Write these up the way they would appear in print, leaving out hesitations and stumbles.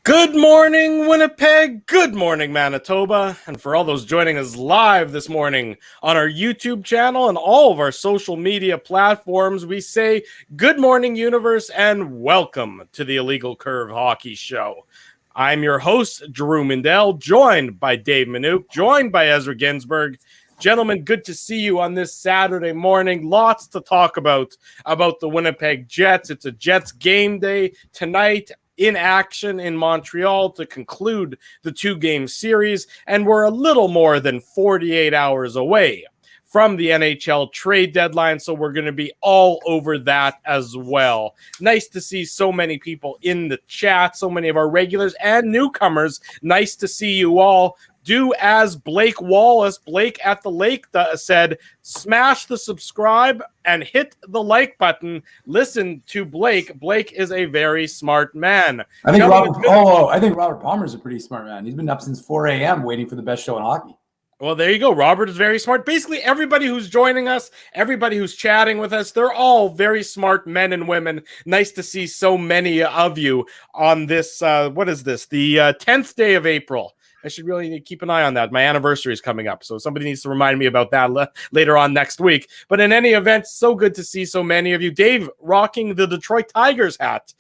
Good morning, Winnipeg. Good morning, Manitoba. And for all those joining us live this morning on our YouTube channel and all of our social media platforms, we say good morning, universe, and welcome to the Illegal Curve Hockey Show. I'm your host, Drew Mindell, joined by Dave Minuk, joined by Ezra Ginsburg. Gentlemen, good to see you on this Saturday morning. Lots to talk about the Winnipeg Jets. It's a Jets game day tonight in action in Montreal to conclude the two-game series, and we're a little more than 48 hours away from the NHL trade deadline, so we're going to be all over that as well. Nice to see so many people in the chat, so many of our regulars and newcomers. Nice to see you all. Do as Blake Wallace, Blake at the Lake, said, smash the subscribe and hit the like button. Listen to Blake. Blake is a very smart man. I think Robert Palmer's a pretty smart man. He's been up since 4 a.m. waiting for the best show in hockey. Well, there you go. Robert is very smart. Basically, everybody who's joining us, everybody who's chatting with us, they're all very smart men and women. Nice to see so many of you on this, what is this? The 10th day of April. I should really keep an eye on that. My anniversary is coming up, so somebody needs to remind me about that later on next week. But in any event, so good to see so many of you. Dave rocking the Detroit Tigers hat,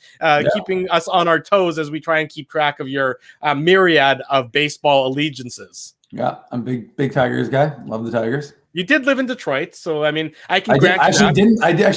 keeping us on our toes as we try and keep track of your myriad of baseball allegiances. Yeah, I'm a big Tigers guy. Love the Tigers. You did live in Detroit, so I mean, I can grant I actually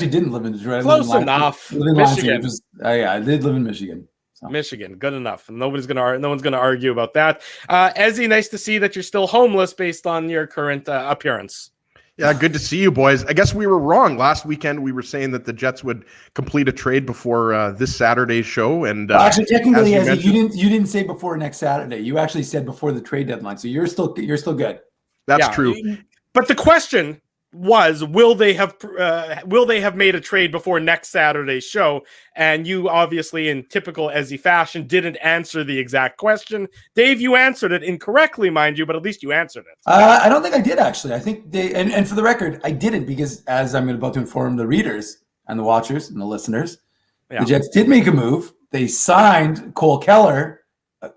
didn't live in Detroit. Close enough. Michigan. I did live in Michigan. Michigan, good enough. No one's gonna argue about that. Ezzy, nice to see that you're still homeless based on your current appearance. Yeah, good to see you, boys. I guess we were wrong last weekend. We were saying that the Jets would complete a trade before this Saturday's show, and actually, technically, you didn't say before next Saturday. You actually said before the trade deadline, so you're still good. That's true. But the question was, will they have made a trade before next Saturday's show? And you obviously, in typical Ezzy fashion, didn't answer the exact question. Dave, you answered it incorrectly, mind you, but at least you answered it. I don't think I did, actually. I think and for the record, I didn't, because as I'm about to inform the readers and the watchers and the listeners, the Jets did make a move. They signed Cole Keller,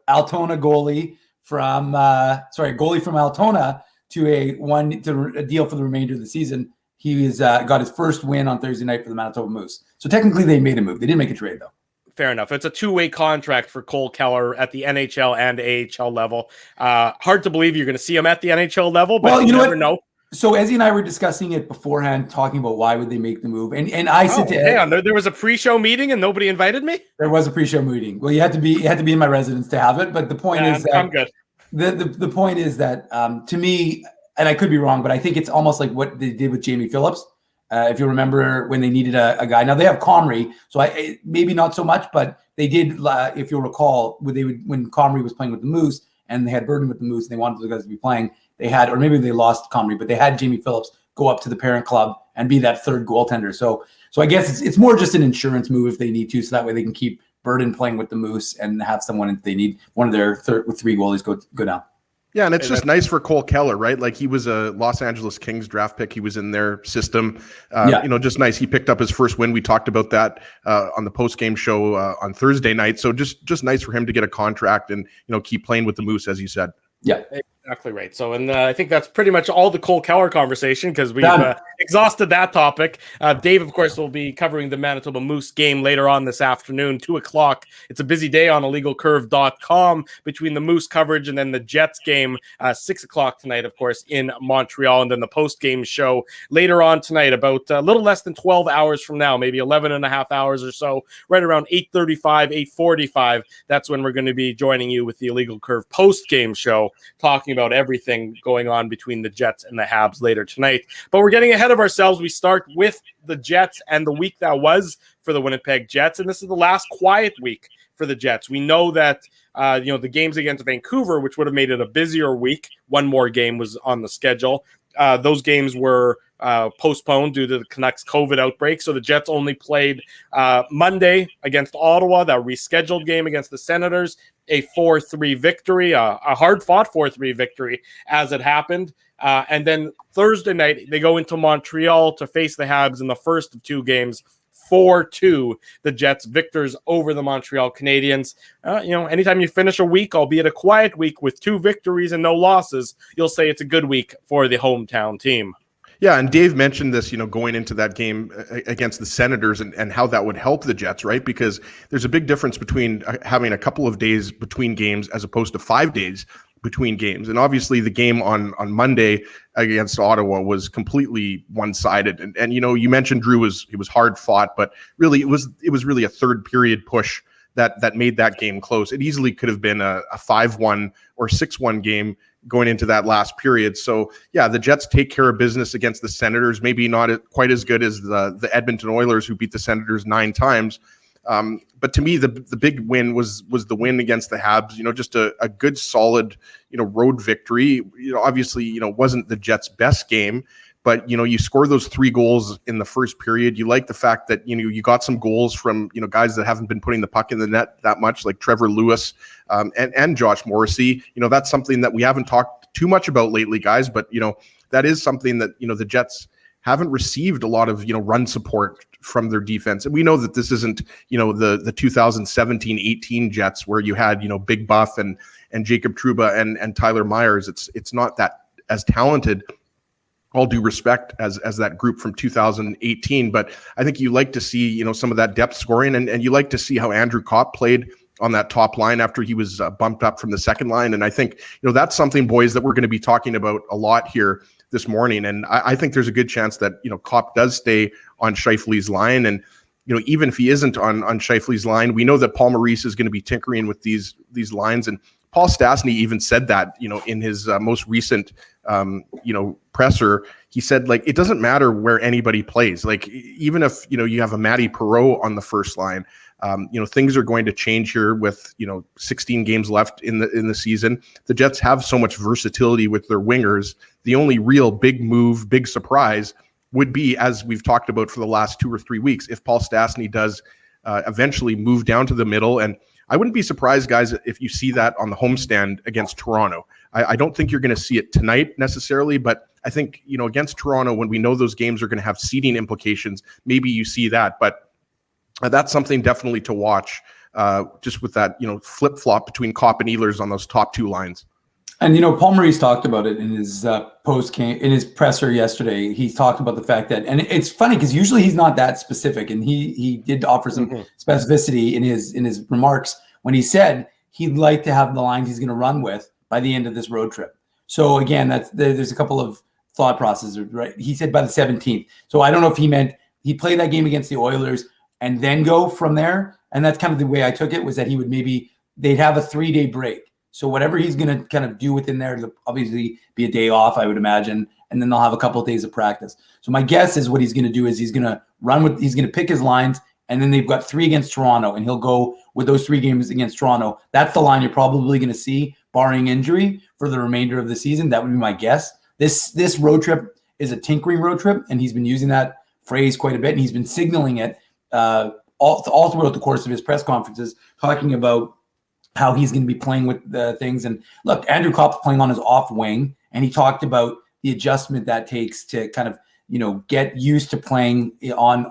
Altona goalie from Altona, to a deal for the remainder of the season. He got his first win on Thursday night for the Manitoba Moose. So technically they made a move. They didn't make a trade, though. Fair enough. It's a two-way contract for Cole Keller at the NHL and AHL level. Hard to believe you're going to see him at the NHL level, but you never know. So Ezzy and I were discussing it beforehand, talking about why would they make the move. And I said to hang on, there was a pre-show meeting and nobody invited me? There was a pre-show meeting. Well, you had to be in my residence to have it. But the point is that I'm good. The point is that to me, and I could be wrong, but I think it's almost like what they did with Jamie Phillips. If you remember when they needed a guy. Now they have Comrie, so maybe not so much, but they did. If you'll recall, when Comrie was playing with the Moose and they had Burden with the Moose, and they wanted the guys to be playing. They had, or maybe they lost Comrie, but they had Jamie Phillips go up to the parent club and be that third goaltender. So I guess it's more just an insurance move if they need to, so that way they can keep Burden playing with the Moose and have someone if they need one of their three goalies go down. Yeah, and it's just nice for Cole Keller, right? Like, he was a Los Angeles Kings draft pick. He was in their system. Just nice. He picked up his first win. We talked about that on the post-game show on Thursday night. So just nice for him to get a contract and, keep playing with the Moose, as you said. Yeah. Exactly right. So, and I think that's pretty much all the Cole Keller conversation, because we've exhausted that topic. Dave, of course, will be covering the Manitoba Moose game later on this afternoon, 2:00. It's a busy day on illegalcurve.com between the Moose coverage and then the Jets game, 6:00 tonight, of course, in Montreal, and then the post-game show later on tonight, about a little less than 12 hours from now, maybe 11 and a half hours or so, right around 8:35, 8:45. That's when we're going to be joining you with the Illegal Curve post-game show, talking about everything going on between the Jets and the Habs later tonight. But we're getting ahead of ourselves. We start with the Jets and the week that was for the Winnipeg Jets, and this is the last quiet week for the Jets. We know that the games against Vancouver, which would have made it a busier week, one more game was on the schedule. Those games were postponed due to the Canucks COVID outbreak. So the Jets only played Monday against Ottawa, that rescheduled game against the Senators, a 4-3 victory, a hard-fought 4-3 victory as it happened. And then Thursday night, they go into Montreal to face the Habs in the first of two games. 4-2, the Jets victors over the Montreal Canadiens. Anytime you finish a week, albeit a quiet week, with 2 victories and no losses, you'll say it's a good week for the hometown team. Yeah, and Dave mentioned this, going into that game against the Senators and how that would help the Jets, right? Because there's a big difference between having a couple of days between games as opposed to 5 days between games. And obviously the game on Monday against Ottawa was completely one-sided. And you mentioned Drew was hard fought, but really it was really a third period push that made that game close. It easily could have been a 5-1 or 6-1 game going into that last period. So yeah, the Jets take care of business against the Senators, maybe not quite as good as the Edmonton Oilers, who beat the Senators 9 times. But to me, the big win was the win against the Habs, just a good, solid, road victory. Obviously, wasn't the Jets' best game, but, you score those 3 goals in the first period. You like the fact that, you got some goals from, guys that haven't been putting the puck in the net that much, like Trevor Lewis and Josh Morrissey. That's something that we haven't talked too much about lately, guys, but, that is something that, the Jets haven't received a lot of, run support from their defense. And we know that this isn't, the 2017-18 Jets where you had, Big Buff and Jacob Trouba and Tyler Myers. It's not that as talented, all due respect, as that group from 2018. But I think you like to see, some of that depth scoring, and you like to see how Andrew Kopp played on that top line after he was bumped up from the second line. And I think, that's something, boys, that we're going to be talking about a lot here this morning. And I think there's a good chance that, Kopp does stay on Scheifele's line. And, even if he isn't on Scheifele's line, we know that Paul Maurice is going to be tinkering with these lines. And Paul Stastny even said that, in his most recent, presser. He said, like, it doesn't matter where anybody plays. Like, even if, you have a Matty Perreault on the first line, things are going to change here with, 16 games left in the season. The Jets have so much versatility with their wingers. The only real big move, big surprise would be, as we've talked about for the last 2 or 3 weeks, if Paul Stastny does eventually move down to the middle. And I wouldn't be surprised, guys, if you see that on the homestand against Toronto. I don't think you're going to see it tonight necessarily, but I think, against Toronto, when we know those games are going to have seeding implications, maybe you see that. But that's something definitely to watch, just with that, flip-flop between Kopp and Ehlers on those top 2 lines. And, Paul Maurice talked about it in his in his presser yesterday. He talked about the fact that, and it's funny because usually he's not that specific, and he did offer some specificity in his remarks when he said he'd like to have the lines he's going to run with by the end of this road trip. So again, there's a couple of thought processes, right? He said by the 17th. So I don't know if he meant he'd play that game against the Oilers and then go from there. And that's kind of the way I took it, was that he would they'd have a 3-day break. So whatever he's going to kind of do within there, it'll obviously be a day off, I would imagine, and then they'll have a couple of days of practice. So my guess is what he's going to do is he's going to pick his lines, and then they've got 3 against Toronto, and he'll go with those 3 games against Toronto. That's the line you're probably going to see, barring injury, for the remainder of the season. That would be my guess. This road trip is a tinkering road trip, and he's been using that phrase quite a bit, and he's been signaling it all throughout the course of his press conferences, talking about how he's going to be playing with the things. And look, Andrew Kopp's playing on his off wing, and he talked about the adjustment that takes to kind of, get used to playing on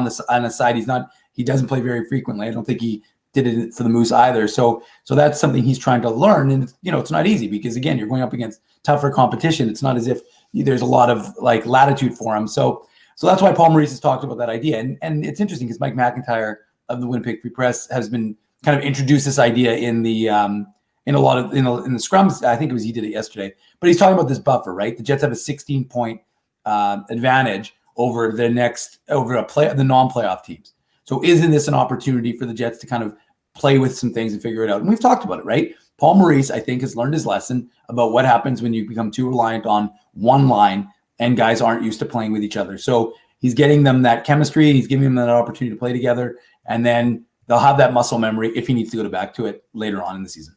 the side. He doesn't play very frequently. I don't think he did it for the Moose either. So that's something he's trying to learn. And, it's not easy because, again, you're going up against tougher competition. It's not as if there's a lot of latitude for him. So that's why Paul Maurice has talked about that idea. And it's interesting because Mike McIntyre of the Winnipeg Free Press has been kind of introduced this idea in the scrums. I think he did it yesterday, but he's talking about this buffer, right? The Jets have a 16-point advantage over the non-playoff teams. So isn't this an opportunity for the Jets to kind of play with some things and figure it out? And we've talked about it, right? Paul Maurice, I think, has learned his lesson about what happens when you become too reliant on one line and guys aren't used to playing with each other. So he's getting them that chemistry. He's giving them that opportunity to play together, and then they'll have that muscle memory if he needs to go back to it later on in the season.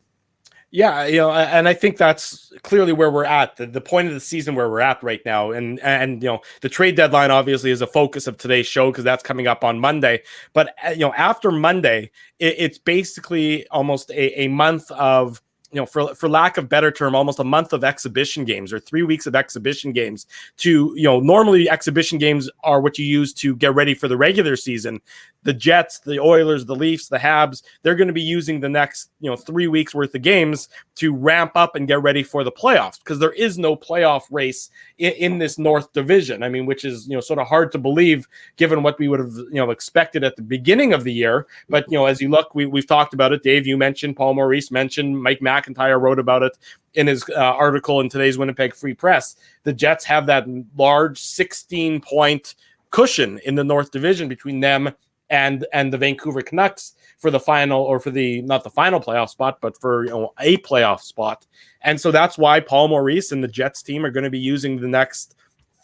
Yeah, and I think that's clearly where we're at, the point of the season where we're at right now. And the trade deadline obviously is a focus of today's show because that's coming up on Monday. But, after Monday, it's basically almost a month of for lack of better term, almost a month of exhibition games or 3 weeks of exhibition games to, normally exhibition games are what you use to get ready for the regular season. The Jets, the Oilers, the Leafs, the Habs, they're going to be using the next, 3 weeks worth of games to ramp up and get ready for the playoffs, because there is no playoff race in this North Division. I mean, which is, sort of hard to believe given what we would have, expected at the beginning of the year. But, as you look, we've talked about it. Dave, you mentioned, Paul Maurice mentioned, Mike McIntyre wrote about it in his article in today's Winnipeg Free Press. The Jets have that large 16-point cushion in the North Division between them and the Vancouver Canucks for the final, or for the, not the final playoff spot, but for a playoff spot. And so that's why Paul Maurice and the Jets team are going to be using the next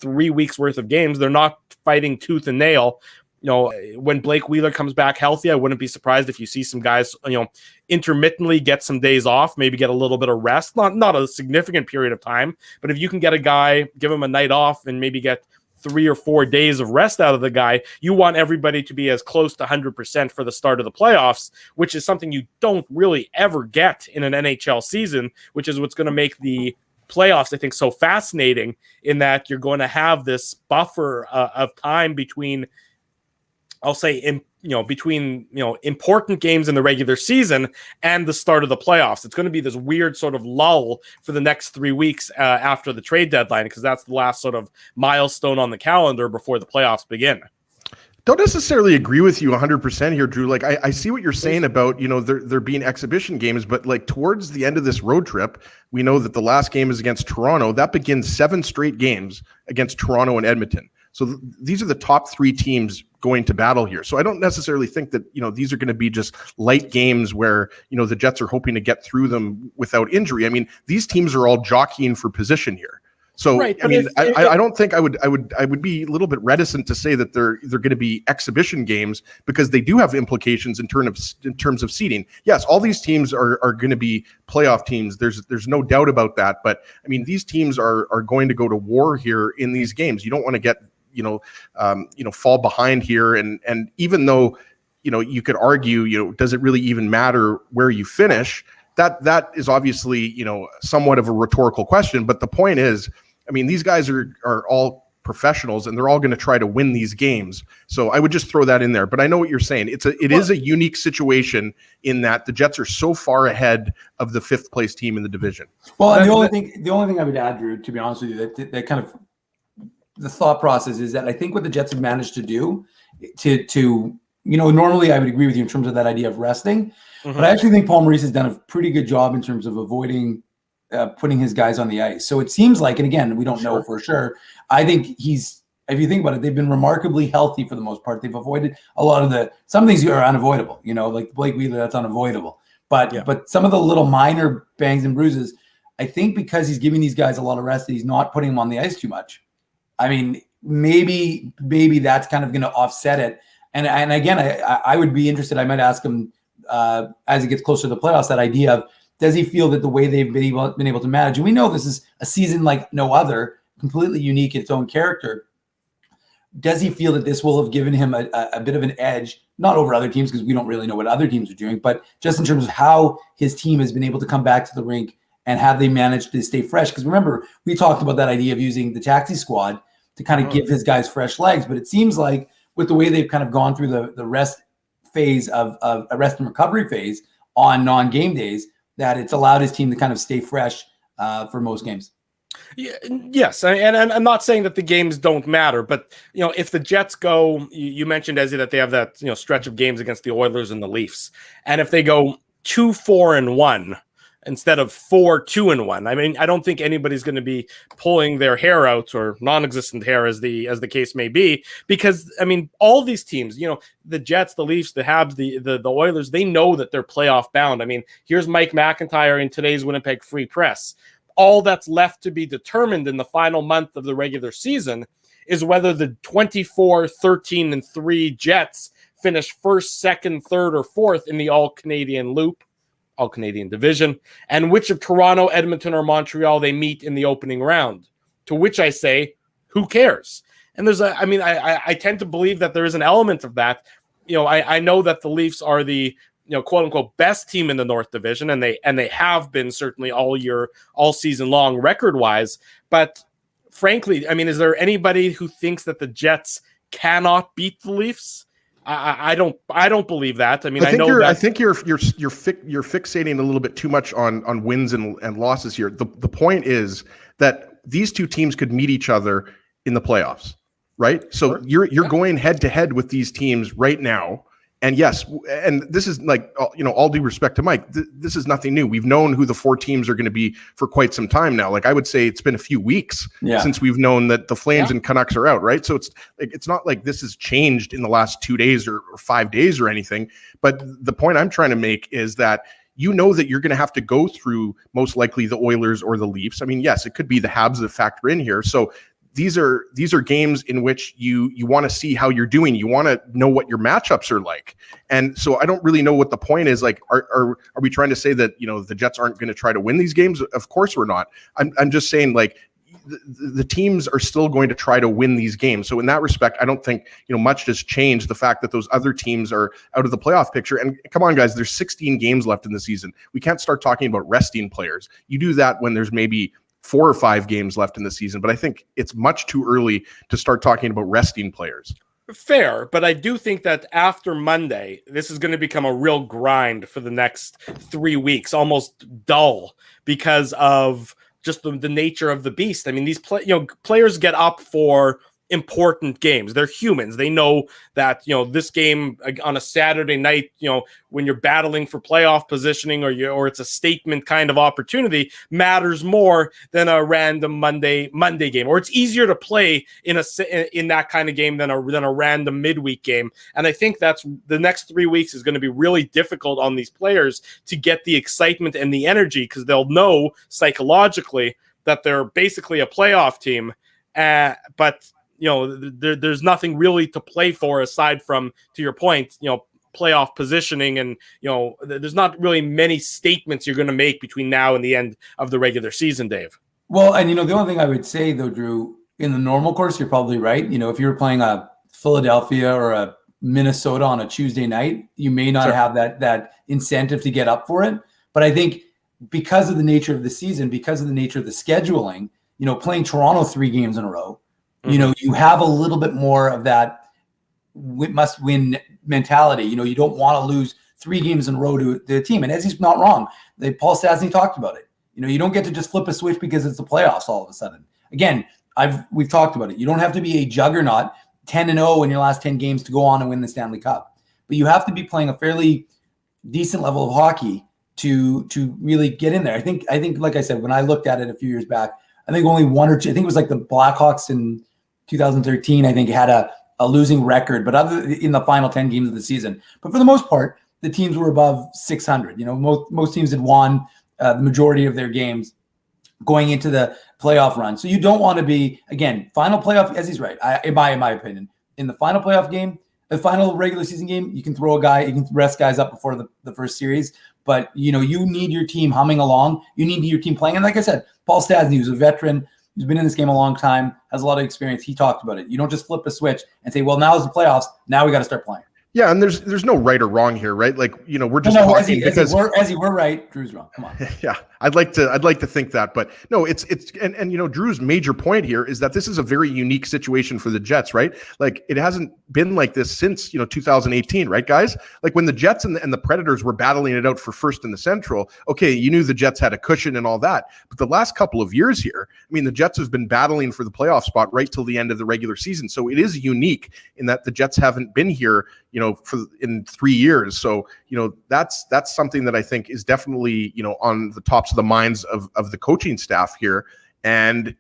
3 weeks worth of games. They're not fighting tooth and nail. When Blake Wheeler comes back healthy, I wouldn't be surprised if you see some guys, intermittently get some days off, maybe get a little bit of rest, not a significant period of time, but if you can get a guy, give him a night off and maybe get 3 or 4 days of rest out of the guy, you want everybody to be as close to 100% for the start of the playoffs, which is something you don't really ever get in an NHL season, which is what's going to make the playoffs, I think, so fascinating, in that you're going to have this buffer of time between, I'll say, between important games in the regular season and the start of the playoffs. It's going to be this weird sort of lull for the next 3 weeks after the trade deadline, because that's the last sort of milestone on the calendar before the playoffs begin. Don't necessarily agree with you 100% here, Drew. Like, I see what you're saying about, there being exhibition games, but like towards the end of this road trip, we know that the last game is against Toronto. That begins 7 straight games against Toronto and Edmonton. So these are the top 3 teams going to battle here. So I don't necessarily think that, these are going to be just light games where, the Jets are hoping to get through them without injury. I mean, these teams are all jockeying for position here. So, right, I mean, I don't think I would be a little bit reticent to say that they're going to be exhibition games, because they do have implications in terms of seeding. Yes, all these teams are going to be playoff teams. There's no doubt about that. But I mean, these teams are going to go to war here in these games. You don't want to get fall behind here. And even though, you could argue, does it really even matter where you finish? That is obviously, somewhat of a rhetorical question. But the point is, I mean, these guys are all professionals, and they're all going to try to win these games. So I would just throw that in there. But I know what you're saying. It is a unique situation in that the Jets are so far ahead of the 5th place team in the division. Well, and the only thing I would add, Drew, to be honest with you, that kind of the thought process is that I think what the Jets have managed to do to normally I would agree with you in terms of that idea of resting, but I actually think Paul Maurice has done a pretty good job in terms of avoiding putting his guys on the ice. So it seems like, and again, we don't know for sure, I think if you think about it, they've been remarkably healthy for the most part. They've avoided a lot of some things are unavoidable, like Blake Wheeler, that's unavoidable. But some of the little minor bangs and bruises, I think because he's giving these guys a lot of rest, he's not putting them on the ice too much. I mean, maybe that's kind of going to offset it. And again, I would be interested. I might ask him as it gets closer to the playoffs, that idea of, does he feel that the way they've been able to manage, and we know this is a season like no other, completely unique in its own character, does he feel that this will have given him a bit of an edge, not over other teams, because we don't really know what other teams are doing, but just in terms of how his team has been able to come back to the rink and have they managed to stay fresh? Because remember, we talked about that idea of using the taxi squad to kind of give his guys fresh legs, but it seems like with the way they've kind of gone through the rest phase of a rest and recovery phase on non-game days, that it's allowed his team to kind of stay fresh for most games. Yeah, yes, and I'm not saying that the games don't matter, but if the Jets go, you mentioned, Ezzy, that they have that stretch of games against the Oilers and the Leafs, and if they go 2-4-1 instead of 4-2-1, I mean, I don't think anybody's going to be pulling their hair out, or non-existent hair, as the case may be, because I mean, all these teams, the Jets, the Leafs, the Habs, the Oilers, they know that they're playoff bound. I mean, here's Mike McIntyre in today's Winnipeg Free Press. All that's left to be determined in the final month of the regular season is whether the 24-13-3 Jets finish first, second, third, or fourth in the All-Canadian loop, All-Canadian division, and which of Toronto, Edmonton, or Montreal they meet in the opening round. To which I say, who cares? And I tend to believe that there is an element of that. I know that the Leafs are the quote unquote best team in the North Division, and they have been certainly all season long record wise. But frankly, I mean, is there anybody who thinks that the Jets cannot beat the Leafs? I don't believe that. I mean, I think you're fixating a little bit too much on wins and losses here. The point is that these two teams could meet each other in the playoffs, right? So you're going head to head with these teams right now. And yes, and this is like, all due respect to Mike, this is nothing new. We've known who the four teams are going to be for quite some time now. Like I would say it's been a few weeks since we've known that the Flames and Canucks are out, right? So it's not like this has changed in the last 2 days or 5 days or anything. But the point I'm trying to make is that you know that you're going to have to go through most likely the Oilers or the Leafs. I mean, yes, it could be the Habs that factor in here. So these are games in which you want to see how you're doing. You want to know what your matchups are like. And so I don't really know what the point is. Like, are we trying to say that, the Jets aren't going to try to win these games? Of course we're not. I'm just saying, like, the teams are still going to try to win these games. So in that respect, I don't think, much has changed. The fact that those other teams are out of the playoff picture. And come on, guys, there's 16 games left in the season. We can't start talking about resting players. You do that when there's maybe 4 or 5 games left in the season, but I think it's much too early to start talking about resting players. Fair, but I do think that after Monday, this is going to become a real grind for the next 3 weeks, almost dull because of just the nature of the beast. I mean, these players get up for important games. They're humans. They know that, this game on a Saturday night, when you're battling for playoff positioning or it's a statement kind of opportunity, matters more than a random Monday game, or it's easier to play in that kind of game than a random midweek game. And I think that's the next 3 weeks is going to be really difficult on these players to get the excitement and the energy, because they'll know psychologically that they're basically a playoff team. But there's nothing really to play for aside from, to your point, playoff positioning, and there's not really many statements you're going to make between now and the end of the regular season, Dave. Well, and the only thing I would say though, Drew, in the normal course, you're probably right. If you were playing a Philadelphia or a Minnesota on a Tuesday night, you may not have that incentive to get up for it. But I think because of the nature of the season, because of the nature of the scheduling, playing Toronto 3 games in a row, you have a little bit more of that must-win mentality. You don't want to lose 3 games in a row to the team. And as he's not wrong, Paul Stastny talked about it. You don't get to just flip a switch because it's the playoffs all of a sudden. Again, we've talked about it. You don't have to be a juggernaut 10-0 in your last 10 games to go on and win the Stanley Cup. But you have to be playing a fairly decent level of hockey to really get in there. I think, like I said, when I looked at it a few years back, I think only 1 or 2, I think it was like the Blackhawks in 2013, I think had a losing record, but other in the final 10 games of the season. But for the most part, the teams were above 600. Most teams had won the majority of their games going into the playoff run. So you don't want to be, again, final playoff, as he's right, in my opinion, in the final playoff game, the final regular season game, you can throw a guy, you can rest guys up before the first series. But, you need your team humming along. You need your team playing. And like I said, Paul Stastny, who's a veteran, who's been in this game a long time, has a lot of experience. He talked about it. You don't just flip a switch and say, well, now is the playoffs. Now we got to start playing. Yeah, and there's no right or wrong here, right? Like, we're just talking because we're right, Drew's wrong. Come on. Yeah, I'd like to think that, but no, it's and Drew's major point here is that this is a very unique situation for the Jets, right? Like, it hasn't been like this since 2018, right, guys? Like when the Jets and the Predators were battling it out for first in the Central. Okay, you knew the Jets had a cushion and all that, but the last couple of years here, I mean, the Jets have been battling for the playoff spot right till the end of the regular season. So it is unique in that the Jets haven't been here in 3 years. So, that's something that I think is definitely, on the tops of the minds of the coaching staff here. And,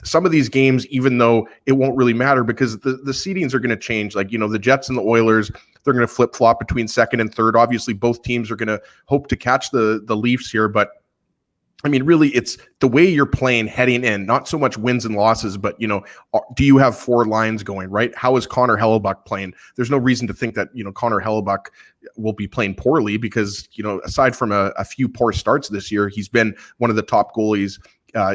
some of these games, even though it won't really matter because the seedings are going to change, like, the Jets and the Oilers, they're going to flip flop between second and third. Obviously both teams are going to hope to catch the Leafs here, but I mean, really, it's the way you're playing heading in, not so much wins and losses, but, do you have 4 lines going, right? How is Connor Hellebuck playing? There's no reason to think that, Connor Hellebuck will be playing poorly because, aside from a few poor starts this year, he's been one of the top goalies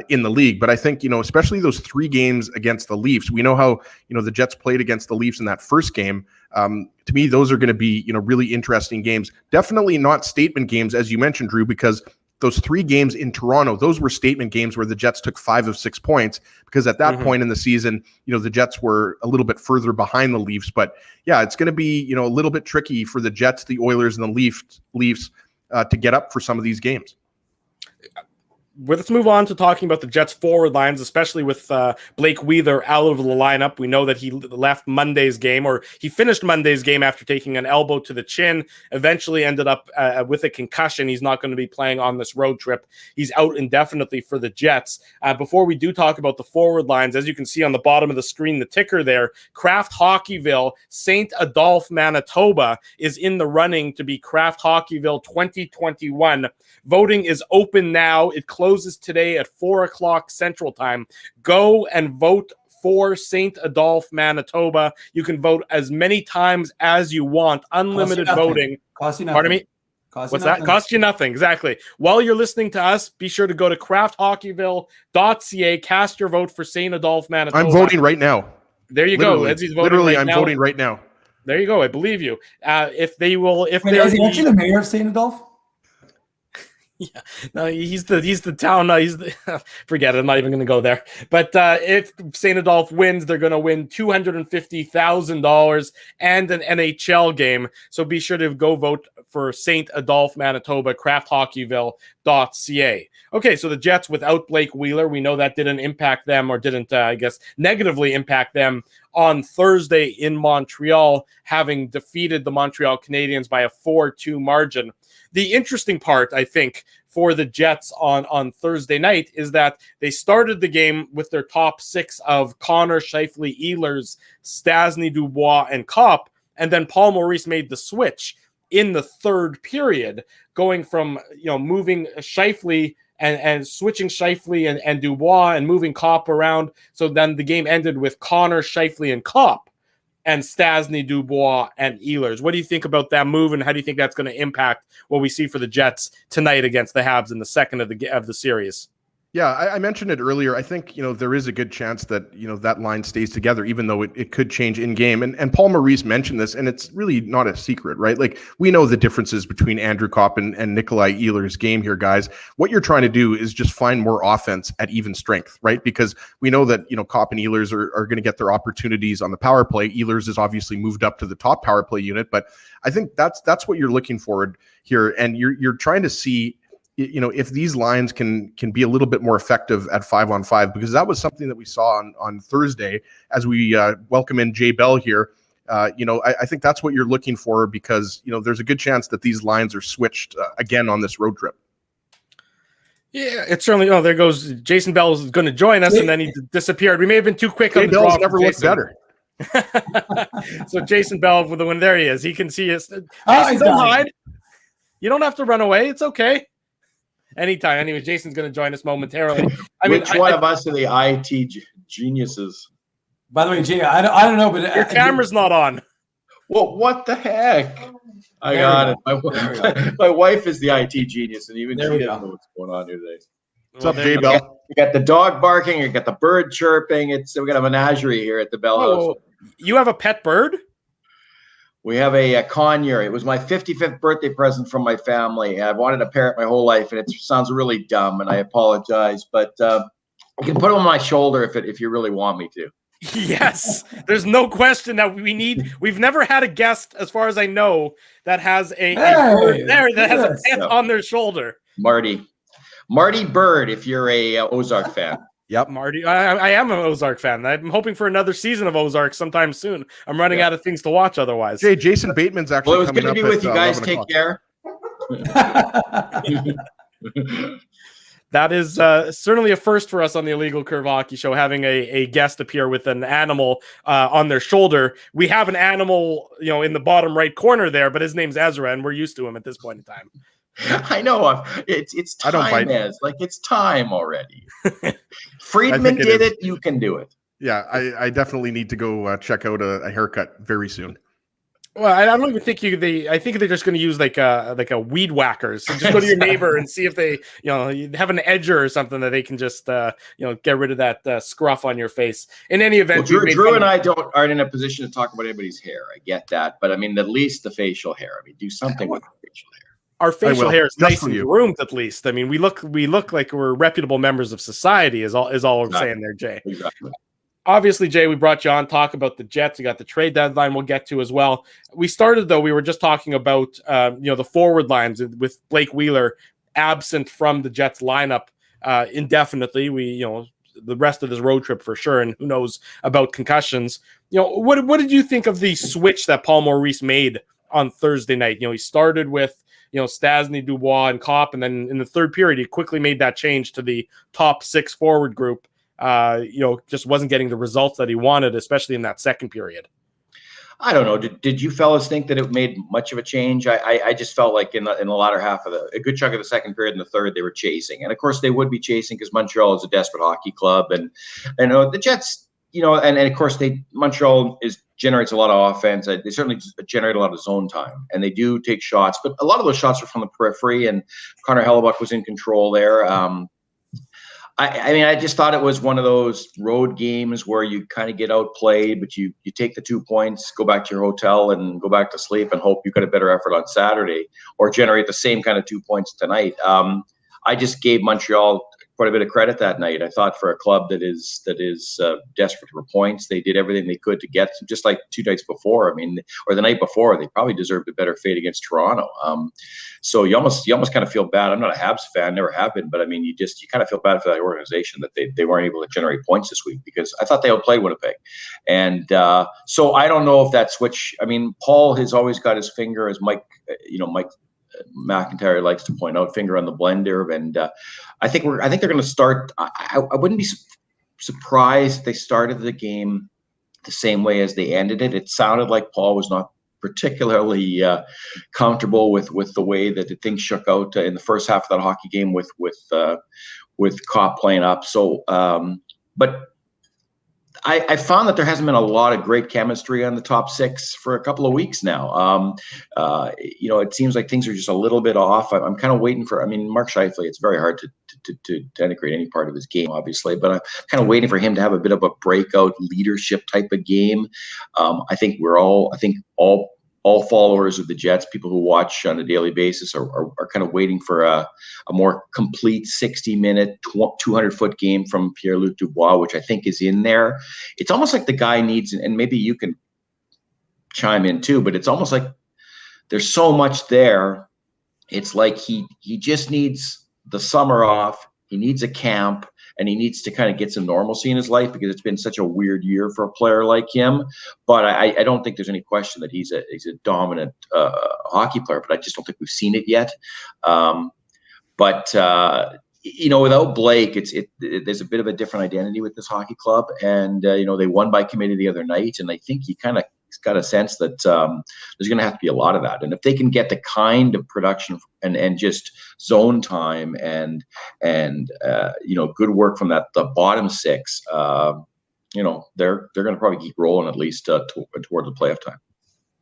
in the league. But I think, especially those 3 games against the Leafs, we know how, the Jets played against the Leafs in that first game. To me, those are going to be, really interesting games. Definitely not statement games, as you mentioned, Drew, because those 3 games in Toronto, those were statement games where the Jets took 5 of 6 points, because at that point in the season, the Jets were a little bit further behind the Leafs. But yeah, it's going to be, a little bit tricky for the Jets, the Oilers, and the Leafs to get up for some of these games. Let's move on to talking about the Jets forward lines, especially with Blake Wheeler out of the lineup. We know that he left Monday's game, or he finished Monday's game after taking an elbow to the chin, eventually ended up with a concussion. He's not going to be playing on this road trip. He's out indefinitely for the Jets. Before we do talk about the forward lines, as you can see on the bottom of the screen, the ticker there, Kraft Hockeyville, St. Adolphe, Manitoba is in the running to be Kraft Hockeyville 2021. Voting is open now. It closes today at 4:00 Central Time. Go and vote for St. Adolphe, Manitoba. You can vote as many times as you want. Unlimited voting. Cost you nothing. Pardon me? What's that? Cost you nothing. Exactly. While you're listening to us, be sure to go to crafthockeyville.ca. Cast your vote for St. Adolphe, Manitoba. I'm voting right now. There you go. Leslie's voting literally, right I'm now. voting right now. There you go. I believe you. Is he actually the mayor of St. Adolphe? Yeah, no, he's the town. Forget it. I'm not even going to go there. But if St. Adolphe wins, they're going to win $250,000 and an NHL game. So be sure to go vote for St. Adolphe, Manitoba, crafthockeyville.ca. Okay, so the Jets without Blake Wheeler, we know that didn't impact them, or didn't, negatively impact them on Thursday in Montreal, having defeated the Montreal Canadiens by a 4-2 margin. The interesting part, I think, for the Jets on Thursday night is that they started the game with their top 6 of Connor, Scheifele, Ehlers, Stasny, Dubois, and Kopp, and then Paul Maurice made the switch in the third period, going from moving Scheifele and switching Scheifele and Dubois and moving Kopp around. So then the game ended with Connor, Scheifele, and Kopp, and Stasny, Dubois, and Ehlers. What do you think about that move, and how do you think that's going to impact what we see for the Jets tonight against the Habs in the second of the series? Yeah, I mentioned it earlier. I think, there is a good chance that, that line stays together, even though it could change in game. And Paul Maurice mentioned this, and it's really not a secret, right? Like, we know the differences between Andrew Kopp and Nikolai Ehlers' game here, guys. What you're trying to do is just find more offense at even strength, right? Because we know that, Kopp and Ehlers are going to get their opportunities on the power play. Ehlers has obviously moved up to the top power play unit, but I think that's what you're looking forward here. And you're trying to see, if these lines can be a little bit more effective at 5-on-5, because that was something that we saw on Thursday as we welcome in Jay Bell here. I think that's what you're looking for, because, there's a good chance that these lines are switched again on this road trip. Yeah, it's certainly. Oh, there goes Jason Bell is going to join us, and then he disappeared. We may have been too quick. Jay Bell's never looked better. So Jason Bell with the win. There he is. He can see us. Jason, don't hide. You don't have to run away. It's okay. Anytime. Anyway, Jason's going to join us momentarily. Which one of us are the IT geniuses? By the way, Jay, I don't know, but your camera's not on. Well, what the heck? I got it. My wife is the IT genius, and even she doesn't know what's going on here today. What's up, Jay Bell? You got the dog barking. You got the bird chirping. We got a menagerie here at the Bell House. You have a pet bird? We have a conure. It was my 55th birthday present from my family. I've wanted a parrot my whole life, and it sounds really dumb, and I apologize. But I can put it on my shoulder if you really want me to. Yes, there's no question that we've never had a guest, as far as I know, that has a bird there that has a pet on their shoulder. Marty Bird, if you're a Ozark fan. Yep, Marty. I am an Ozark fan. I'm hoping for another season of Ozark sometime soon. I'm running out of things to watch otherwise. Jay, Jason Bateman's actually it was good to be with you guys. Take care. That is certainly a first for us on the Illegal Curve Hockey Show, having a guest appear with an animal on their shoulder. We have an animal, in the bottom right corner there, but his name's Ezra, and we're used to him at this point in time. I know. It's time. It's time already. Friedman did it. You can do it. Yeah, I definitely need to go check out a haircut very soon. Well, I don't even think I think they're just going to use like a weed whacker. So just go to your neighbor and see if they, have an edger or something that they can just, get rid of that scruff on your face. In any event, well, Drew and I aren't in a position to talk about anybody's hair. I get that, but I mean, at least the facial hair. I mean, do something with the facial hair. Our facial hair is nice and groomed, at least. I mean, we look like we're reputable members of society. Is all I'm saying there, Jay. Exactly. Obviously, Jay, we brought you on talk about the Jets. We got the trade deadline we'll get to as well. We started, though, we were just talking about, the forward lines with Blake Wheeler absent from the Jets lineup indefinitely. The rest of this road trip for sure, and who knows about concussions. What did you think of the switch that Paul Maurice made on Thursday night? He started with, Stasny, Dubois, and Kopp, and then in the third period, he quickly made that change to the top 6 forward group. Just wasn't getting the results that he wanted, especially in that second period. I don't know. Did you fellas think that it made much of a change? I just felt like in the latter half of a good chunk of the second period and the third, they were chasing. And of course they would be chasing because Montreal is a desperate hockey club. And the Jets, and of course Montreal generates a lot of offense. They certainly generate a lot of zone time, and they do take shots, but a lot of those shots are from the periphery, and Connor Hellebuck was in control there. I just thought it was one of those road games where you kind of get outplayed, but you take the 2 points, go back to your hotel and go back to sleep and hope you got a better effort on Saturday or generate the same kind of 2 points tonight. I just gave Montreal quite a bit of credit that night. I thought for a club that is desperate for points, they did everything they could to get them, just like 2 nights before. I mean, or the night before, they probably deserved a better fate against Toronto. So you almost kind of feel bad. I'm not a Habs fan, never have been, but I mean, you kind of feel bad for that organization that they weren't able to generate points this week, because I thought they outplayed Winnipeg. And so I don't know if that switch. I mean, Paul has always got his finger, as Mike McIntyre likes to point out, finger on the blender, and I think they're going to start. I wouldn't be surprised if they started the game the same way as they ended it. It sounded like Paul was not particularly comfortable with the way that things shook out in the first half of that hockey game with Kopp playing up. So, but I found that there hasn't been a lot of great chemistry on the top 6 for a couple of weeks now. It seems like things are just a little bit off. I'm kind of waiting for. I mean, Mark Scheifele, it's very hard to integrate any part of his game, obviously, but I'm kind of waiting for him to have a bit of a breakout leadership type of game. I think all followers of the Jets, people who watch on a daily basis, are kind of waiting for a more complete 60-minute, 200-foot game from Pierre-Luc Dubois, which I think is in there. It's almost like the guy needs, and maybe you can chime in too, but it's almost like there's so much there. It's like he just needs the summer off. He needs a camp, and he needs to kind of get some normalcy in his life, because it's been such a weird year for a player like him. But I don't think there's any question that he's a dominant hockey player, but I just don't think we've seen it yet. Without Blake, there's a bit of a different identity with this hockey club, and they won by committee the other night, and I think he kind of got a sense that there's going to have to be a lot of that. And if they can get the kind of production and just zone time and good work from the bottom 6, they're going to probably keep rolling at least toward the playoff time.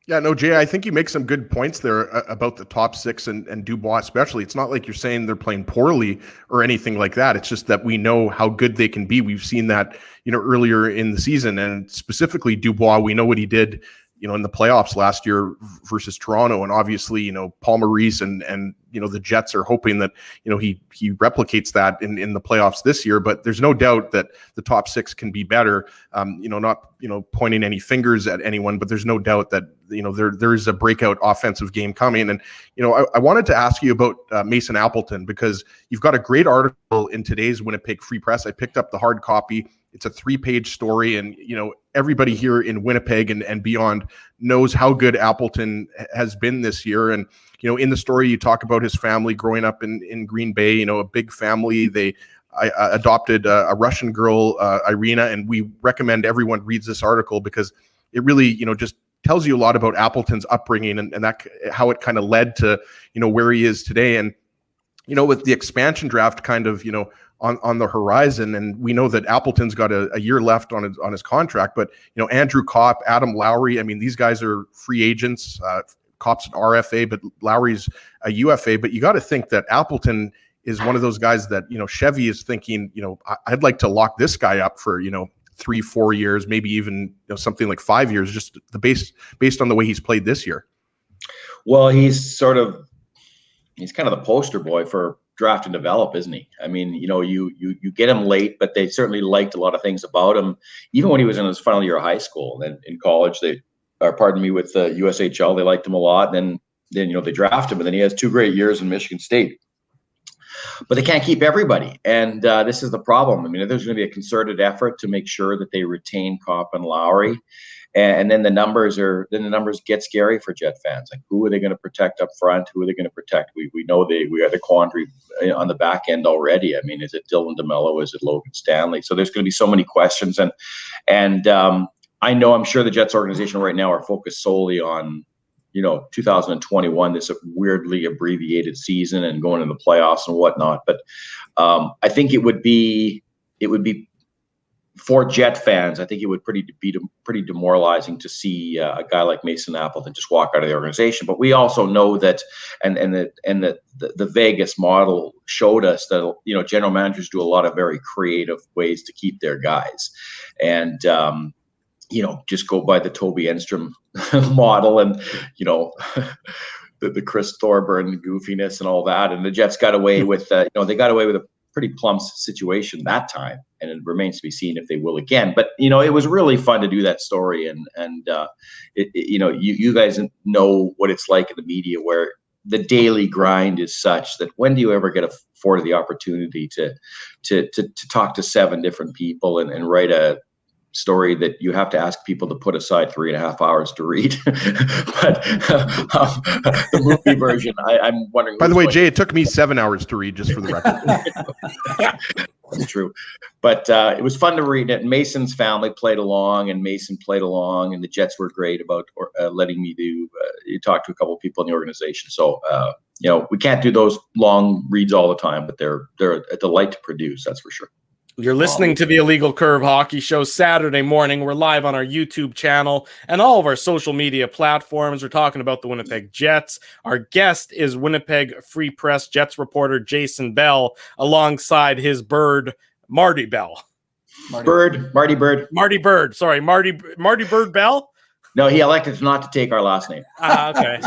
Yeah, no, Jay, I think you make some good points there about the top 6 and Dubois especially. It's not like you're saying they're playing poorly or anything like that. It's just that we know how good they can be. We've seen that, earlier in the season, and specifically Dubois, we know what he did, in the playoffs last year versus Toronto. And obviously, Paul Maurice and the Jets are hoping that, he replicates that in the playoffs this year. But there's no doubt that the top 6 can be better. Not pointing any fingers at anyone, but there's no doubt that there is a breakout offensive game coming. And I wanted to ask you about Mason Appleton, because you've got a great article in today's Winnipeg Free Press. I picked up the hard copy. It's a 3-page story, and everybody here in Winnipeg and beyond knows how good Appleton has been this year. And in the story, you talk about his family growing up in Green Bay. A big family. They adopted a Russian girl, Irina, and we recommend everyone reads this article, because it really just tells you a lot about Appleton's upbringing and that how it kind of led to where he is today. And with the expansion draft kind of on the horizon. And we know that Appleton's got a year left on his contract, but Andrew Kopp, Adam Lowry, I mean, these guys are free agents. Kopp's an RFA, but Lowry's a UFA. But you got to think that Appleton is one of those guys that, Chevy is thinking, I'd like to lock this guy up for, 3-4 years, maybe even something like 5 years, just based on the way he's played this year. Well, he's kind of the poster boy for draft and develop, isn't he? I mean, you get him late, but they certainly liked a lot of things about him, even when he was in his final year of high school. And in college, with the USHL, they liked him a lot. And then they draft him, and then he has 2 great years in Michigan State. But they can't keep everybody, and this is the problem. I mean, there's going to be a concerted effort to make sure that they retain Kopp and Lowry. And then the numbers get scary for Jet fans. Like, who are they going to protect up front? Who are they going to protect? We know we are the quandary on the back end already. I mean, is it Dylan DeMello? Is it Logan Stanley? So there's going to be so many questions. And I'm sure the Jets organization right now are focused solely on 2021, this weirdly abbreviated season and going in the playoffs and whatnot. But I think it would be for Jet fans, I think it would be pretty demoralizing to see a guy like Mason Appleton just walk out of the organization. But we also know that, and the Vegas model showed us that general managers do a lot of very creative ways to keep their guys, and just go by the Toby Enstrom model and the Chris Thorburn goofiness and all that. And the Jets got away with they got away with a pretty plumb situation that time, and it remains to be seen if they will again. But it was really fun to do that story, and you guys know what it's like in the media, where the daily grind is such that when do you ever get afforded the opportunity to talk to 7 different people and write a story that you have to ask people to put aside 3.5 hours to read? But the movie version, I'm wondering. By the way, Jay, it took me 7 hours to read, just for the record. That's true. But it was fun to read it. Mason's family played along, and Mason played along, and the Jets were great about letting me talk to a couple of people in the organization. So, we can't do those long reads all the time, but they're a delight to produce, that's for sure. You're listening to the Illegal Curve Hockey Show Saturday morning. We're live on our YouTube channel and all of our social media platforms. We're talking about the Winnipeg Jets. Our guest is Winnipeg Free Press Jets reporter Jason Bell, alongside his bird, Marty Bell. Marty Bird. Sorry, Marty Bird Bell? No, he elected not to take our last name. Okay.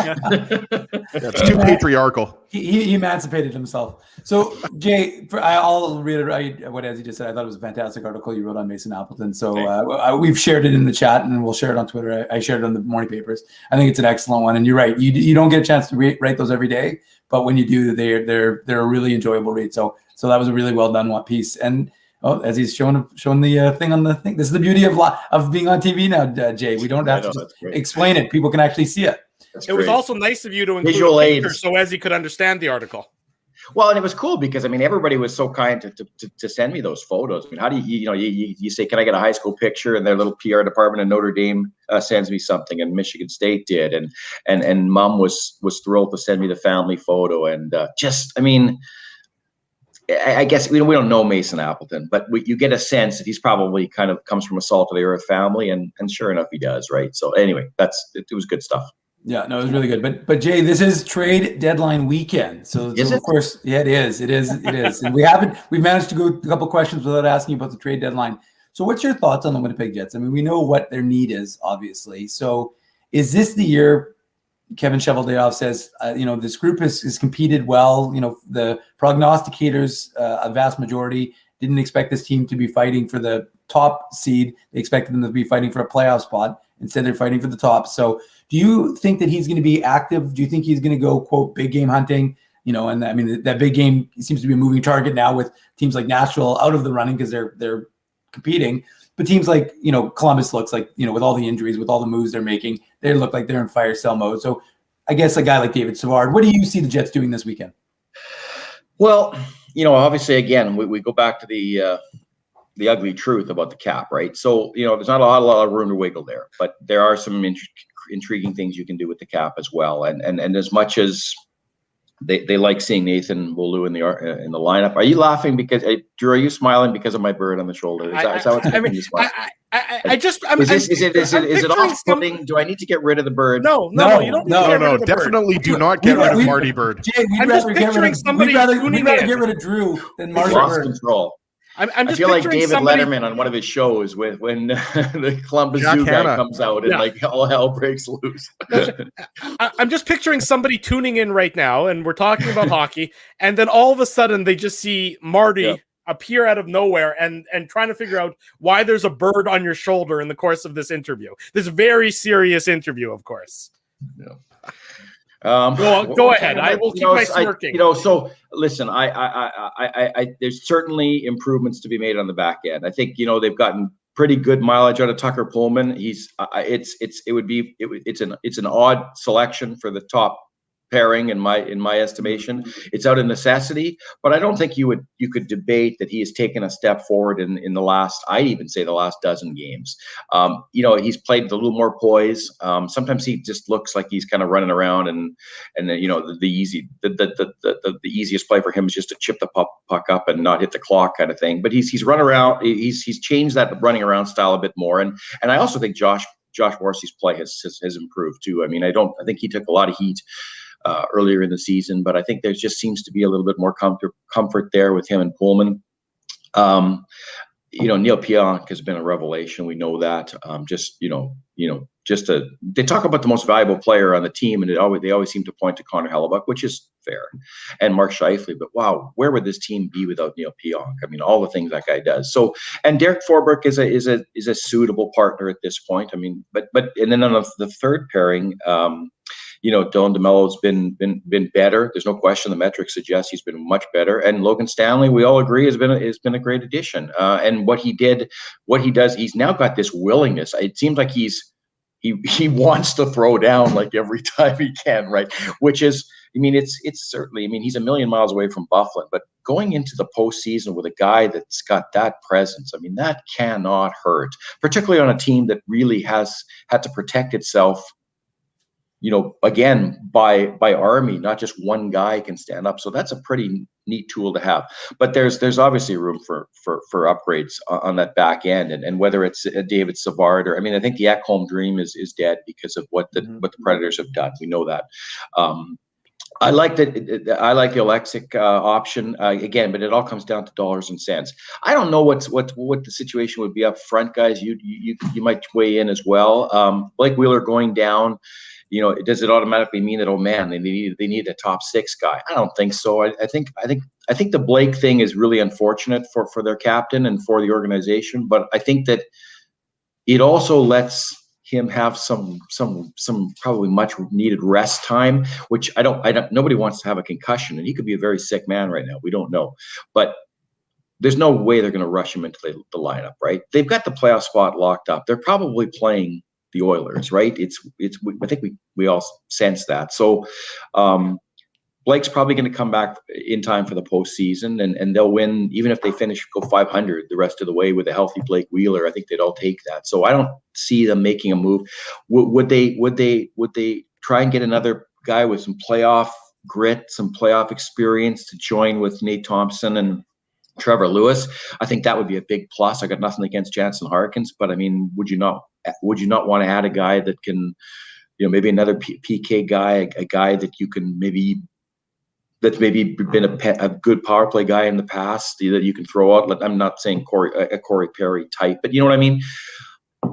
That's too patriarchal. He emancipated himself. So, Jay, I'll reiterate what Ezzy just said. I thought it was a fantastic article you wrote on Mason Appleton. So we've shared it in the chat, and we'll share it on Twitter. I shared it on the morning papers. I think it's an excellent one. And you're right. You don't get a chance to write those every day, but when you do, they're a really enjoyable read. So that was a really well done piece. And as he's showing the thing on the thing. This is the beauty of being on TV now, Jay. We don't have to explain it. People can actually see it. It was also nice of you to include visual aids so as he could understand the article. Well, and it was cool because everybody was so kind to send me those photos. I mean, how do you say, can I get a high school picture? And their little PR department in Notre Dame sends me something, and Michigan State did, and Mom was thrilled to send me the family photo, and I guess we don't know Mason Appleton, but you get a sense that he's probably kind of comes from a salt of the earth family, and sure enough, he does, right? So anyway, it was good stuff. Yeah, no, it was really good. But Jay, this is trade deadline weekend, so of course, yeah, it is. And we've managed to go a couple questions without asking you about the trade deadline. So what's your thoughts on the Winnipeg Jets? I mean, we know what their need is, obviously. So is this the year? Kevin Cheveldayoff says, this group has competed well. The prognosticators, a vast majority, didn't expect this team to be fighting for the top seed. They expected them to be fighting for a playoff spot. Instead, they're fighting for the top. So do you think that he's going to be active? Do you think he's going to go, quote, big game hunting? And I mean, that big game seems to be a moving target now with teams like Nashville out of the running because they're competing. But teams like, Columbus looks like, with all the injuries, with all the moves they're making, they look like they're in fire sale mode. So I guess a guy like David Savard, what do you see the Jets doing this weekend? Well, obviously, again, we go back to the ugly truth about the cap, right? So, there's not a lot of room to wiggle there, but there are some intriguing things you can do with the cap as well. And as much as they like seeing Nathan Beaulieu in the lineup. Are you laughing because Drew? Are you smiling because of my bird on the shoulder? Is that what's making you smile? Is it off-putting? Do I need to get rid of the bird? No, you don't. No, definitely do not get rid of Marty Bird. Jay, we'd rather get rid of Drew than Marty Bird. Control. I feel like David Letterman on one of his shows when the Columbus Zoo guy comes out and like all hell breaks loose. I'm just picturing somebody tuning in right now, and we're talking about hockey, and then all of a sudden they just see Marty appear out of nowhere and trying to figure out why there's a bird on your shoulder in the course of this interview. This very serious interview, of course. Yeah. Well, go ahead. I will keep my smirking. So listen, I there's certainly improvements to be made on the back end. I think they've gotten pretty good mileage out of Tucker Pullman. He's it's an odd selection for the top pairing in my estimation. It's out of necessity, but I don't think you could debate that he has taken a step forward in the last, I'd even say the last dozen games. He's played with a little more poise. Sometimes he just looks like he's kind of running around and the easiest play for him is just to chip the puck up and not hit the clock kind of thing. But he's run around. He's changed that running around style a bit more. And I also think Josh Morrissey's play has improved too. I mean, I think he took a lot of heat earlier in the season, but I think there just seems to be a little bit more comfort there with him and Pullman. Neil Pionk has been a revelation. We know that. They talk about the most valuable player on the team, and they always seem to point to Connor Hellebuck, which is fair, and Mark Scheifele. But wow, where would this team be without Neil Pionk? I mean, all the things that guy does. So, and Derek Forbrook is a suitable partner at this point. I mean, but and then on the third pairing. Dylan DeMello's been better. There's no question. The metrics suggest he's been much better. And Logan Stanley, we all agree, has been a great addition. And what he does, he's now got this willingness. It seems like he wants to throw down like every time he can, right? Which is, I mean, it's certainly, I mean, he's a million miles away from Buffalo, but going into the postseason with a guy that's got that presence, I mean, that cannot hurt, particularly on a team that really has had to protect itself. Again, by army, not just one guy can stand up. So that's a pretty neat tool to have. But there's obviously room for upgrades on that back end, and whether it's David Savard or, I mean, I think the Ekholm dream is dead because of what the Predators have done. We know that. I like the Alexic option again, but it all comes down to dollars and cents. I don't know what the situation would be up front, guys. You might weigh in as well. Blake Wheeler going down. Does it automatically mean that, oh man, they need a top six guy? I don't think so. I think the Blake thing is really unfortunate for their captain and for the organization, but I think that it also lets him have some probably much needed rest time, which I don't. Nobody wants to have a concussion, and he could be a very sick man right now. We don't know, but there's no way they're going to rush him into the lineup, right? They've got the playoff spot locked up. They're probably playing the Oilers, right? I think we all sense that. So Blake's probably going to come back in time for the postseason, and they'll win even if they go 500 the rest of the way with a healthy Blake Wheeler. I think they'd all take that. So I don't see them making a move. Would they try and get another guy with some playoff grit, some playoff experience to join with Nate Thompson and Trevor Lewis? I think that would be a big plus. I got nothing against Jansen Harkins, but I mean, would you not want to add a guy that can, maybe another PK guy, a guy that you can that's maybe been a good power play guy in the past that you can throw out. I'm not saying a Corey Perry type, but you know what I mean?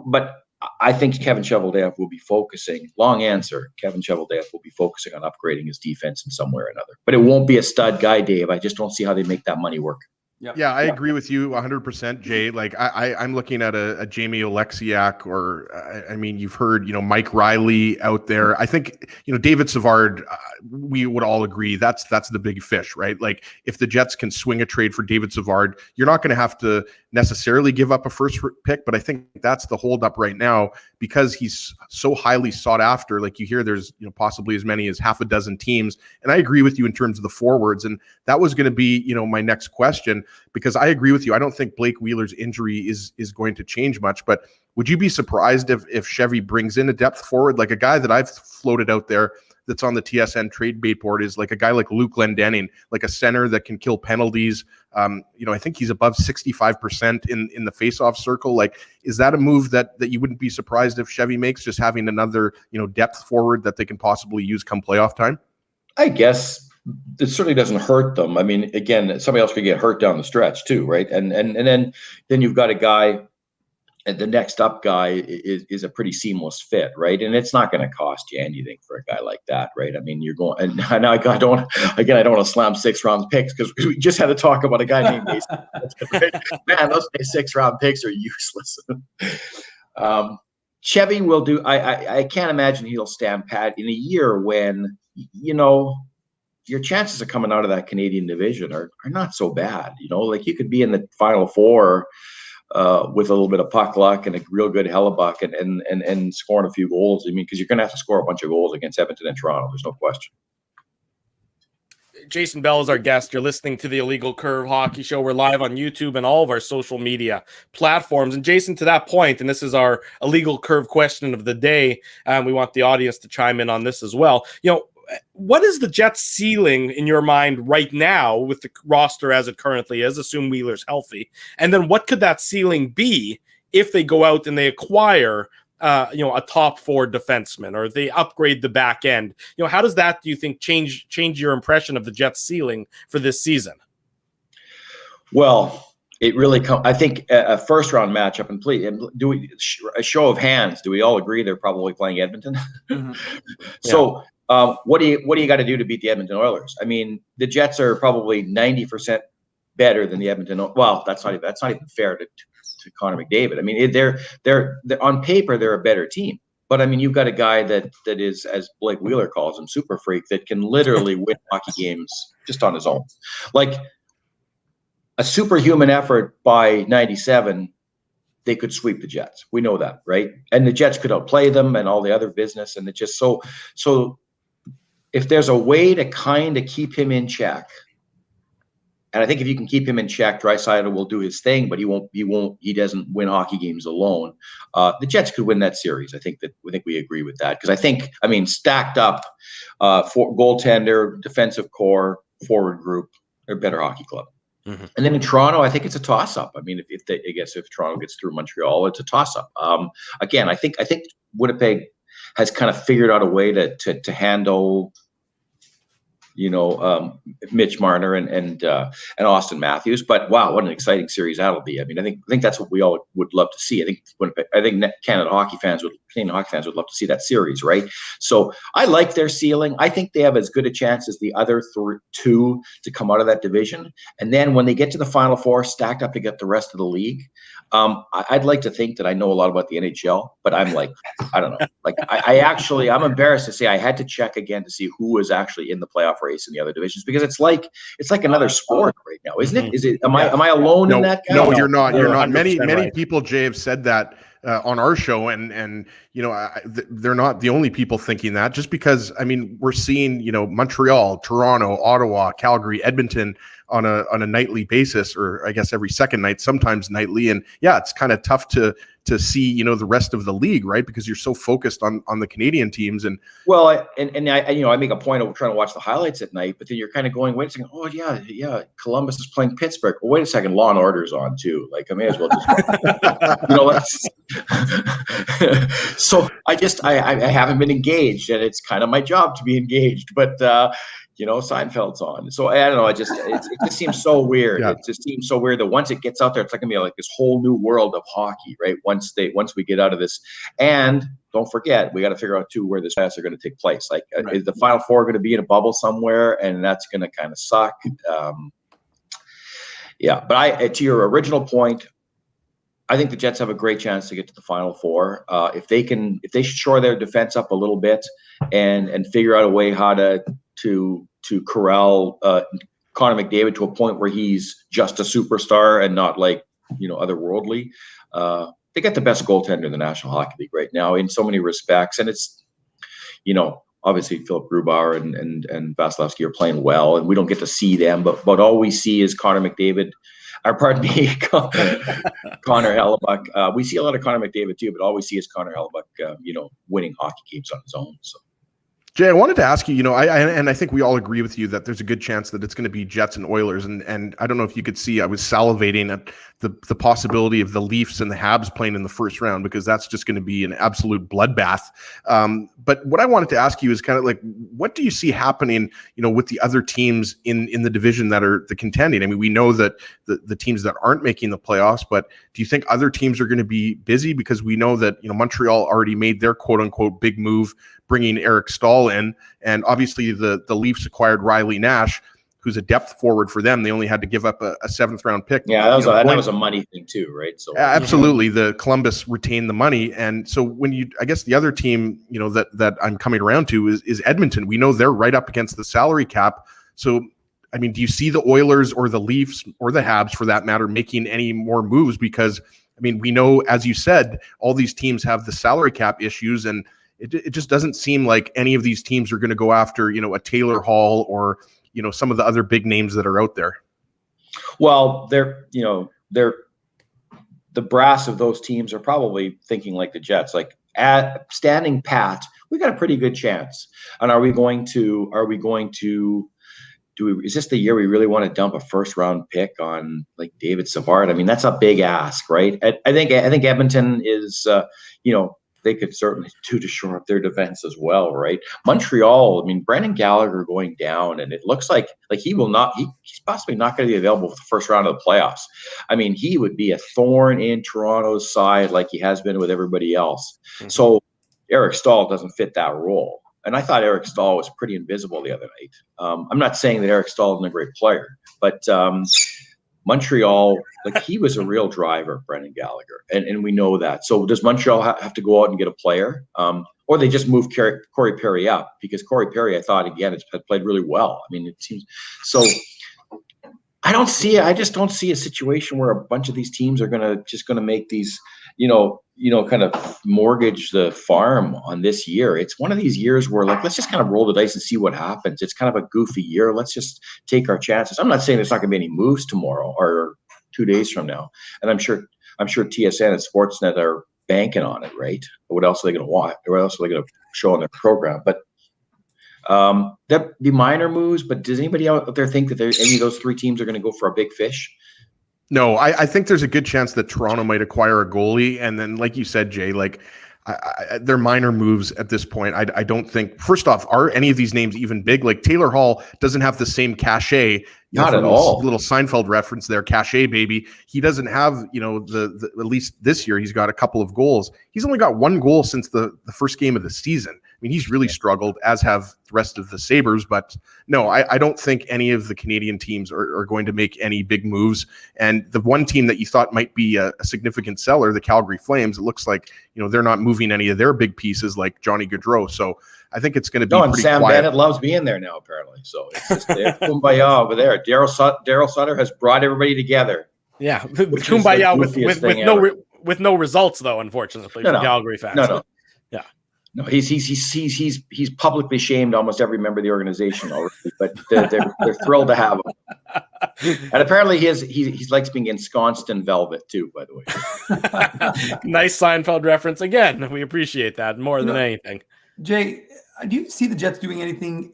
But I think Kevin Cheveldayoff will be focusing, long answer, Kevin Cheveldayoff will be focusing on upgrading his defense in some way or another. But it won't be a stud guy, Dave. I just don't see how they make that money work. Yep. Yeah, I agree with you 100%, Jay. Like I'm looking at a Jamie Oleksiak, or I mean, you've heard, Mike Riley out there. I think, David Savard, we would all agree that's the big fish, right? Like if the Jets can swing a trade for David Savard, you're not going to have to necessarily give up a first pick, but I think that's the holdup right now because he's so highly sought after. Like you hear there's, possibly as many as half a dozen teams. And I agree with you in terms of the forwards. And that was going to be, my next question, because I agree with you. I don't think Blake Wheeler's injury is going to change much, but would you be surprised if Chevy brings in a depth forward, like a guy that I've floated out there that's on the TSN trade bait board is like a guy like Luke Glendening, like a center that can kill penalties. I think he's above 65% in the faceoff circle. Like, is that a move that you wouldn't be surprised if Chevy makes, just having another, depth forward that they can possibly use come playoff time? I guess it certainly doesn't hurt them. I mean, again, somebody else could get hurt down the stretch too, right? And then you've got a guy, and the next up guy is a pretty seamless fit, right? And it's not going to cost you anything for a guy like that, right? I mean, you're going, and now I don't want to slam 6-round picks because we just had to talk about a guy named Mason. Right? Man, those 6-round picks are useless. Chevy will do. I can't imagine he'll stand pat in a year when your chances of coming out of that Canadian division are not so bad. Like you could be in the Final Four with a little bit of puck luck and a real good Hellebuck and scoring a few goals. I mean, because you're going to have to score a bunch of goals against Appleton and Toronto. There's no question. Jason Bell is our guest. You're listening to the Illegal Curve Hockey Show. We're live on YouTube and all of our social media platforms. And Jason, to that point, and this is our Illegal Curve question of the day, and we want the audience to chime in on this as well. What is the Jets' ceiling in your mind right now with the roster as it currently is? Assume Wheeler's healthy. And then what could that ceiling be if they go out and they acquire a top 4 defenseman, or they upgrade the back end? How does that, do you think, change your impression of the Jets' ceiling for this season? Well, it really I think a first-round matchup, and a show of hands, do we all agree they're probably playing Edmonton? Mm-hmm. So what do you got to do to beat the Edmonton Oilers? I mean, the Jets are probably 90% better than the Edmonton. Well, that's not even fair to Connor McDavid. I mean, they're on paper they're a better team, but I mean, you've got a guy that is, as Blake Wheeler calls him, super freak, that can literally win hockey games just on his own. Like a superhuman effort by 97, they could sweep the Jets. We know that, right? And the Jets could outplay them and all the other business, and it just so. If there's a way to kind of keep him in check, and I think if you can keep him in check, Draisaitl will do his thing, but he doesn't win hockey games alone. The Jets could win that series. I think we agree with that, because stacked up for goaltender, defensive core, forward group, they're a better hockey club. Mm-hmm. And then in Toronto, I think it's a toss-up. I mean, if Toronto gets through Montreal, it's a toss-up. Again, I think Winnipeg has kind of figured out a way to handle, Mitch Marner and Austin Matthews. But wow, what an exciting series that'll be! I mean, I think that's what we all would love to see. I think Canadian hockey fans would love to see that series, right? So I like their ceiling. I think they have as good a chance as the other two to come out of that division. And then when they get to the Final Four, stacked up to get the rest of the league. I'd like to think that I know a lot about the NHL, but I'm like, I don't know. Like I'm embarrassed to say I had to check again to see who was actually in the playoff race in the other divisions, because it's like another sport right now, isn't it? Is it? Am I alone in that? No, you're not. You're not. Many people, Jay, have said that on our show, and they're not the only people thinking that. Just because we're seeing Montreal, Toronto, Ottawa, Calgary, Edmonton on a nightly basis, or I guess every second night, sometimes nightly, and yeah, it's kind of tough to see the rest of the league, right? Because you're so focused on the Canadian teams. And well, I make a point of trying to watch the highlights at night, but then you're kind of going, wait a second, oh yeah, Columbus is playing Pittsburgh. Well, wait a second, Law and Order's on too. Like I may as well just so I haven't been engaged, and it's kind of my job to be engaged, but Seinfeld's on. So I don't know. It just seems so weird. Yeah. It just seems so weird that once it gets out there, it's like going to be like this whole new world of hockey, right? Once we get out of this, and don't forget, we got to figure out too where the playoffs are going to take place. Like, right. Is the Final Four going to be in a bubble somewhere, and that's going to kind of suck? Yeah. But to your original point, I think the Jets have a great chance to get to the Final Four if they shore their defense up a little bit and figure out a way how to corral Connor McDavid to a point where he's just a superstar and not like otherworldly. They got the best goaltender in the National Hockey League right now in so many respects, and it's obviously Philip Grubauer and Vasilevsky are playing well, and we don't get to see them, but all we see is Connor McDavid. Connor Hellebuck. We see a lot of Connor McDavid too, but all we see is Connor Hellebuck, winning hockey games on his own. So. Jay, I wanted to ask you, I think we all agree with you that there's a good chance that it's going to be Jets and Oilers. And I don't know if you could see, I was salivating at the possibility of the Leafs and the Habs playing in the first round, because that's just going to be an absolute bloodbath. But what I wanted to ask you is kind of like, what do you see happening, with the other teams in the division that are the contending? I mean, we know that the teams that aren't making the playoffs, but do you think other teams are going to be busy? Because we know that, Montreal already made their quote unquote big move, bringing Eric Stahl in, and obviously the Leafs acquired Riley Nash, who's a depth forward for them. They only had to give up a 7th round pick. Yeah, that was a money thing too, right? So absolutely, the Columbus retained the money, and so I guess the other team, that I'm coming around to is Edmonton. We know they're right up against the salary cap. So, I mean, do you see the Oilers or the Leafs or the Habs, for that matter, making any more moves? Because I mean, we know, as you said, all these teams have the salary cap issues, and it just doesn't seem like any of these teams are going to go after, a Taylor Hall or, some of the other big names that are out there. Well, they're the brass of those teams are probably thinking like the Jets, like at standing pat, we got a pretty good chance. And is this the year we really want to dump a 1st round pick on like David Savard? I mean, that's a big ask, right? I think Edmonton is, they could certainly do to shore up their defense as well, right? Montreal, I mean, Brendan Gallagher going down, and it looks like he's possibly not going to be available for the 1st round of the playoffs. I mean, he would be a thorn in Toronto's side like he has been with everybody else. Mm-hmm. So Eric Stahl doesn't fit that role. And I thought Eric Stahl was pretty invisible the other night. I'm not saying that Eric Stahl isn't a great player, but Montreal, like, he was a real driver, Brendan Gallagher, and we know that. So does Montreal have to go out and get a player, or they just move Corey Perry up? Because Corey Perry, I thought, again, has played really well. I mean, it seems so. I just don't see a situation where a bunch of these teams are gonna make these, kind of mortgage the farm on this year. It's one of these years where, like, let's just kind of roll the dice and see what happens. It's kind of a goofy year. Let's just take our chances. I'm not saying there's not going to be any moves tomorrow or 2 days from now. And I'm sure TSN and Sportsnet are banking on it, right? But what else are they going to want? Or what else are they going to show on their program? But there'd be minor moves. But does anybody out there think that any of those 3 teams are going to go for a big fish? No, I think there's a good chance that Toronto might acquire a goalie. And then, like you said, Jay, like, they're minor moves at this point. I don't think, first off, are any of these names even big? Like, Taylor Hall doesn't have the same cachet. Not at all. Little Seinfeld reference there, cachet baby. He doesn't have, the at least this year, he's got a couple of goals. He's only got 1 goal since the first game of the season. I mean, he's really struggled, as have the rest of the Sabres. But no, I don't think any of the Canadian teams are going to make any big moves. And the one team that you thought might be a significant seller, the Calgary Flames, it looks like, they're not moving any of their big pieces like Johnny Gaudreau. So I think it's going to be pretty Sam quiet. Bennett loves being there now, apparently. So it's just kumbaya over there. Daryl Sutter has brought everybody together. Yeah, kumbaya with no results, though, unfortunately, for Calgary fans. No. No, he's publicly shamed almost every member of the organization already, but they're thrilled to have him. And apparently he likes being ensconced in velvet too, by the way. Nice Seinfeld reference again. We appreciate that more than anything. Jay, do you see the Jets doing anything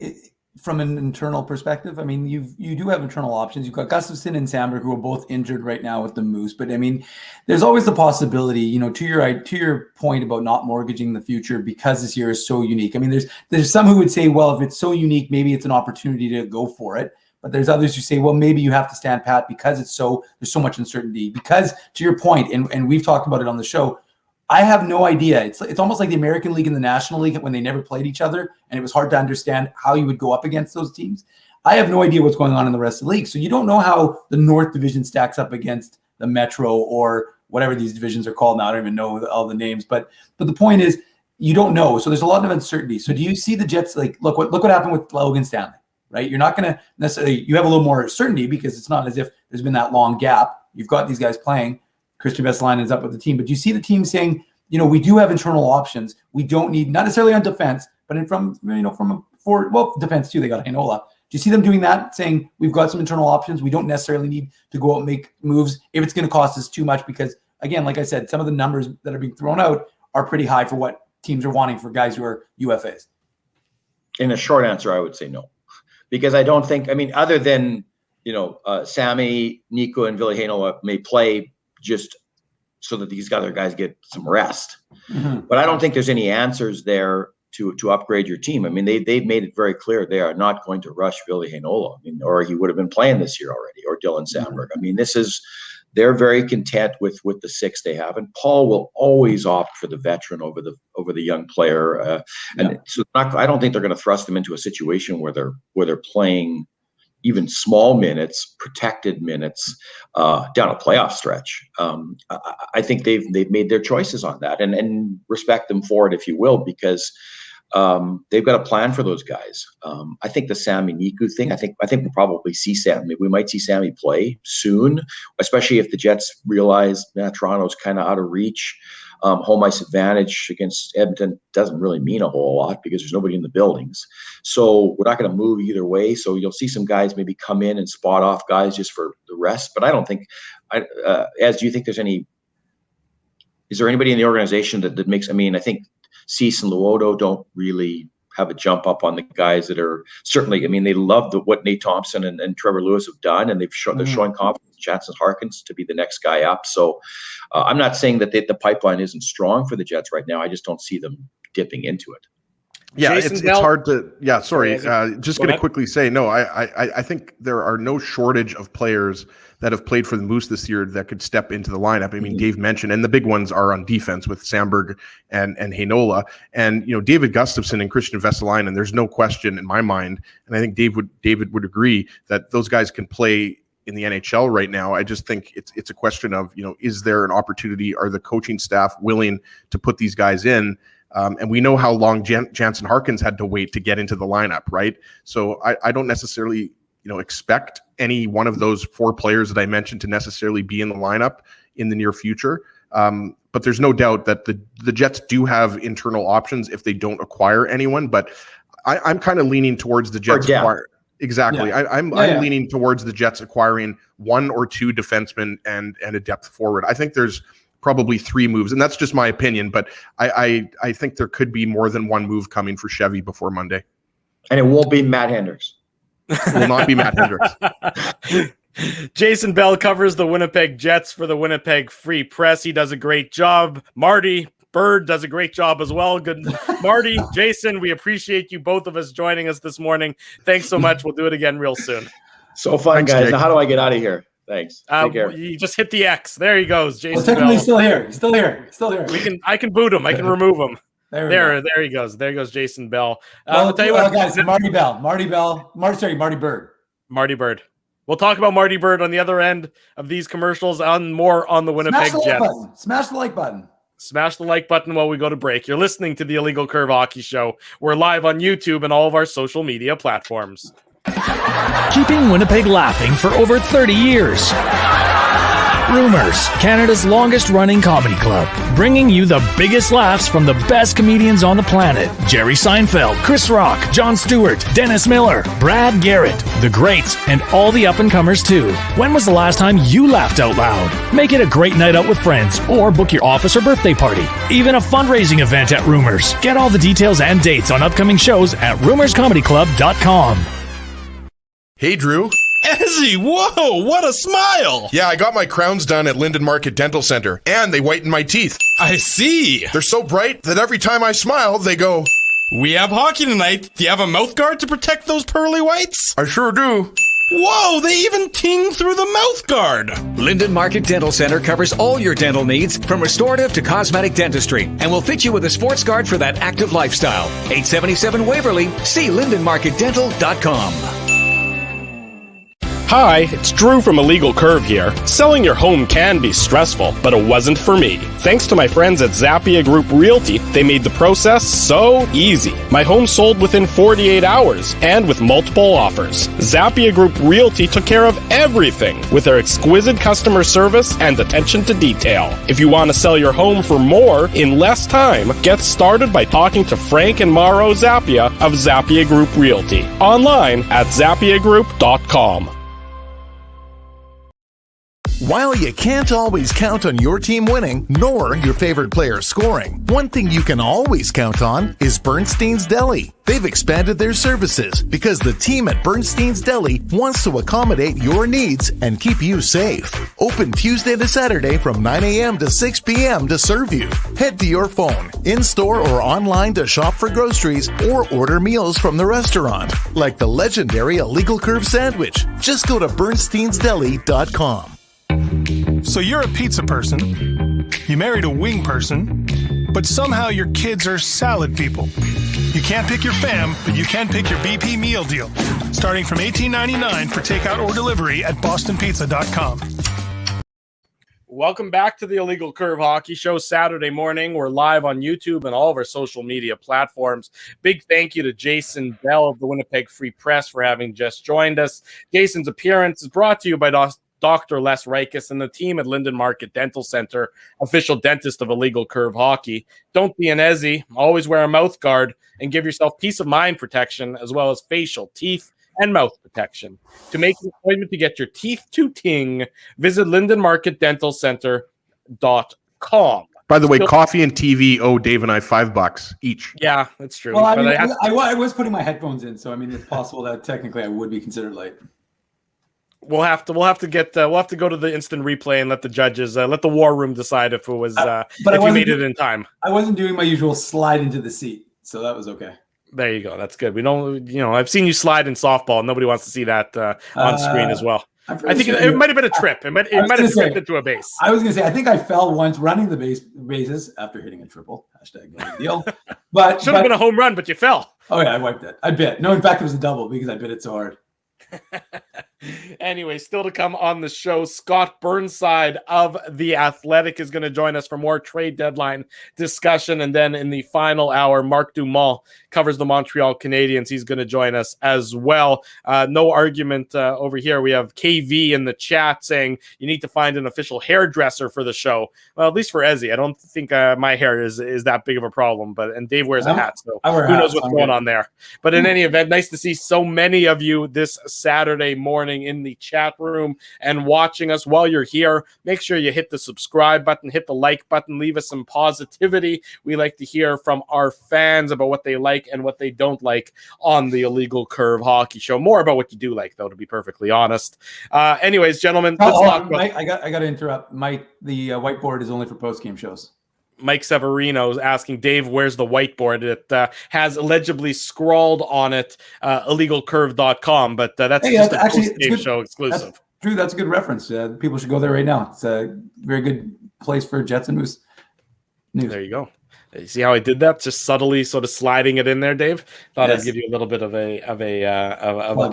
from an internal perspective? I mean, you do have internal options. You've got Gustafsson and Sandberg, who are both injured right now with the Moose. But I mean, there's always the possibility, to your point about not mortgaging the future because this year is so unique. I mean, there's some who would say, well, if it's so unique, maybe it's an opportunity to go for it. But there's others who say, well, maybe you have to stand pat because there's so much uncertainty. Because, to your point, and we've talked about it on the show, I have no idea. It's almost like the American League and the National League when they never played each other, and it was hard to understand how you would go up against those teams. I have no idea what's going on in the rest of the league. So you don't know how the North Division stacks up against the Metro or whatever these divisions are called now. I don't even know all the names. But the point is, you don't know. So there's a lot of uncertainty. So do you see the Jets, like, look what happened with Logan Stanley, right? You're not going to necessarily, you have a little more certainty because it's not as if there's been that long gap. You've got these guys playing. Christian Vesalainen is up with the team. But do you see the team saying, we do have internal options. We don't need, not necessarily on defense, but from defense too. They got Heinola. Do you see them doing that, saying we've got some internal options? We don't necessarily need to go out and make moves if it's going to cost us too much, because, again, like I said, some of the numbers that are being thrown out are pretty high for what teams are wanting for guys who are UFAs. In a short answer, I would say no, because I don't think. I mean, other than Sammy, Nico, and Ville Heinola may play just so that these other guys get some rest. Mm-hmm. But I don't think there's any answers there to upgrade your team. I mean, they've made it very clear they are not going to rush Ville Heinola, or he would have been playing this year already, or Dylan Sandberg. I mean, they're very content with the 6 they have, and Paul will always opt for the veteran over the young player. So I don't think they're going to thrust them into a situation where they're playing even small minutes, protected minutes down a playoff stretch. I think they've made their choices on that, and respect them for it, if you will, because they've got a plan for those guys. I think the Sammy Niku thing, I think we'll probably see Sammy. We might see Sammy play soon, especially if the Jets realize Toronto's kind of out of reach. Home ice advantage against Edmonton doesn't really mean a whole lot because there's nobody in the buildings. So we're not going to move either way. So you'll see some guys maybe come in and spot off guys just for the rest. But I don't think, do you think is there anybody in the organization that makes, I mean, I think Cease and Luoto don't really have a jump up on the guys that are certainly, I mean, they love what Nate Thompson and Trevor Lewis have done, and they're showing confidence in Jansen Harkins to be the next guy up. So I'm not saying that the pipeline isn't strong for the Jets right now. I just don't see them dipping into it. Yeah, it's hard to. Yeah, sorry. Just going to quickly say, no, I think there are no shortage of players that have played for the Moose this year that could step into the lineup. I mean, Dave mentioned, and the big ones are on defense with Sandberg and Heinola, and David Gustafsson and Christian Vesalainen. There's no question in my mind, and I think David would agree that those guys can play in the NHL right now. I just think it's a question of is there an opportunity? Are the coaching staff willing to put these guys in? And we know how long Jansen Harkins had to wait to get into the lineup, right? So I don't necessarily expect any one of those 4 players that I mentioned to necessarily be in the lineup in the near future. But there's no doubt that the Jets do have internal options if they don't acquire anyone. But I'm kind of leaning towards the Jets acquire. Exactly. Yeah. I'm leaning towards the Jets acquiring 1 or 2 defensemen and a depth forward. I think there's probably 3 moves, and that's just my opinion, but I think there could be more than 1 move coming for Chevy before Monday. And it won't be Matt Hendricks. It will not be Matt Hendricks. Jason Bell covers the Winnipeg Jets for the Winnipeg Free Press. He does a great job. Marty Bird does a great job as well. Good, Marty, Jason, we appreciate you both of us joining us this morning. Thanks so much. We'll do it again real soon. So fun, thanks, guys. Jake. Now, how do I get out of here? Thanks. Take care. You just hit the X. There he goes, Jason. Well, technically, he's still here. He's still here. He's still here. I can boot him. I can remove him. There he goes. There goes Jason Bell. I'll tell you what, guys. Marty Bird. Marty Bird. We'll talk about Marty Bird on the other end of these commercials. More on the Winnipeg Jets. Smash the like button. Smash the like button while we go to break. You're listening to the Illegal Curve Hockey Show. We're live on YouTube and all of our social media platforms. Keeping Winnipeg laughing for over 30 years. Rumors, Canada's longest-running comedy club, bringing you the biggest laughs from the best comedians on the planet. Jerry Seinfeld, Chris Rock, Jon Stewart, Dennis Miller, Brad Garrett, the greats, and all the up-and-comers too. When was the last time you laughed out loud? Make it a great night out with friends, or book your office or birthday party. Even a fundraising event at Rumors. Get all the details and dates on upcoming shows at rumorscomedyclub.com. Hey, Drew. Ezzy, whoa, what a smile! Yeah, I got my crowns done at Linden Market Dental Center, and they whiten my teeth. I see. They're so bright that every time I smile, they go... We have hockey tonight. Do you have a mouth guard to protect those pearly whites? I sure do. Whoa, they even ting through the mouth guard. Linden Market Dental Center covers all your dental needs, from restorative to cosmetic dentistry, and will fit you with a sports guard for that active lifestyle. 877 Waverly. See lindenmarketdental.com. Hi, it's Drew from Illegal Curve here. Selling your home can be stressful, but it wasn't for me. Thanks to my friends at Zappia Group Realty, they made the process so easy. My home sold within 48 hours, and with multiple offers. Zappia Group Realty took care of everything with their exquisite customer service and attention to detail. If you want to sell your home for more in less time, get started by talking to Frank and Mauro Zappia of Zappia Group Realty. Online at zappiagroup.com. While you can't always count on your team winning, nor your favorite player scoring, one thing you can always count on is Bernstein's Deli. They've expanded their services because the team at Bernstein's Deli wants to accommodate your needs and keep you safe. Open Tuesday to Saturday from 9 a.m. to 6 p.m. to serve you. Head to your phone, in-store or online to shop for groceries or order meals from the restaurant, like the legendary Illegal Curve sandwich. Just go to bernsteinsdeli.com. So you're a pizza person, you married a wing person, but somehow your kids are salad people. You can't pick your fam, but you can pick your BP meal deal, starting from $18.99 for takeout or delivery at bostonpizza.com. Welcome back to the Illegal Curve Hockey Show Saturday morning. We're live on YouTube and all of our social media platforms. Big thank you to Jason Bell of the Winnipeg Free Press for having just joined us. Jason's appearance is brought to you by Dr. Les Reikus and the team at Linden Market Dental Center, official dentist of Illegal Curve Hockey. Don't be an Ezzy. Always wear a mouth guard and give yourself peace of mind protection as well as facial, teeth, and mouth protection. To make an appointment to get your teeth to ting, visit lindenmarketdentalcenter.com. By the way, coffee and TV owe Dave and I $5 each. Yeah, that's true. Well, I was putting my headphones in, so I mean, it's possible that technically I would be considered late. We'll have to go to the instant replay and let the judges, let the war room decide if it was, if you made it in time. I wasn't doing my usual slide into the seat, so that was okay. There you go. That's good. We don't, I've seen you slide in softball. Nobody wants to see that on screen as well. I think it might have been a trip. It might have tripped into a base. I was going to say, I think I fell once running the bases after hitting a triple. Hashtag no big deal. But should have been a home run, but you fell. Oh yeah, I wiped it. I bit. No, in fact, it was a double because I bit it so hard. Anyway, still to come on the show, Scott Burnside of The Athletic is going to join us for more trade deadline discussion. And then in the final hour, Mark Dumont covers the Montreal Canadiens. He's going to join us as well. No argument over here. We have KV in the chat saying you need to find an official hairdresser for the show. Well, at least for Ezzy. I don't think my hair is that big of a problem. And Dave wears a hat, so who knows what's going on there. But in any event, nice to see so many of you this Saturday morning in the chat room and watching us. While you're here, make sure you hit the subscribe button, hit the like button, leave us some positivity. We like to hear from our fans about what they like and what they don't like on the Illegal Curve Hockey Show. More about what you do like, though, to be perfectly honest. Anyways, gentlemen, let's talk about... Mike, I got to interrupt. Mike, the whiteboard is only for post-game shows. Mike Severino is asking Dave, where's the whiteboard? It has illegibly scrawled on it illegalcurve.com, but that's just a post-game show exclusive. Drew, that's a good reference. People should go there right now. It's a very good place for Jets and Moose news. There you go. You see how I did that? Just subtly sort of sliding it in there, Dave. Thought I'd give you a little bit of a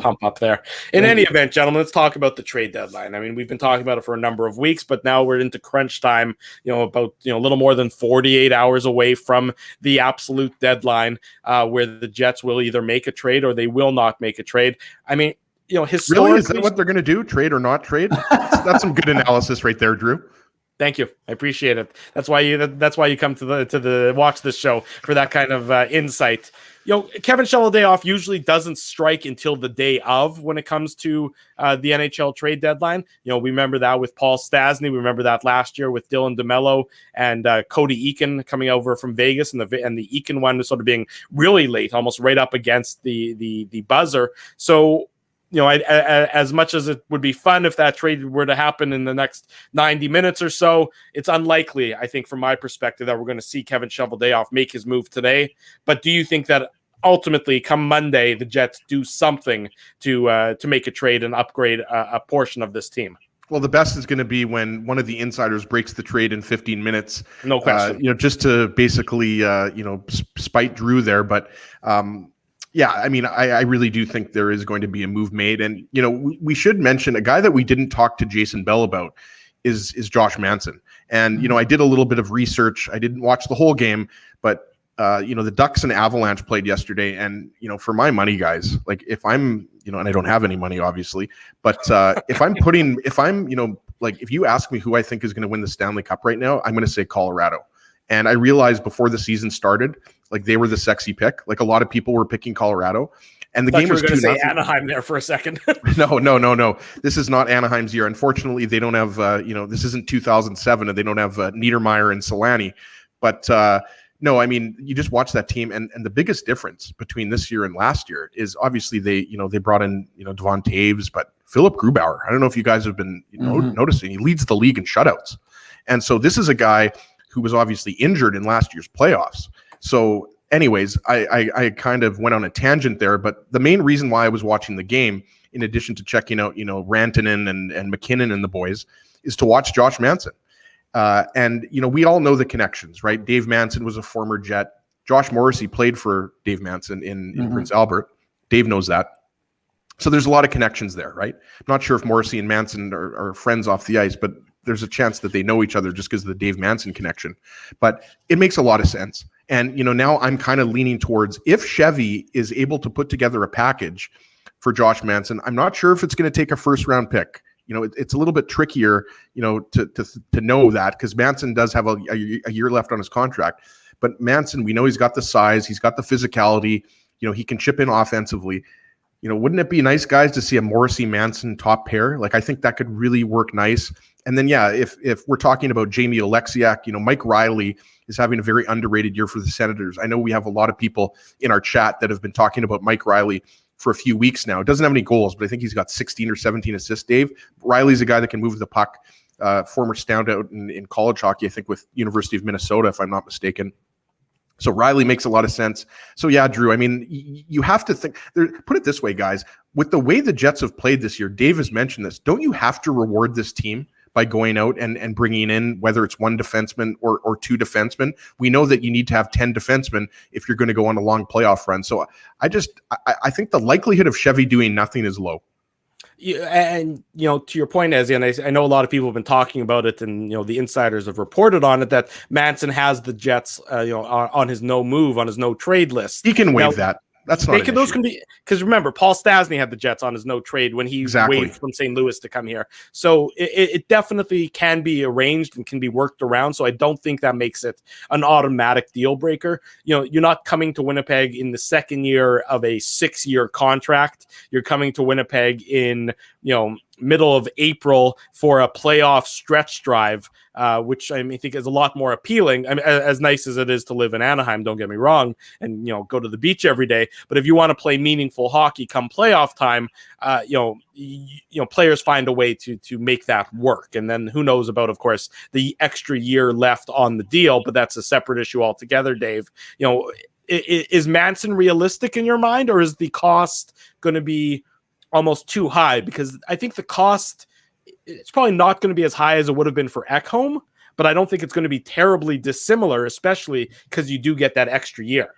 pump up there. In any event, gentlemen, let's talk about the trade deadline. I mean, we've been talking about it for a number of weeks, but now we're into crunch time, about a little more than 48 hours away from the absolute deadline, where the Jets will either make a trade or they will not make a trade. I mean, historically, really, is that what they're going to do? Trade or not trade? That's some good analysis right there, Drew. Thank you. I appreciate it. That's why you come to the watch this show for that kind of insight. Kevin Cheveldayoff usually doesn't strike until the day of when it comes to the NHL trade deadline. We remember that with Paul Stastny. We remember that last year with Dylan DeMello and Cody Eakin coming over from Vegas, and the Eakin one was sort of being really late, almost right up against the buzzer. So, as much as it would be fun if that trade were to happen in the next 90 minutes or so, it's unlikely, I think, from my perspective, that we're going to see Kevin Cheveldayoff make his move today. But do you think that ultimately, come Monday, the Jets do something to make a trade and upgrade a portion of this team? Well, the best is going to be when one of the insiders breaks the trade in 15 minutes. No question. Just to basically, spite Drew there. But yeah, I mean, I really do think there is going to be a move made. And, we should mention a guy that we didn't talk to Jason Bell about is Josh Manson. And, I did a little bit of research. I didn't watch the whole game, but, the Ducks and Avalanche played yesterday. And, for my money, guys, like if I'm, and I don't have any money, obviously, but if you ask me who I think is going to win the Stanley Cup right now, I'm going to say Colorado. And I realized before the season started, like they were the sexy pick. Like a lot of people were picking Colorado. And the game was 2-0. Anaheim there for a second. No. This is not Anaheim's year. Unfortunately, they don't have, this isn't 2007 and they don't have Niedermeyer and Solani. But no, I mean, you just watch that team. And the biggest difference between this year and last year is obviously they brought in, Devon Taves, but Philip Grubauer. I don't know if you guys have been noticing. He leads the league in shutouts. And so this is a guy who was obviously injured in last year's playoffs. So anyways, I kind of went on a tangent there, but the main reason why I was watching the game, in addition to checking out, Rantanen and McKinnon and the boys, is to watch Josh Manson. And we all know the connections, right? Dave Manson was a former Jet. Josh Morrissey played for Dave Manson in Prince Albert. Dave knows that. So there's a lot of connections there, right? I'm not sure if Morrissey and Manson are friends off the ice, but there's a chance that they know each other just because of the Dave Manson connection. But it makes a lot of sense. And, now I'm kind of leaning towards, if Chevy is able to put together a package for Josh Manson, I'm not sure if it's going to take a first round pick. It's a little bit trickier, to know that, because Manson does have a year left on his contract. But Manson, we know he's got the size, he's got the physicality, he can chip in offensively. Wouldn't it be nice, guys, to see a Morrissey Manson top pair? Like, I think that could really work nice. And then, if we're talking about Jamie Oleksiak, Mike Riley is having a very underrated year for the Senators. I know we have a lot of people in our chat that have been talking about Mike Riley for a few weeks now. It doesn't have any goals, but I think he's got 16 or 17 assists, Dave. Riley's a guy that can move the puck, former standout in college hockey, I think with University of Minnesota, if I'm not mistaken. So Riley makes a lot of sense. So yeah, Drew, I mean, you have to think, put it this way, guys, with the way the Jets have played this year, Dave has mentioned this, don't you have to reward this team by going out and bringing in, whether it's one defenseman or two defensemen? We know that you need to have 10 defensemen if you're going to go on a long playoff run. So I think the likelihood of Chevy doing nothing is low. And to your point, Ezzy, and I know a lot of people have been talking about it, and the insiders have reported on it, that Manson has the Jets, on his no move, on his no trade list. He can waive that. That's not those can be, because remember, Paul Stastny had the Jets on his no trade when he waived from St. Louis to come here. So it definitely can be arranged and can be worked around. So I don't think that makes it an automatic deal breaker. You're not coming to Winnipeg in the second year of a 6-year contract. You're coming to Winnipeg in middle of April for a playoff stretch drive, which I think is a lot more appealing. I mean, as nice as it is to live in Anaheim, don't get me wrong, and go to the beach every day. But if you want to play meaningful hockey come playoff time, players find a way to make that work. And then who knows about, of course, the extra year left on the deal, but that's a separate issue altogether, Dave. Is Manson realistic in your mind, or is the cost going to be almost too high? Because I think the cost, it's probably not going to be as high as it would have been for Ekholm, but I don't think it's going to be terribly dissimilar, especially because you do get that extra year.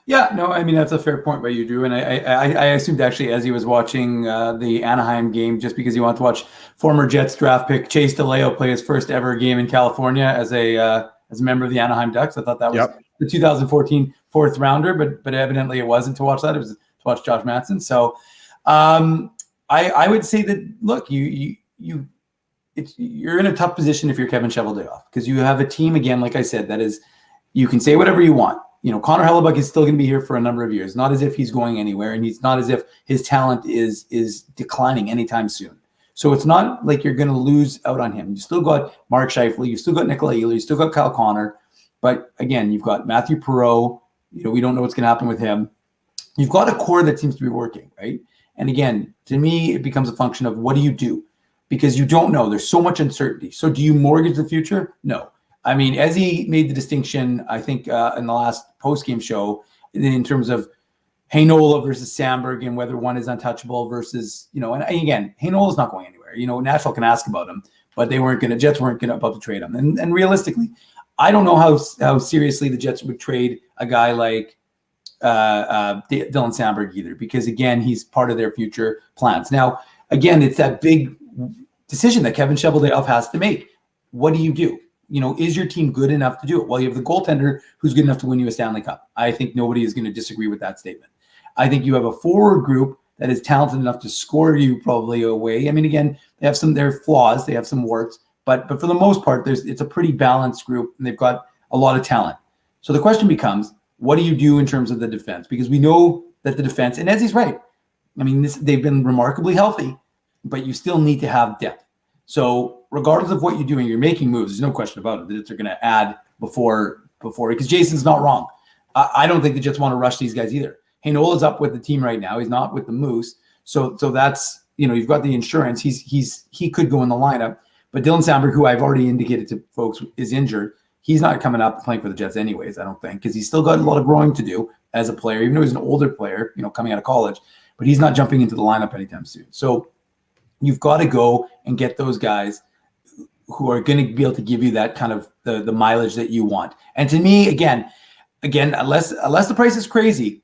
Yeah, no, I mean, that's a fair point by you, Drew. And I assumed actually as he was watching the Anaheim game, just because he wanted to watch former Jets draft pick Chase DeLeo play his first ever game in California as a member of the Anaheim Ducks. I thought that was the 2014 fourth rounder, but evidently it wasn't to watch that. It was to watch Josh Manson. So I would say that, look, you're in a tough position if you're Kevin Cheveldayoff, because you have a team, again, like I said, that is, you can say whatever you want. Connor Hellebuck is still going to be here for a number of years, not as if he's going anywhere, and he's not as if his talent is declining anytime soon. So it's not like you're going to lose out on him. You still got Mark Scheifele, you still got Nicola Ehlers, you still got Kyle Connor, but again, you've got Matthew Perreault. We don't know what's going to happen with him. You've got a core that seems to be working, right? And again, to me, it becomes a function of what do you do? Because you don't know. There's so much uncertainty. So do you mortgage the future? No. I mean, as he made the distinction, I think in the last post-game show, in terms of Heinola versus Sandberg and whether one is untouchable versus, and again, Heinola's not going anywhere. Nashville can ask about him, but Jets weren't about to trade him. And realistically, I don't know how seriously the Jets would trade a guy like Dylan Sandberg either, because again, he's part of their future plans. Now, again, it's that big decision that Kevin Cheveldayoff has to make. What do you do? Is your team good enough to do it? Well, you have the goaltender who's good enough to win you a Stanley Cup. I think nobody is going to disagree with that statement. I think you have a forward group that is talented enough to score you probably away. I mean, again, they have their flaws, they have some warts, but for the most part, it's a pretty balanced group, and they've got a lot of talent. So the question becomes, what do you do in terms of the defense? Because we know that the defense, and Ezzy's right. I mean, they've been remarkably healthy, but you still need to have depth. So regardless of what you're doing, you're making moves. There's no question about it that they're going to add before, because Jason's not wrong. I don't think the Jets want to rush these guys either. Hainola's up with the team right now. He's not with the Moose. So that's, you've got the insurance. He could go in the lineup, but Dylan Sandberg, who I've already indicated to folks is injured, he's not coming up playing for the Jets anyways, I don't think, because he's still got a lot of growing to do as a player, even though he's an older player, coming out of college, but he's not jumping into the lineup anytime soon. So you've got to go and get those guys who are going to be able to give you that kind of the mileage that you want. And to me, again, unless the price is crazy,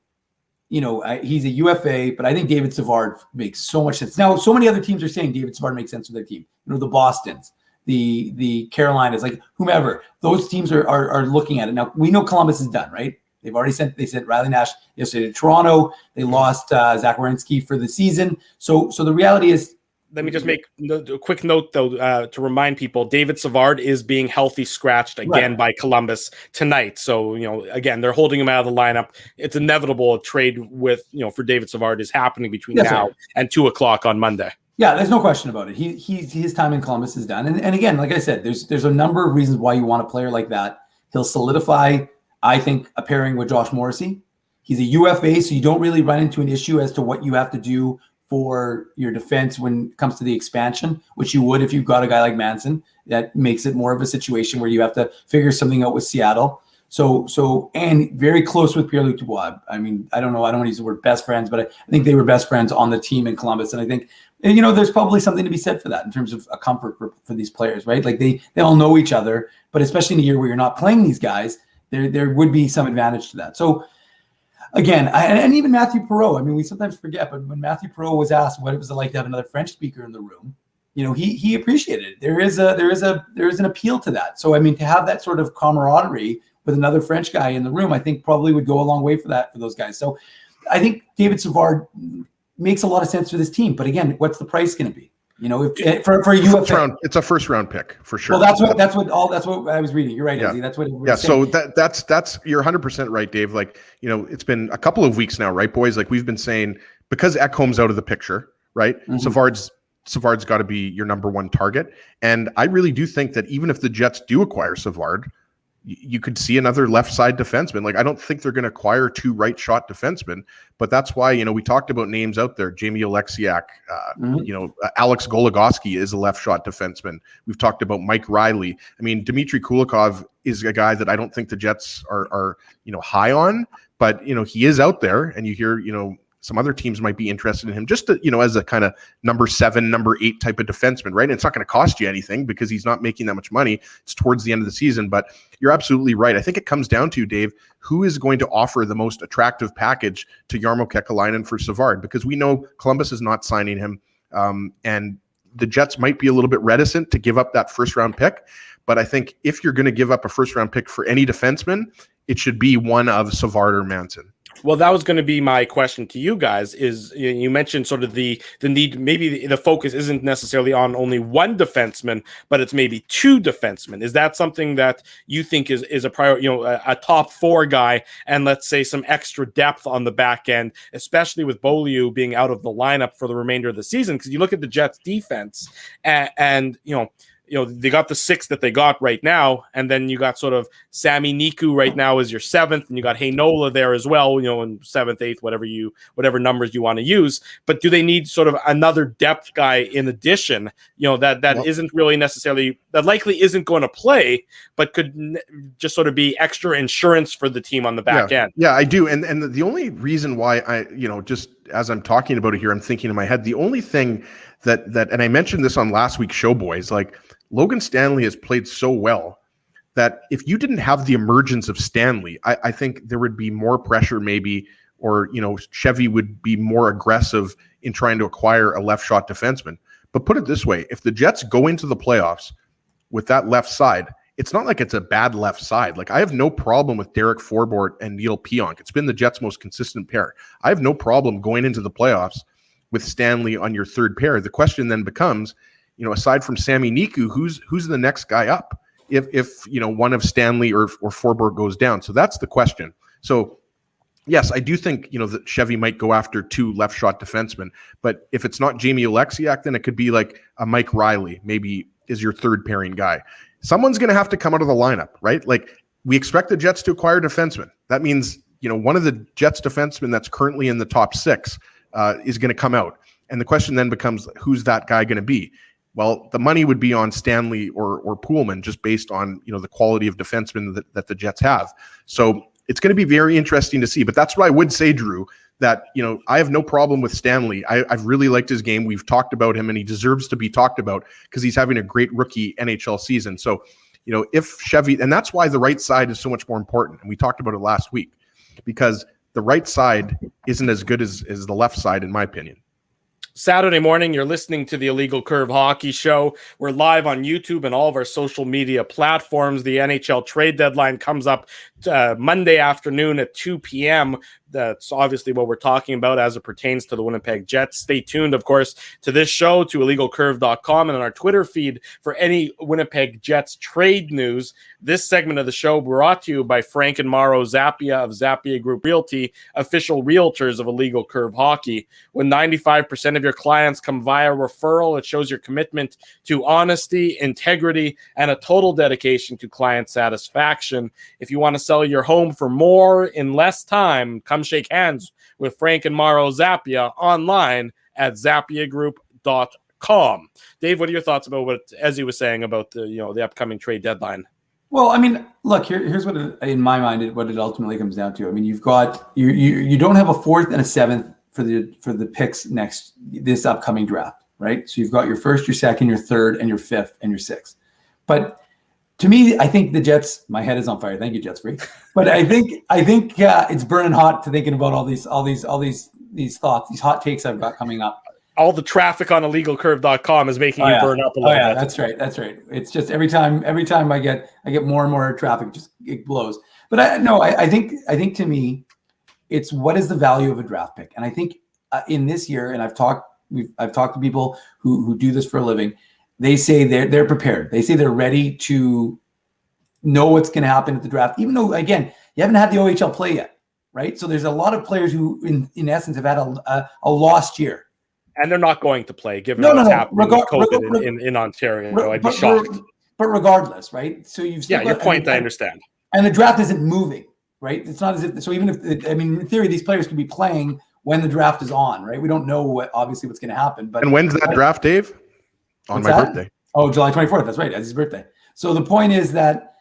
he's a UFA, but I think David Savard makes so much sense. Now, so many other teams are saying David Savard makes sense for their team. The Bostons, the Carolinas, like whomever, those teams are looking at it. Now, we know Columbus is done, right? They sent Riley Nash yesterday to Toronto. They lost Zach Werenski for the season. So the reality is, let me just make a quick note, though, to remind people, David Savard is being healthy scratched again by Columbus tonight. So, again, they're holding him out of the lineup. It's inevitable a trade with, for David Savard is happening between now and 2:00 on Monday. Yeah, there's no question about it. His time in Columbus is done. And again, like I said, there's a number of reasons why you want a player like that. He'll solidify, I think, a pairing with Josh Morrissey. He's a UFA, so you don't really run into an issue as to what you have to do for your defense when it comes to the expansion, which you would if you've got a guy like Manson. That makes it more of a situation where you have to figure something out with Seattle. So and very close with Pierre-Luc Dubois. I mean, I don't want to use the word best friends, but I think they were best friends on the team in Columbus. And I think, there's probably something to be said for that in terms of a comfort for these players, right? Like they all know each other, but especially in a year where you're not playing these guys, there would be some advantage to that. So again, and even Matthew Perreault, I mean, we sometimes forget, but when Matthew Perreault was asked what it was like to have another French speaker in the room, he appreciated it. There is an appeal to that. So, I mean, to have that sort of camaraderie with another French guy in the room, I think probably would go a long way for those guys. So I think David Savard makes a lot of sense for this team. But again, what's the price going to be? For a UFA, it's a first round pick for sure. Well, that's what I was reading. You're right, Izzy. That's what. So that's you're 100% right, Dave. Like, it's been a couple of weeks now, right, boys? Like we've been saying, because Ekholm's out of the picture, right? Mm-hmm. Savard's got to be your number one target, and I really do think that even if the Jets do acquire Savard, you could see another left side defenseman. Like, I don't think they're going to acquire two right shot defensemen, but that's why, we talked about names out there. Jamie Alexiak, Alex Goligoski is a left shot defenseman. We've talked about Mike Riley. I mean, Dmitry Kulikov is a guy that I don't think the Jets are high on, but, he is out there, and you hear, some other teams might be interested in him just to, as a kind of number 7, number 8 type of defenseman, right? And it's not going to cost you anything because he's not making that much money. It's towards the end of the season, but you're absolutely right. I think it comes down to, Dave, who is going to offer the most attractive package to Jarmo Kekalainen for Savard, because we know Columbus is not signing him. And the Jets might be a little bit reticent to give up that first round pick. But I think if you're going to give up a first round pick for any defenseman, it should be one of Savard or Manson. Well, that was going to be my question to you guys. Is you mentioned sort of the need, maybe the focus isn't necessarily on only one defenseman, but it's maybe two defensemen. Is that something that you think is a priority? A top 4 guy, and let's say some extra depth on the back end, especially with Beaulieu being out of the lineup for the remainder of the season. Because you look at the Jets defense, and they got the 6 that they got right now, and then you got sort of Sami Niku right now as your 7th, and you got Heinola there as well, in 7th, 8th, whatever numbers you want to use. But do they need sort of another depth guy in addition, that isn't really necessarily, that likely isn't going to play, but could just sort of be extra insurance for the team on the back end? Yeah, I do. And the only reason why I, just as I'm talking about it here, I'm thinking in my head, the only thing that and I mentioned this on last week's show, boys, like Logan Stanley has played so well that if you didn't have the emergence of Stanley, I think there would be more pressure maybe, or, Chevy would be more aggressive in trying to acquire a left shot defenseman. But put it this way, if the Jets go into the playoffs with that left side, it's not like it's a bad left side. Like, I have no problem with Derek Forbort and Neil Pionk. It's been the Jets' most consistent pair. I have no problem going into the playoffs with Stanley on your third pair. The question then becomes, aside from Sami Niku, who's the next guy up if one of Stanley or Forbort goes down? So that's the question. So yes, I do think, that Chevy might go after 2 left shot defensemen, but if it's not Jamie Oleksiak, then it could be like a Mike Riley, maybe is your third pairing guy. Someone's going to have to come out of the lineup, right? Like, we expect the Jets to acquire defensemen. That means, one of the Jets defensemen that's currently in the top 6 is going to come out. And the question then becomes, who's that guy going to be? Well, the money would be on Stanley or Poolman, just based on, the quality of defensemen that the Jets have. So it's going to be very interesting to see. But that's what I would say, Drew, that, I have no problem with Stanley. I've really liked his game. We've talked about him, and he deserves to be talked about because he's having a great rookie NHL season. So, if Chevy, and that's why the right side is so much more important. And we talked about it last week, because the right side isn't as good as the left side, in my opinion. Saturday morning, you're listening to the Illegal Curve Hockey Show. We're live on YouTube and all of our social media platforms. The NHL trade deadline comes up Monday afternoon at 2 p.m. That's obviously what we're talking about as it pertains to the Winnipeg Jets. Stay tuned, of course, to this show, to illegalcurve.com, and on our Twitter feed for any Winnipeg Jets trade news. This segment of the show brought to you by Frank and Mauro Zappia of Zappia Group Realty, official realtors of Illegal Curve Hockey. When 95% of your clients come via referral, it shows your commitment to honesty, integrity, and a total dedication to client satisfaction. If you want to sell your home for more in less time, come shake hands with Frank and Mauro Zappia online at zappiagroup.com. Dave, what are your thoughts about what Ezzy was saying about the upcoming trade deadline? Well, I mean, look, here's what in my mind what it ultimately comes down to. I mean, you've got you don't have a 4th and a 7th for the picks this upcoming draft, right? So you've got your 1st, your 2nd, your 3rd, and your 5th, and your 6th. But to me, I think the Jets. My head is on fire. Thank you, Jets Free. But I think it's burning hot to thinking about all these thoughts, these hot takes I've got coming up. All the traffic on illegalcurve.com is making you burn up a little bit. That's right. It's just every time I get more and more traffic, it blows. But I think to me, it's what is the value of a draft pick? And I think in this year, and I've talked to people who do this for a living. They say they're prepared. They say they're ready to know what's going to happen at the draft, even though, again, you haven't had the OHL play yet, right? So there's a lot of players who, in essence, have had a lost year. And they're not going to play, given what's happening with COVID in Ontario. I'd be shocked. But regardless, right? So you've still your point, I understand. And the draft isn't moving, right? It's not as if – so even if – in theory, these players could be playing when the draft is on, right? We don't know obviously what's going to happen. But and when's that draft, Dave? On my birthday. Oh, July 24th. That's right. That's his birthday. So the point is that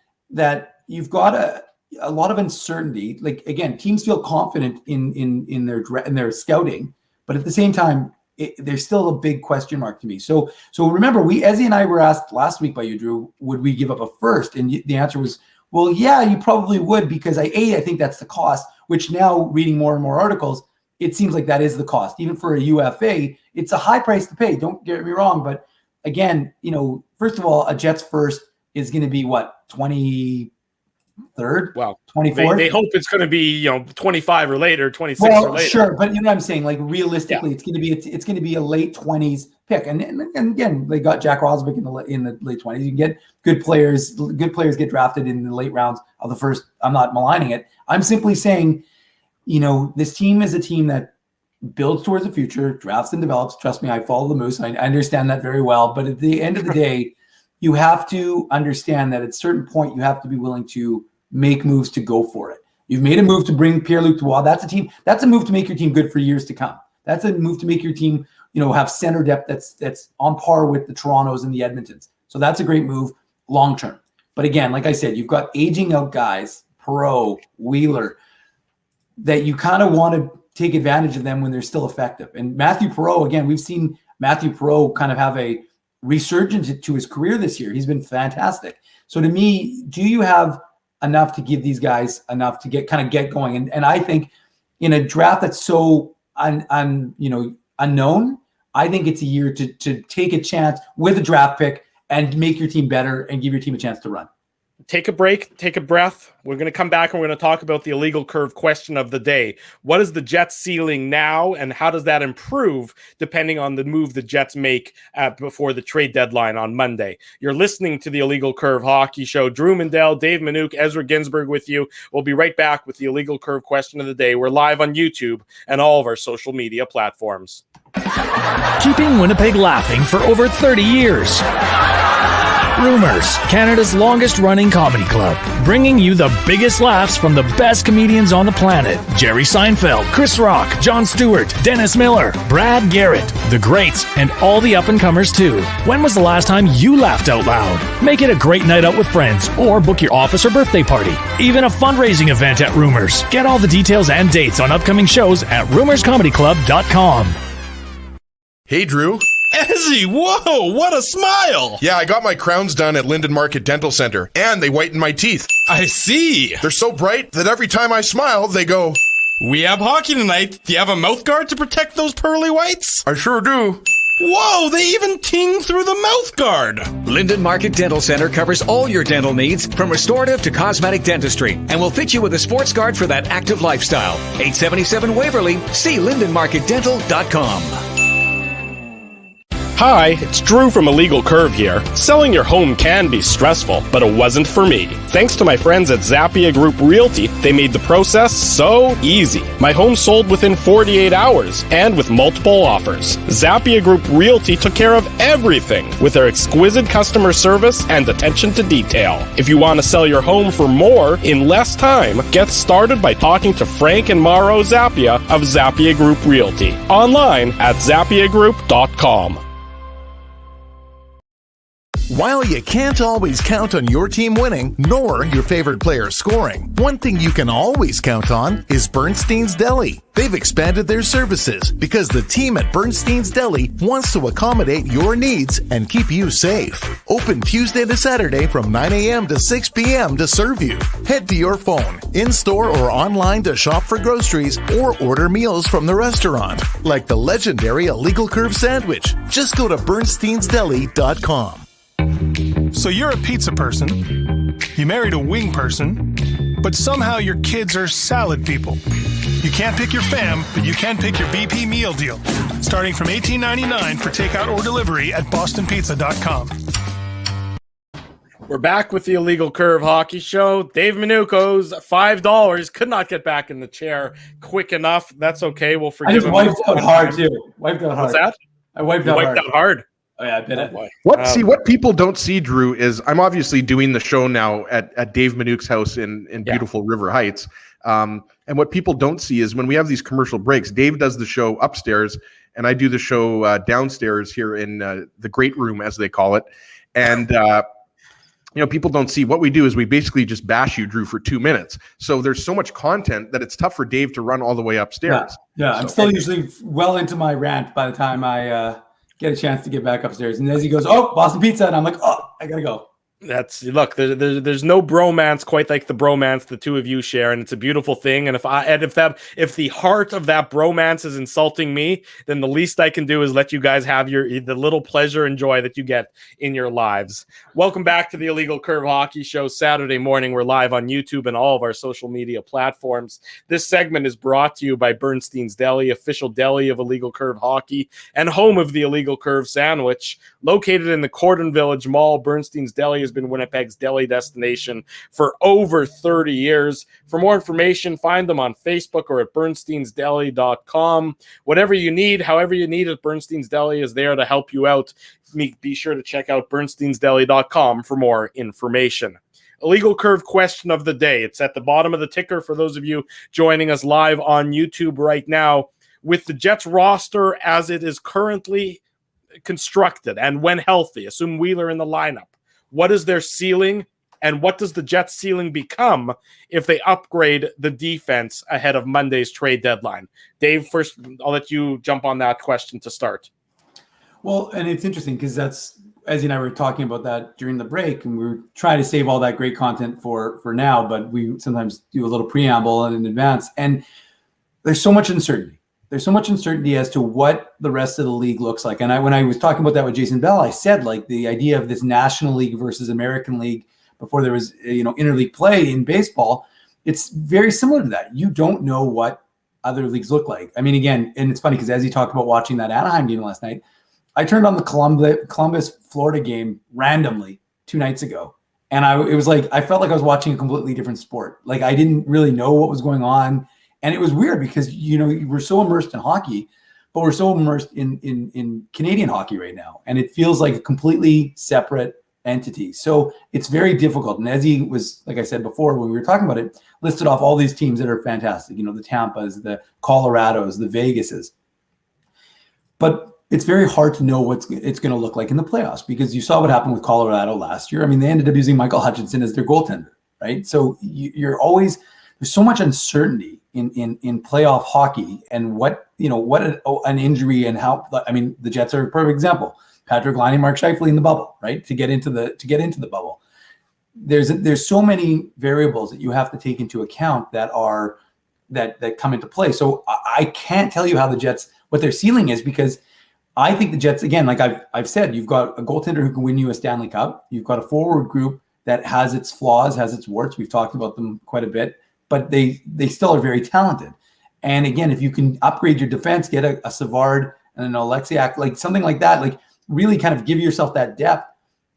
you've got a lot of uncertainty. Like, again, teams feel confident in their scouting, but at the same time, there's still a big question mark to me. So remember, Ezzy and I were asked last week by you, Drew, would we give up a 1st? And the answer was, well, yeah, you probably would, because I think that's the cost, which now, reading more and more articles, it seems like that is the cost. Even for a UFA, it's a high price to pay. Don't get me wrong, but again, first of all, a Jets 1st is going to be what, 23rd? Well, 24th? They hope it's going to be 25 or later, 26 or later. Sure, but you know what I'm saying? Like, realistically, it's going to be a late 20s pick. And again, they got Jack Rosberg in the late 20s. You can get good players. Good players get drafted in the late rounds of the first. I'm not maligning it. I'm simply saying, this team is a team that builds towards the future, drafts and develops. Trust me, I follow the Moose. I understand that very well. But at the end of the day, you have to understand that at a certain point, you have to be willing to make moves to go for it. You've made a move to bring Pierre-Luc Dubois. That's a move to make your team good for years to come. That's a move to make your team, have center depth that's on par with the Torontos and the Edmontons. So that's a great move long term. But again, like I said, you've got aging out guys, Perreault, Wheeler, that you kind of want to take advantage of them when they're still effective. And Matthew Perreault, again, we've seen Matthew Perreault kind of have a resurgence to his career this year. He's been fantastic. So to me, do you have enough to give these guys enough to get going? And I think in a draft that's so unknown, I think it's a year to take a chance with a draft pick and make your team better and give your team a chance to run. take a break, take a breath. We're going to come back and we're going to talk about the illegal curve question of the day. What is the Jets ceiling now, and how does that improve depending on the move the Jets make before the trade deadline on Monday? You're listening to the Illegal Curve Hockey Show. Drew Mindell, Dave Minuk, Ezra Ginsburg with you. We'll be right back with the illegal curve question of the day. We're live on YouTube and all of our social media platforms. Keeping Winnipeg laughing for over 30 years. Rumors, Canada's longest-running comedy club, bringing you the biggest laughs from the best comedians on the planet. Jerry Seinfeld, Chris Rock, Jon Stewart, Dennis Miller, Brad Garrett, the greats, and all the up-and-comers too. When was the last time you laughed out loud? Make it a great night out with friends, or book your office or birthday party. Even a fundraising event at Rumors. Get all the details and dates on upcoming shows at rumorscomedyclub.com. Hey, Drew. Ezzy, whoa, what a smile! Yeah, I got my crowns done at Linden Market Dental Center, and they whiten my teeth. I see. They're so bright that every time I smile, they go, "We have hockey tonight. Do you have a mouth guard to protect those pearly whites?" "I sure do." Whoa, they even ting through the mouth guard. Linden Market Dental Center covers all your dental needs from restorative to cosmetic dentistry and will fit you with a sports guard for that active lifestyle. 877 Waverly. See lindenmarketdental.com. Hi, it's Drew from Illegal Curve here. Selling your home can be stressful, but it wasn't for me. Thanks to my friends at Zappia Group Realty, they made the process so easy. My home sold within 48 hours and with multiple offers. Zappia Group Realty took care of everything with their exquisite customer service and attention to detail. If you want to sell your home for more in less time, get started by talking to Frank and Mauro Zappia of Zappia Group Realty. Online at zappiagroup.com. While you can't always count on your team winning, nor your favorite player scoring, one thing you can always count on is Bernstein's Deli. They've expanded their services because the team at Bernstein's Deli wants to accommodate your needs and keep you safe. Open Tuesday to Saturday from 9 a.m. to 6 p.m. to serve you. Head to your phone, in-store or online to shop for groceries or order meals from the restaurant, like the legendary Illegal Curve sandwich. Just go to bernsteinsdeli.com. So you're a pizza person, you married a wing person, but somehow your kids are salad people. You can't pick your fam, but you can pick your BP meal deal, starting from $18.99 for takeout or delivery at bostonpizza.com. We're back with the Illegal Curve Hockey Show. Dave Minuk owes $5. Could not get back in the chair quick enough. That's okay. We'll forgive him. I just wiped out hard, too. Wiped out hard. What's that? I wiped out hard. Oh, yeah, I bet it. What people don't see, Drew, is I'm obviously doing the show now at Dave Minuk's house in beautiful River Heights. And what people don't see is when we have these commercial breaks, Dave does the show upstairs and I do the show downstairs here in the great room, as they call it. And, people don't see what we do is we basically just bash you, Drew, for 2 minutes. So there's so much content that it's tough for Dave to run all the way upstairs. Yeah. I'm still usually well into my rant by the time I get a chance to get back upstairs. And as he goes, "Oh, Boston Pizza," and I'm like, "Oh, I gotta go." There's no bromance quite like the bromance the two of you share, and it's a beautiful thing. And if the heart of that bromance is insulting me, then the least I can do is let you guys have the little pleasure and joy that you get in your lives. Welcome back to the Illegal Curve Hockey Show. Saturday morning, we're live on YouTube and all of our social media platforms. This segment is brought to you by Bernstein's Deli, official deli of Illegal Curve Hockey and home of the Illegal Curve sandwich. Located in the Cordon Village Mall, Bernstein's Deli has been Winnipeg's deli destination for over 30 years. For more information, find them on Facebook or at bernsteinsdeli.com. Whatever you need, however you need it, Bernstein's Deli is there to help you out. Be sure to check out bernsteinsdeli.com for more information. Illegal Curve question of the day. It's at the bottom of the ticker for those of you joining us live on YouTube right now. With the Jets roster as it is currently constructed and when healthy, assume Wheeler in the lineup, what is their ceiling and what does the Jets ceiling become if they upgrade the defense ahead of Monday's trade deadline? Dave, first, I'll let you jump on that question to start. Well, and it's interesting because that's, Ezzy and I were talking about that during the break, and we were trying to save all that great content for now, but we sometimes do a little preamble in advance. And there's so much uncertainty. There's so much uncertainty as to what the rest of the league looks like. And when I was talking about that with Jason Bell, I said, like, the idea of this National League versus American League, before there was, interleague play in baseball. It's very similar to that. You don't know what other leagues look like. I mean, again, and it's funny because as you talked about watching that Anaheim game last night, I turned on the Columbus, Florida game randomly 2 nights ago. And it was like, I felt like I was watching a completely different sport. Like I didn't really know what was going on. And it was weird because, we're so immersed in hockey, but we're so immersed in Canadian hockey right now. And it feels like a completely separate entity. So it's very difficult. And as he was, like I said before, when we were talking about it, listed off all these teams that are fantastic, the Tampas, the Colorados, the Vegases. But it's very hard to know what it's going to look like in the playoffs because you saw what happened with Colorado last year. I mean, they ended up using Michael Hutchinson as their goaltender, right? So you're always, there's so much uncertainty in playoff hockey and what an injury and how, I mean, the Jets are a perfect example. Patrick Laine, Mark Scheifele in the bubble, right? To get into the bubble. There's so many variables that you have to take into account that come into play. So I can't tell you how the Jets, what their ceiling is, because I think the Jets, again, like I've said, you've got a goaltender who can win you a Stanley Cup. You've got a forward group that has its flaws, has its warts. We've talked about them quite a bit, but they still are very talented. And again, if you can upgrade your defense, get a Savard and an Oleksiak, like something like that, like really kind of give yourself that depth.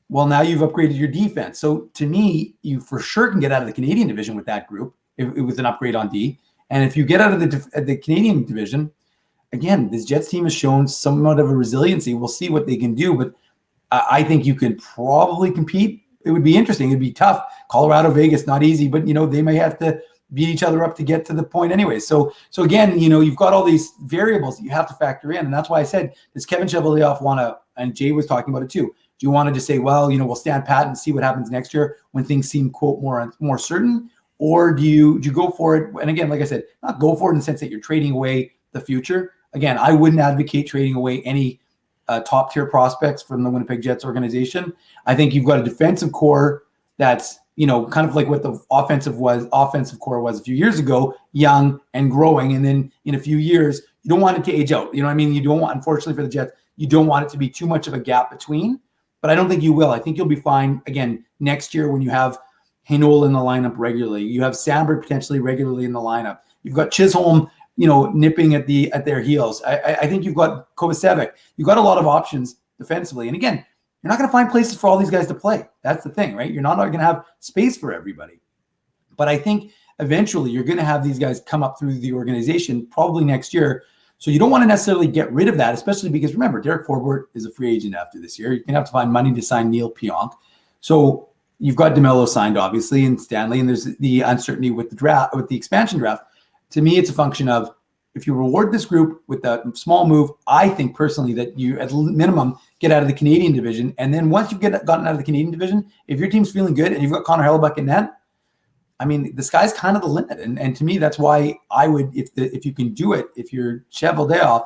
Well, now you've upgraded your defense. So to me, you for sure can get out of the Canadian division with that group with an upgrade on D. And if you get out of the Canadian division, again, this Jets team has shown somewhat of a resiliency. We'll see what they can do, but I think you can probably compete. It would be interesting. It'd be tough. Colorado, Vegas, not easy, but they may have to beat each other up to get to the point anyway. So again, you've got all these variables that you have to factor in. And that's why I said, does Kevin Cheveldayoff want to, and Jay was talking about it too, do you want to just say, well, we'll stand pat and see what happens next year when things seem, quote, more certain? Or do you go for it? And again, like I said, not go for it in the sense that you're trading away the future. Again, I wouldn't advocate trading away any top tier prospects from the Winnipeg Jets organization. I think you've got a defensive core that's, kind of like what the offensive core was a few years ago, young and growing. And then in a few years, you don't want it to age out. You know what I mean? You don't want, unfortunately for the Jets, you don't want it to be too much of a gap between, but I don't think you will. I think you'll be fine again next year when you have Heinola in the lineup regularly. You have Sandberg potentially regularly in the lineup. You've got Chisholm, nipping at their heels. I think you've got Kovacevic. You've got a lot of options defensively. And again, you're not going to find places for all these guys to play. That's the thing, right? You're not going to have space for everybody. But I think eventually you're going to have these guys come up through the organization probably next year. So you don't want to necessarily get rid of that, especially because remember, Derek Forbort is a free agent after this year. You're going to have to find money to sign Neil Pionk. So you've got DeMello signed, obviously, and Stanley, and there's the uncertainty with the draft, with the expansion draft. To me, it's a function of if you reward this group with that small move, I think personally that you at minimum get out of the Canadian division. And then once you've gotten out of the Canadian division, if your team's feeling good and you've got Connor Hellebuck in net, I mean, the sky's kind of the limit. And to me, that's why I would, if you can do it, if you're Cheveldayoff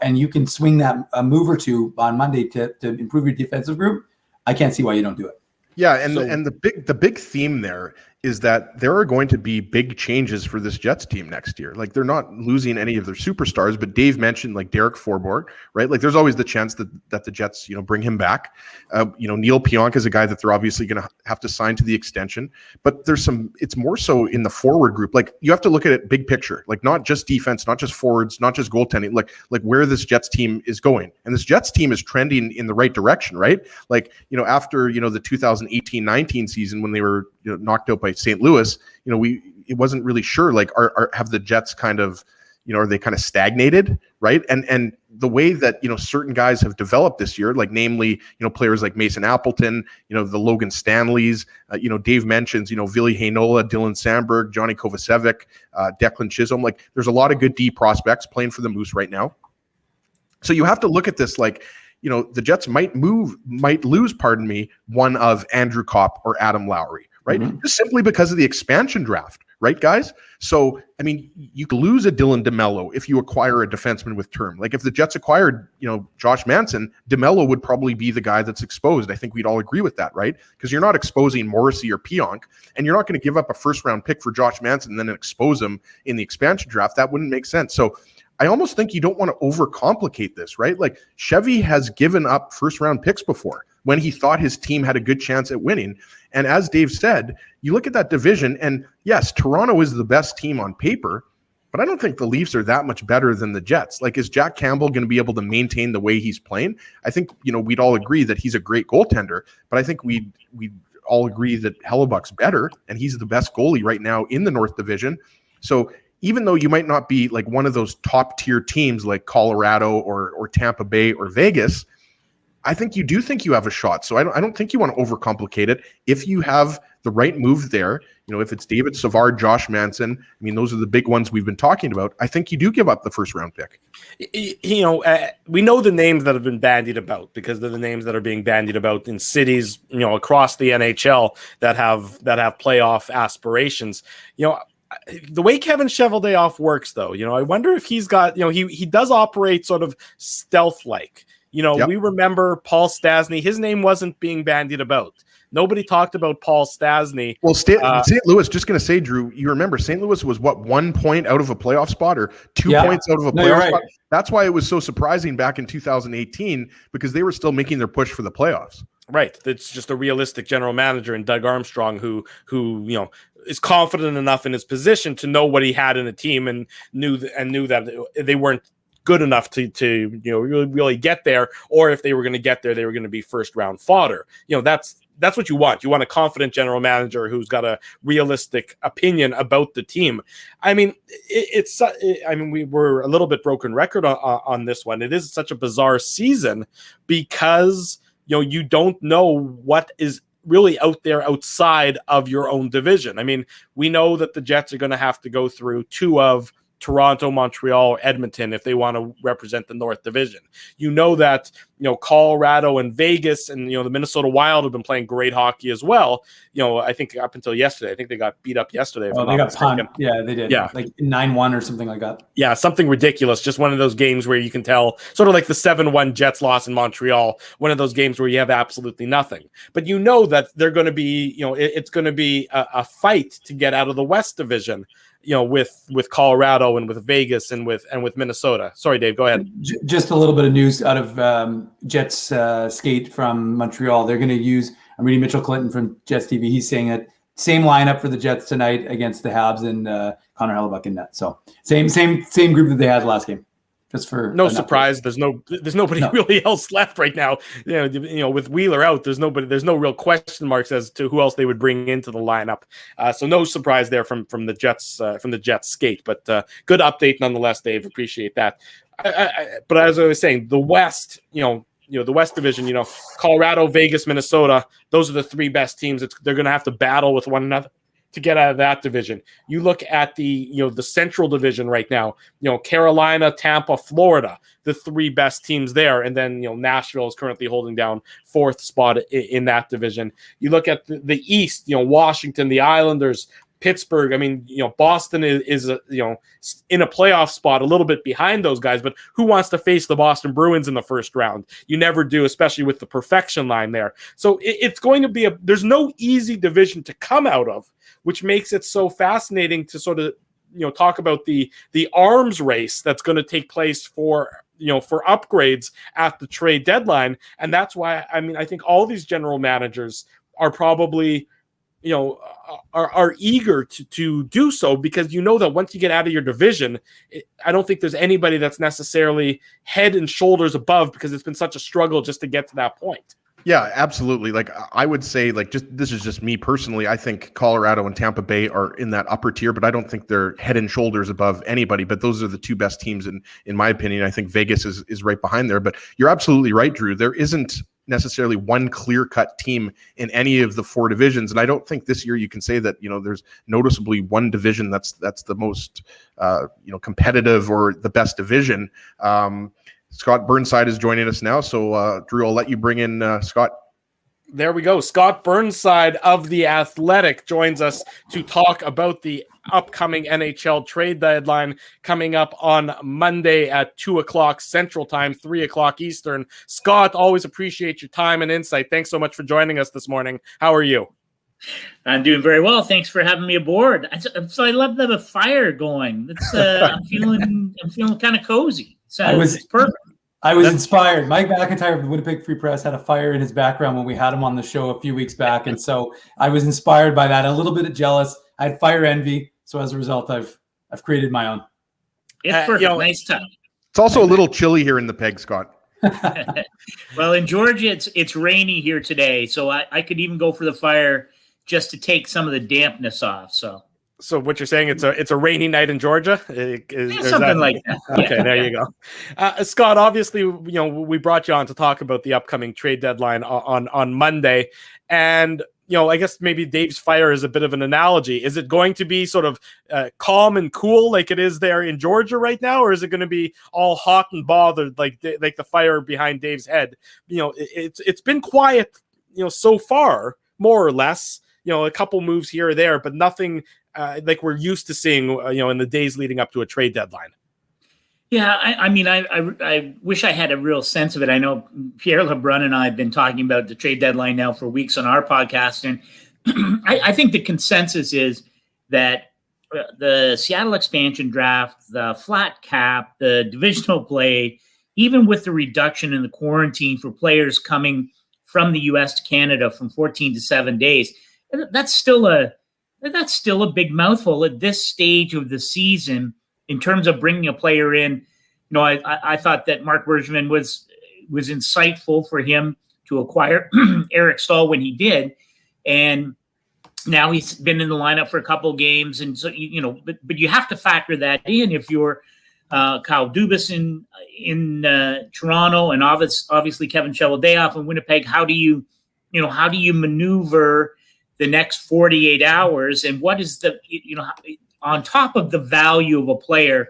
and you can swing that a move or two on Monday to improve your defensive group, I can't see why you don't do it. Yeah, and the big theme there is that there are going to be big changes for this Jets team next year. Like they're not losing any of their superstars, but Dave mentioned like Derek Forbort, right? Like there's always the chance that the Jets, bring him back. Neil Pionk is a guy that they're obviously going to have to sign to the extension, but it's more so in the forward group. Like you have to look at it big picture, like not just defense, not just forwards, not just goaltending, like where this Jets team is going. And this Jets team is trending in the right direction, right? Like, after, the 2018-19 season when they were knocked out by St. Louis, it wasn't really sure, like, have the Jets kind of, are they kind of stagnated, right? And the way that, certain guys have developed this year, like namely, players like Mason Appleton, the Logan Stanleys, Dave mentions, Ville Heinola, Dylan Sandberg, Johnny Kovacevic, Declan Chisholm, like there's a lot of good D prospects playing for the Moose right now. So you have to look at this like, the Jets might lose, one of Andrew Kopp or Adam Lowry, right? Mm-hmm. Just simply because of the expansion draft, right, guys? So, I mean, you could lose a Dylan DeMello if you acquire a defenseman with term. Like if the Jets acquired, Josh Manson, DeMello would probably be the guy that's exposed. I think we'd all agree with that, right? Because you're not exposing Morrissey or Pionk, and you're not going to give up a first-round pick for Josh Manson and then expose him in the expansion draft. That wouldn't make sense. So I almost think you don't want to overcomplicate this, right? Like Chevy has given up first-round picks before when he thought his team had a good chance at winning. And as Dave said, you look at that division, and yes, Toronto is the best team on paper, but I don't think the Leafs are that much better than the Jets. Like, is Jack Campbell going to be able to maintain the way he's playing? I think, we'd all agree that he's a great goaltender, but I think we'd all agree that Hellebuck's better, and he's the best goalie right now in the North Division. So even though you might not be like one of those top tier teams like Colorado or Tampa Bay or Vegas, I think you do think you have a shot. So I don't think you want to overcomplicate it. If you have the right move there, if it's David Savard, Josh Manson, I mean, those are the big ones we've been talking about. I think you do give up the first round pick. We know the names that have been bandied about because they're the names that are being bandied about in cities, across the NHL that have playoff aspirations. The way Kevin Cheveldayoff works, though, I wonder if he's got, he does operate sort of stealth-like. Yep. We remember Paul Stastny. His name wasn't being bandied about. Nobody talked about Paul Stastny. Well, St. Louis, just going to say, Drew, you remember St. Louis was 1 point out of a playoff spot or 2 points out of a playoff spot? That's why it was so surprising back in 2018 because they were still making their push for the playoffs. Right. It's just a realistic general manager in Doug Armstrong who is confident enough in his position to know what he had in the team and knew that they weren't good enough to really get there, or if they were going to get there, they were going to be first round fodder. That's what you want. You want a confident general manager who's got a realistic opinion about the team. I mean, we were a little bit broken record on this one. It is such a bizarre season because you don't know what is really out there outside of your own division. I mean, we know that the Jets are going to have to go through two of Toronto, Montreal, or Edmonton if they want to represent the North Division. That Colorado and Vegas and the Minnesota Wild have been playing great hockey as well. I think up until yesterday, I think they got beat up yesterday. Oh, they got pumped. Yeah, they did. Yeah, like 9-1 or something like that. Yeah, something ridiculous. Just one of those games where you can tell, sort of like the 7-1 Jets loss in Montreal. One of those games where you have absolutely nothing, but that they're going to be, it's going to be a fight to get out of the West Division. With Colorado and with Vegas and with Minnesota. Sorry, Dave, go ahead. Just a little bit of news out of Jets skate from Montreal. They're going to use, I'm reading Mitchell Clinton from Jets TV. He's saying that same lineup for the Jets tonight against the Habs and Connor Hellebuck in net. So same group that they had last game. Just for no surprise, there's nobody really else left right now. With Wheeler out, there's no real question marks as to who else they would bring into the lineup. So no surprise there from the Jets skate. But good update nonetheless, Dave. Appreciate that. But as I was saying, the West, the West Division, Colorado, Vegas, Minnesota, those are the three best teams. They're going to have to battle with one another to get out of that division. You look at the Central Division right now, Carolina, Tampa, Florida, the three best teams there. And then, Nashville is currently holding down fourth spot in that division. You look at the East, Washington, the Islanders, Pittsburgh. I mean, Boston is in a playoff spot a little bit behind those guys, but who wants to face the Boston Bruins in the first round? You never do, especially with the perfection line there. So it's going to be there's no easy division to come out of, which makes it so fascinating to sort of, talk about the arms race that's going to take place for upgrades at the trade deadline. And that's why, I think all these general managers are probably, are eager to do so, because that once you get out of your division, I don't think there's anybody that's necessarily head and shoulders above, because it's been such a struggle just to get to that point. Yeah, absolutely. Like I would say, this is just me personally. I think Colorado and Tampa Bay are in that upper tier, but I don't think they're head and shoulders above anybody. But those are the two best teams in my opinion. I think Vegas is right behind there. But you're absolutely right, Drew. There isn't necessarily one clear-cut team in any of the four divisions, and I don't think this year you can say that there's noticeably one division that's the most competitive or the best division. Scott Burnside is joining us now, so Drew, I'll let you bring in Scott. There we go. Scott Burnside of The Athletic joins us to talk about the upcoming NHL trade deadline coming up on Monday at 2:00 Central Time, 3:00 Eastern. Scott, always appreciate your time and insight. Thanks so much for joining us this morning. How are you? I'm doing very well. Thanks for having me aboard. So I love the fire going. I'm feeling kind of cozy. So it's perfect. I was inspired. Mike McIntyre of the Winnipeg Free Press had a fire in his background when we had him on the show a few weeks back, and so I was inspired by that. A little bit jealous. I had fire envy, so as a result, I've created my own. It's perfect. Nice time. It's also a little chilly here in the Peg, Scott. Well, in Georgia, it's rainy here today, so I could even go for the fire just to take some of the dampness off. So what you're saying, it's a rainy night in Georgia? Something like that. Okay, there you go. Scott, obviously, we brought you on to talk about the upcoming trade deadline on Monday. And, I guess maybe Dave's fire is a bit of an analogy. Is it going to be sort of calm and cool like it is there in Georgia right now? Or is it going to be all hot and bothered like the fire behind Dave's head? It's been quiet, so far, more or less. A couple moves here or there, but nothing like we're used to seeing, in the days leading up to a trade deadline. Yeah, I wish I had a real sense of it. I know Pierre Lebrun and I have been talking about the trade deadline now for weeks on our podcast, and I think the consensus is that the Seattle expansion draft, the flat cap, the divisional play, even with the reduction in the quarantine for players coming from the U.S. to Canada from 14 to 7 days, that's still a big mouthful at this stage of the season in terms of bringing a player in. I thought that Mark Bergevin was insightful for him to acquire Eric Staal when he did, and now he's been in the lineup for a couple of games, and so but you have to factor that in if you're Kyle Dubas in Toronto, and obviously Kevin Cheveldayoff in Winnipeg. How do you maneuver the next 48 hours, and what is the on top of the value of a player,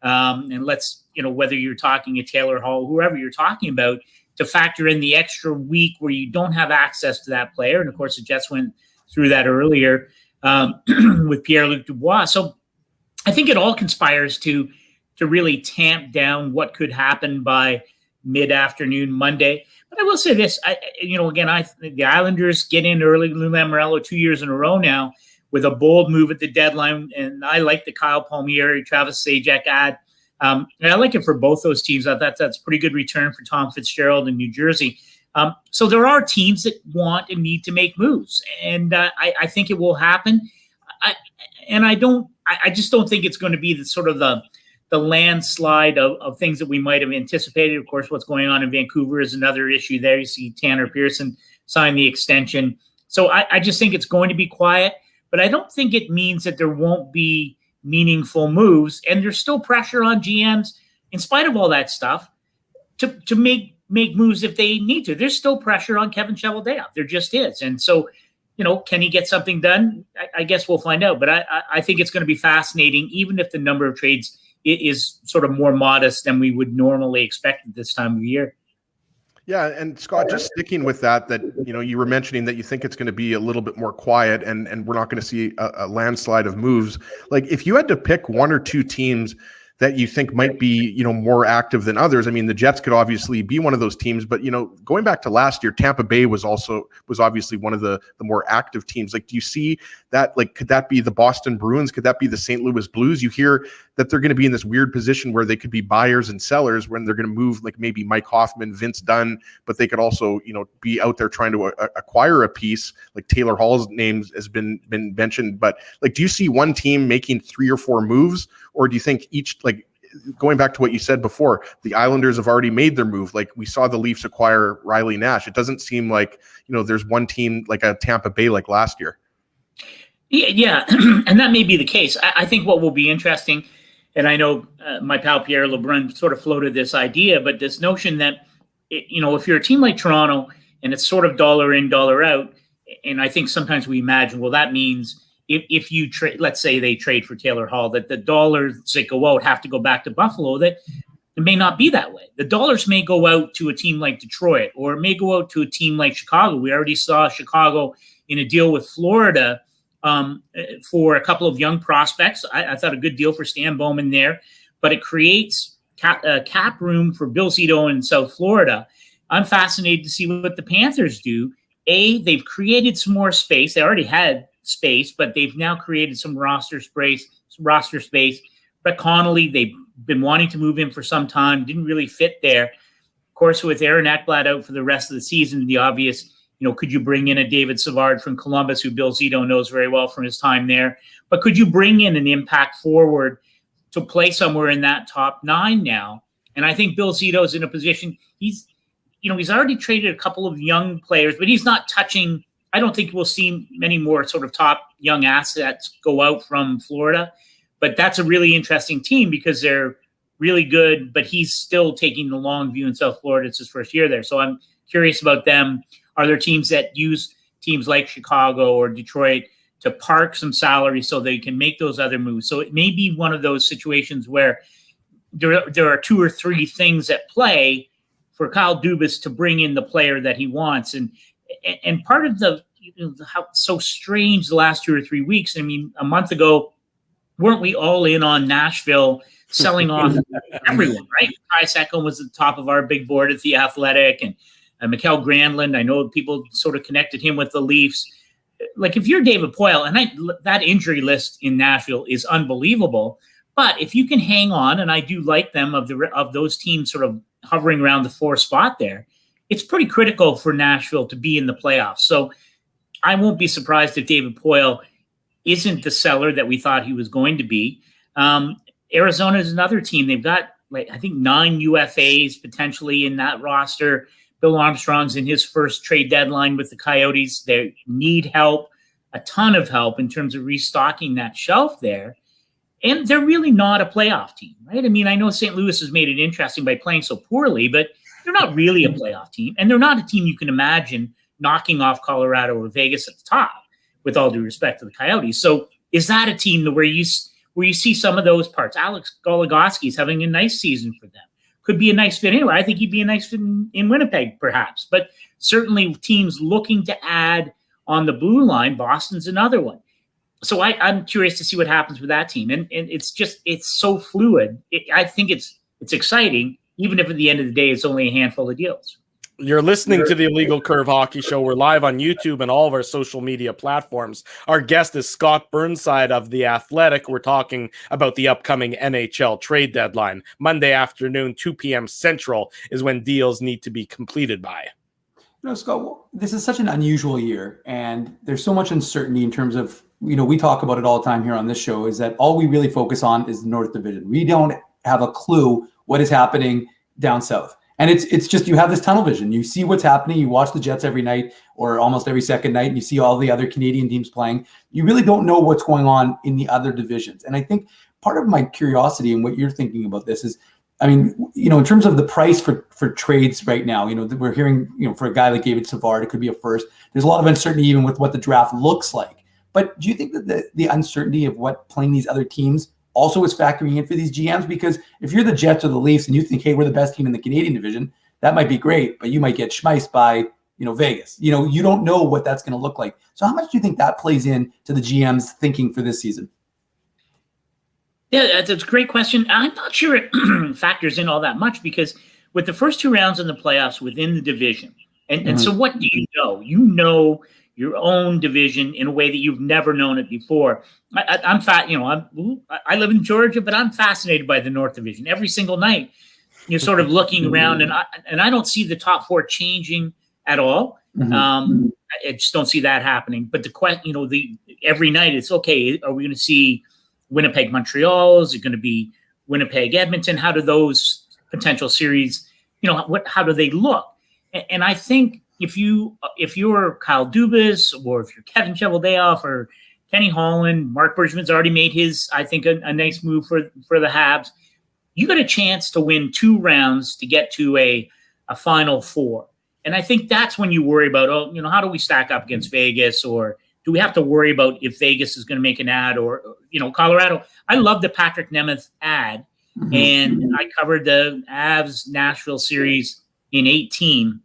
and let's whether you're talking a Taylor Hall, whoever you're talking about, to factor in the extra week where you don't have access to that player, and of course the Jets went through that earlier with Pierre-Luc Dubois. So I think it all conspires to really tamp down what could happen by mid-afternoon Monday. But I will say this, the Islanders get in early. Lou Lamoriello 2 years in a row now with a bold move at the deadline, and I like the Kyle Palmieri, Travis Zajac ad. And I like it for both those teams. I thought that's pretty good return for Tom Fitzgerald in New Jersey. So there are teams that want and need to make moves, and I think it will happen. I just don't think it's going to be the sort of the landslide of things that we might have anticipated. Of course, what's going on in Vancouver is another issue there. You see Tanner Pearson sign the extension. So I just think it's going to be quiet, but I don't think it means that there won't be meaningful moves. And there's still pressure on GMs, in spite of all that stuff, to make moves if they need to. There's still pressure on Kevin Cheveldayoff. There just is. And so, can he get something done? I guess we'll find out. But I think it's going to be fascinating, even if the number of trades is sort of more modest than we would normally expect at this time of year. Yeah, and Scott, just sticking with that, you were mentioning that you think it's going to be a little bit more quiet and we're not going to see a landslide of moves. Like, if you had to pick one or two teams that you think might be, more active than others. I mean, the Jets could obviously be one of those teams, but, going back to last year, Tampa Bay was obviously one of the more active teams. Like, do you see that, like, could that be the Boston Bruins? Could that be the St. Louis Blues? You hear that they're going to be in this weird position where they could be buyers and sellers when they're going to move, like maybe Mike Hoffman, Vince Dunn, but they could also, be out there trying to acquire a piece. Like Taylor Hall's name has been mentioned, but like, do you see one team making 3 or 4 moves, or do you think each, like, going back to what you said before, the Islanders have already made their move? Like, we saw the Leafs acquire Riley Nash. It doesn't seem like, there's one team like a Tampa Bay like last year. Yeah. And that may be the case. I think what will be interesting, and I know my pal Pierre Lebrun sort of floated this idea, but this notion that, if you're a team like Toronto and it's sort of dollar in, dollar out, and I think sometimes we imagine, well, that means if you trade, let's say they trade for Taylor Hall, that the dollars that go out have to go back to Buffalo. That it may not be that way. The dollars may go out to a team like Detroit, or it may go out to a team like Chicago. We already saw Chicago in a deal with Florida for a couple of young prospects. I thought a good deal for Stan Bowman there, but it creates cap room for Bill Zito in South Florida. I'm fascinated to see what the Panthers do they've created some more space. They already had space, but they've now created some roster space. Brett Connolly, they've been wanting to move him for some time, didn't really fit there. Of course, with Aaron Ekblad out for the rest of the season, the obvious, could you bring in a David Savard from Columbus, who Bill Zito knows very well from his time there? But could you bring in an impact forward to play somewhere in that top 9 now? And I think Bill Zito's in a position, he's already traded a couple of young players, but he's not touching. I don't think we'll see many more sort of top young assets go out from Florida. But that's a really interesting team because they're really good, but he's still taking the long view in South Florida. It's his first year there. So I'm curious about them. Are there teams that use teams like Chicago or Detroit to park some salary so they can make those other moves? So it may be one of those situations where there are 2 or 3 things at play for Kyle Dubas to bring in the player that he wants. And part of how so strange the last 2 or 3 weeks. I mean, a month ago, weren't we all in on Nashville selling off everyone, right? Kai Sekon was at the top of our big board at The Athletic, and Mikael Granlund, I know people sort of connected him with the Leafs. Like, if you're David Poile, and that injury list in Nashville is unbelievable, but if you can hang on, and I do like them of those teams sort of hovering around the 4 spot there, it's pretty critical for Nashville to be in the playoffs. So I won't be surprised if David Poile isn't the seller that we thought he was going to be. Arizona is another team. They've got, I think 9 UFAs potentially in that roster. Bill Armstrong's in his first trade deadline with the Coyotes. They need help, a ton of help in terms of restocking that shelf there. And they're really not a playoff team, right? I mean, I know St. Louis has made it interesting by playing so poorly, but they're not really a playoff team. And they're not a team you can imagine knocking off Colorado or Vegas at the top, with all due respect to the Coyotes. So is that a team where you see some of those parts? Alex Goligoski's having a nice season for them. Could be a nice fit anyway. I think he'd be a nice fit in Winnipeg, perhaps. But certainly teams looking to add on the blue line, Boston's another one. So I'm curious to see what happens with that team. And it's so fluid. I think it's exciting, even if at the end of the day it's only a handful of deals. You're listening to the Illegal Curve Hockey Show. We're live on YouTube and all of our social media platforms. Our guest is Scott Burnside of The Athletic. We're talking about the upcoming NHL trade deadline. Monday afternoon, 2 p.m. Central is when deals need to be completed by. Scott, this is such an unusual year, and there's so much uncertainty in terms of, we talk about it all the time here on this show, is that all we really focus on is the North Division. We don't have a clue what is happening down south. And it's just, you have this tunnel vision. You see what's happening. You watch the Jets every night or almost every second night, and you see all the other Canadian teams playing. You really don't know what's going on in the other divisions. And I think part of my curiosity and what you're thinking about this is, I mean, in terms of the price for trades right now, we're hearing, for a guy like David Savard, it could be a first. There's a lot of uncertainty even with what the draft looks like. But do you think that the uncertainty of what playing these other teams also is factoring in for these GMs? Because if you're the Jets or the Leafs and you think, hey, we're the best team in the Canadian division, that might be great, but you might get schmeiced by, Vegas. You don't know what that's going to look like. So how much do you think that plays in to the GM's thinking for this season? Yeah, that's a great question. I'm not sure it factors in all that much, because with the first 2 rounds in the playoffs within the division, and so what do you know? You know your own division in a way that you've never known it before. I live in Georgia, but I'm fascinated by the North Division. Every single night, you're sort of looking around, and I don't see the top 4 changing at all. I just don't see that happening. But every night it's okay. Are we going to see Winnipeg Montreal? Is it going to be Winnipeg Edmonton? How do those potential series, how do they look? And I think if you're Kyle Dubas, or if you're Kevin Cheveldayoff or Kenny Holland, Mark Bergevin's already made his, I think, a nice move for the Habs. You got a chance to win 2 rounds to get to a Final Four. And I think that's when you worry about, how do we stack up against Vegas? Or do we have to worry about if Vegas is going to make an ad, or, Colorado? I love the Patrick Nemeth ad. And I covered the Avs Nashville series in 2018.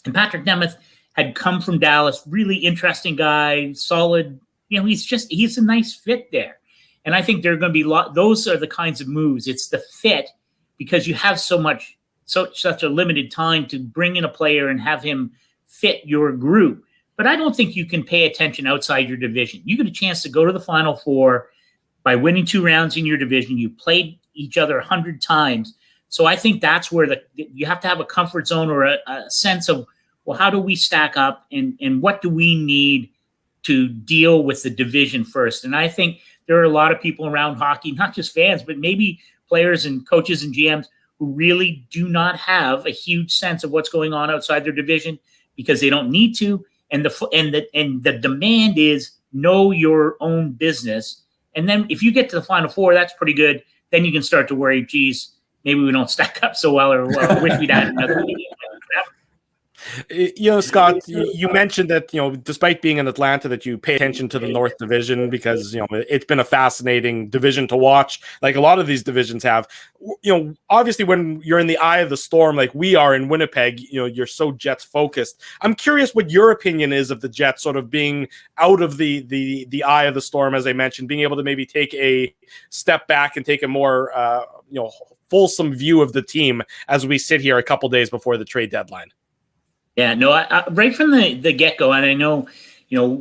And Patrick Nemeth had come from Dallas, really interesting guy, solid. He's a nice fit there. And I think there are going to be those are the kinds of moves. It's the fit, because you have such a limited time to bring in a player and have him fit your group. but I don't think you can pay attention outside your division. You get a chance to go to the Final Four by winning 2 rounds in your division. You played each other 100 times. So I think that's where you have to have a comfort zone or a sense of, well, how do we stack up and what do we need to deal with the division first? And I think there are a lot of people around hockey, not just fans, but maybe players and coaches and GMs who really do not have a huge sense of what's going on outside their division because they don't need to. And the demand is know your own business. And then if you get to the Final Four, that's pretty good. Then you can start to worry, geez, maybe we don't stack up so well, or wish we'd had another meeting. Scott, you mentioned that, despite being in Atlanta, that you pay attention to the North Division because, it's been a fascinating division to watch, like a lot of these divisions have. Obviously, when you're in the eye of the storm, like we are in Winnipeg, you're so Jets focused. I'm curious what your opinion is of the Jets sort of being out of the eye of the storm, as I mentioned, being able to maybe take a step back and take a more, fulsome view of the team as we sit here a couple days before the trade deadline. Yeah, no, I right from the get-go, and I know,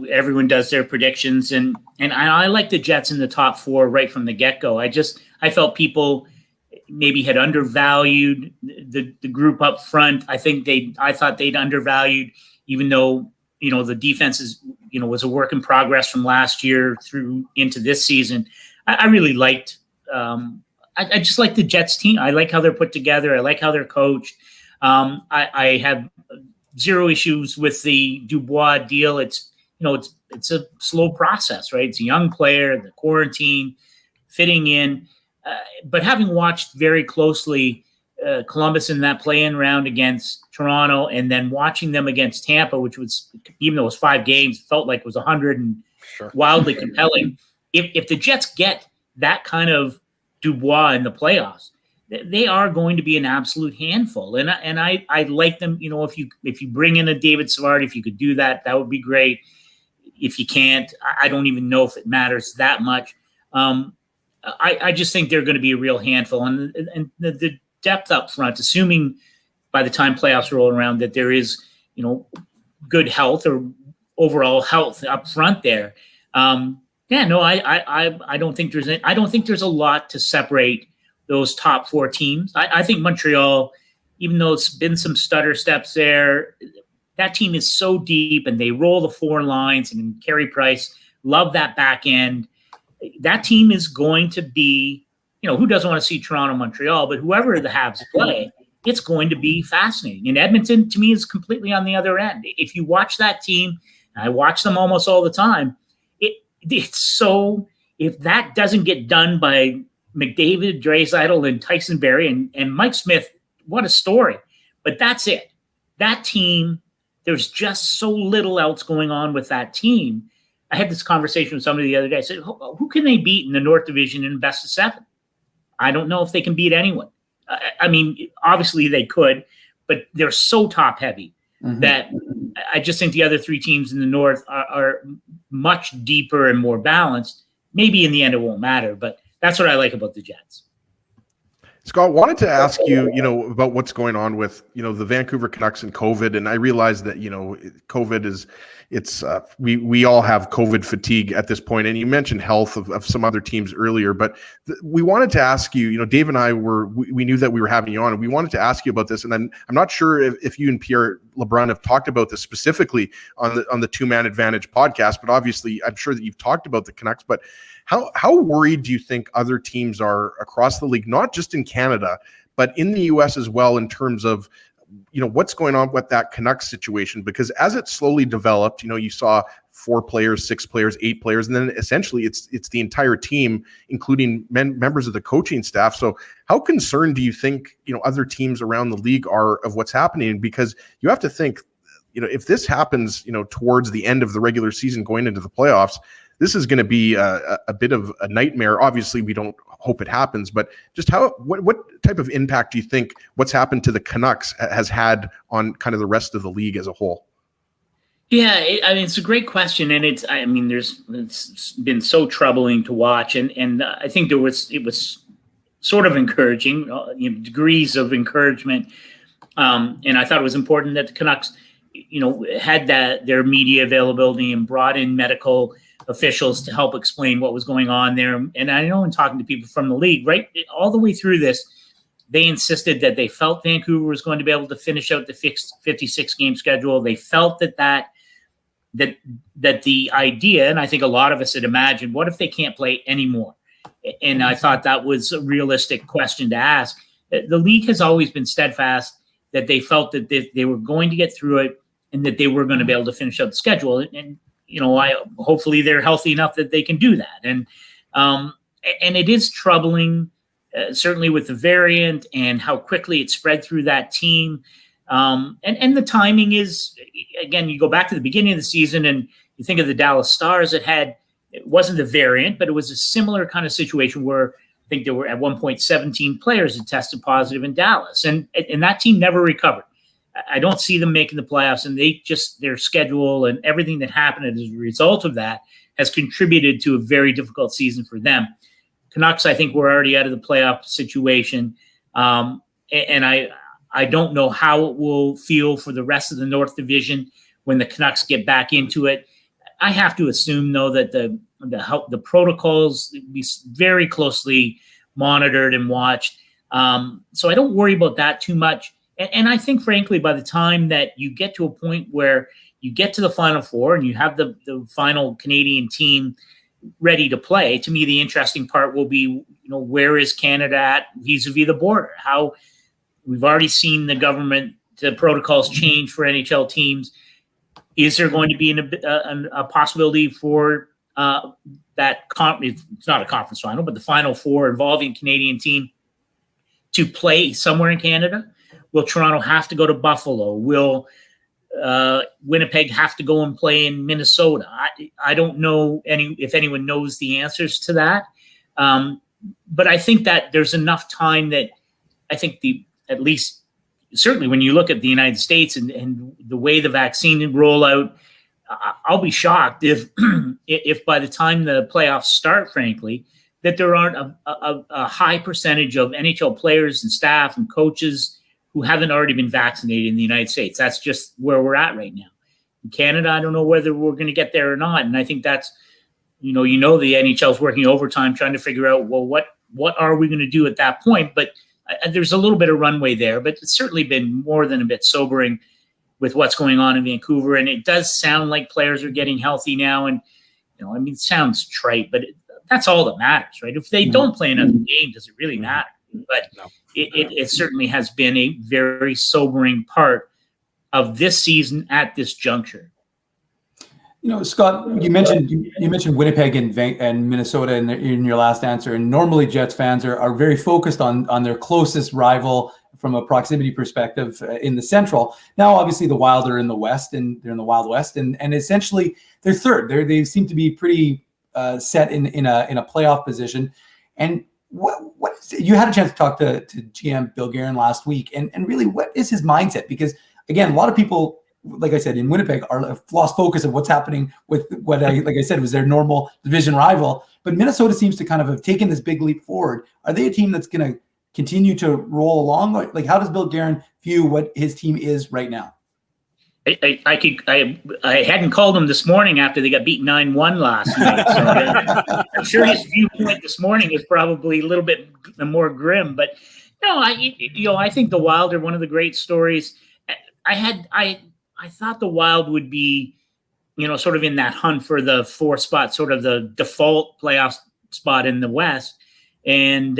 everyone does their predictions, and I like the Jets in the top 4 right from the get-go. I felt people maybe had undervalued the group up front. I thought they'd undervalued, even though, the defense was a work in progress from last year through into this season. I really liked, I just like the Jets team. I like how they're put together. I like how they're coached. I have zero issues with the Dubois deal. It's a slow process, right? It's a young player, the quarantine, fitting in. But having watched very closely Columbus in that play-in round against Toronto, and then watching them against Tampa, which was, even though it was 5 games, felt like it was 100 and wildly compelling. If the Jets get that kind of Dubois in the playoffs, they are going to be an absolute handful. And I like them, if you bring in a David Savard, if you could do that, that would be great. If you can't, I don't even know if it matters that much. I just think they're going to be a real handful. And the depth up front, assuming by the time playoffs roll around that there is, good health or overall health up front there. I don't think there's a lot to separate those top 4 teams. I think Montreal, even though it's been some stutter steps there, that team is so deep and they roll the 4 lines, and Carey Price, love that back end. That team is going to be, who doesn't want to see Toronto, Montreal, but whoever the Habs play, it's going to be fascinating. And Edmonton, to me, is completely on the other end. If you watch that team, and I watch them almost all the time, it's so, if that doesn't get done by McDavid, Draisaitl, and Tyson Barrie, and Mike Smith, what a story. But that's it. That team, there's just so little else going on with that team. I had this conversation with somebody the other day. I said, who can they beat in the North Division in best of 7? I don't know if they can beat anyone. I mean, obviously they could, but they're so top-heavy that I just think the other 3 teams in the North are much deeper and more balanced. Maybe in the end it won't matter, but that's what I like about the Jets. Scott, wanted to ask you, about what's going on with, the Vancouver Canucks and COVID. And I realize that, COVID is, we all have COVID fatigue at this point. And you mentioned health of some other teams earlier, but we wanted to ask you, Dave and I we knew that we were having you on, and we wanted to ask you about this. And I'm not sure if you and Pierre LeBrun have talked about this specifically on the 2-Man Advantage podcast, but obviously I'm sure that you've talked about the Canucks, but how worried do you think other teams are across the league, not just in Canada, but in the US as well, in terms of, what's going on with that Canucks situation? Because as it slowly developed, you saw 4 players, 6 players, 8 players, and then essentially it's the entire team, including members of the coaching staff. So how concerned do you think, other teams around the league are of what's happening? Because you have to think, if this happens, towards the end of the regular season going into the playoffs, this is going to be a bit of a nightmare. Obviously, we don't hope it happens, but just what type of impact do you think what's happened to the Canucks has had on kind of the rest of the league as a whole? Yeah, it's a great question, and it's been so troubling to watch, and I think it was sort of encouraging, degrees of encouragement, and I thought it was important that the Canucks had their media availability and brought in medical officials to help explain what was going on there. And I know in talking to people from the league, right, all the way through this, they insisted that they felt Vancouver was going to be able to finish out the 56-game schedule. They felt that the idea, and I think a lot of us had imagined, what if they can't play anymore? And I thought that was a realistic question to ask. The league has always been steadfast that they felt that they were going to get through it and that they were going to be able to finish out the schedule. And hopefully they're healthy enough that they can do that. And it is troubling, certainly with the variant and how quickly it spread through that team. And the timing is, again, you go back to the beginning of the season and you think of the Dallas Stars it wasn't a variant, but it was a similar kind of situation where I think there were at one point 17 players that tested positive in Dallas, and that team never recovered. I don't see them making the playoffs, and their schedule and everything that happened as a result of that has contributed to a very difficult season for them. Canucks, I think, were already out of the playoff situation, and I don't know how it will feel for the rest of the North Division when the Canucks get back into it. I have to assume, though, that the protocols be very closely monitored and watched. So I don't worry about that too much. And I think, frankly, by the time that you get to a point where you get to the Final Four and you have the final Canadian team ready to play, to me, the interesting part will be, where is Canada at vis-a-vis the border? How we've already seen the protocols change for NHL teams. Is there going to be a possibility for that conference? It's not a conference final, but the Final Four involving Canadian team to play somewhere in Canada? Will Toronto have to go to Buffalo? Will Winnipeg have to go and play in Minnesota? I don't know if anyone knows the answers to that. But I think that there's enough time that I think at least certainly when you look at the United States and the way the vaccine rollout, I'll be shocked if by the time the playoffs start, frankly, that there aren't a high percentage of NHL players and staff and coaches who haven't already been vaccinated in the United States. That's just where we're at right now. In Canada, I don't know whether we're going to get there or not. And I think that's, the NHL is working overtime trying to figure out, well, what are we going to do at that point? But there's a little bit of runway there, but it's certainly been more than a bit sobering with what's going on in Vancouver. And it does sound like players are getting healthy now. And, it sounds trite, but that's all that matters, right? If they don't play another game, does it really matter? But it certainly has been a very sobering part of this season at this juncture. Scott, you mentioned Winnipeg and Minnesota in your last answer, and normally Jets fans are very focused on their closest rival from a proximity perspective in the Central. Now, obviously, the Wild are in the West, and they're in the Wild West, and essentially they're third. They seem to be pretty set in a playoff position. And what you had a chance to talk to GM Bill Guerin last week, and really, what is his mindset? Because again, a lot of people, like I said, in Winnipeg have lost focus of what's happening with like I said, was their normal division rival. But Minnesota seems to kind of have taken this big leap forward. Are they a team that's going to continue to roll along? Like, how does Bill Guerin view what his team is right now? I hadn't called him this morning after they got beat 9-1 last night. So I'm sure his viewpoint this morning is probably a little bit more grim. But no, I think the Wild are one of the great stories. I thought the Wild would be, sort of in that hunt for the 4th spot, sort of the default playoff spot in the West. And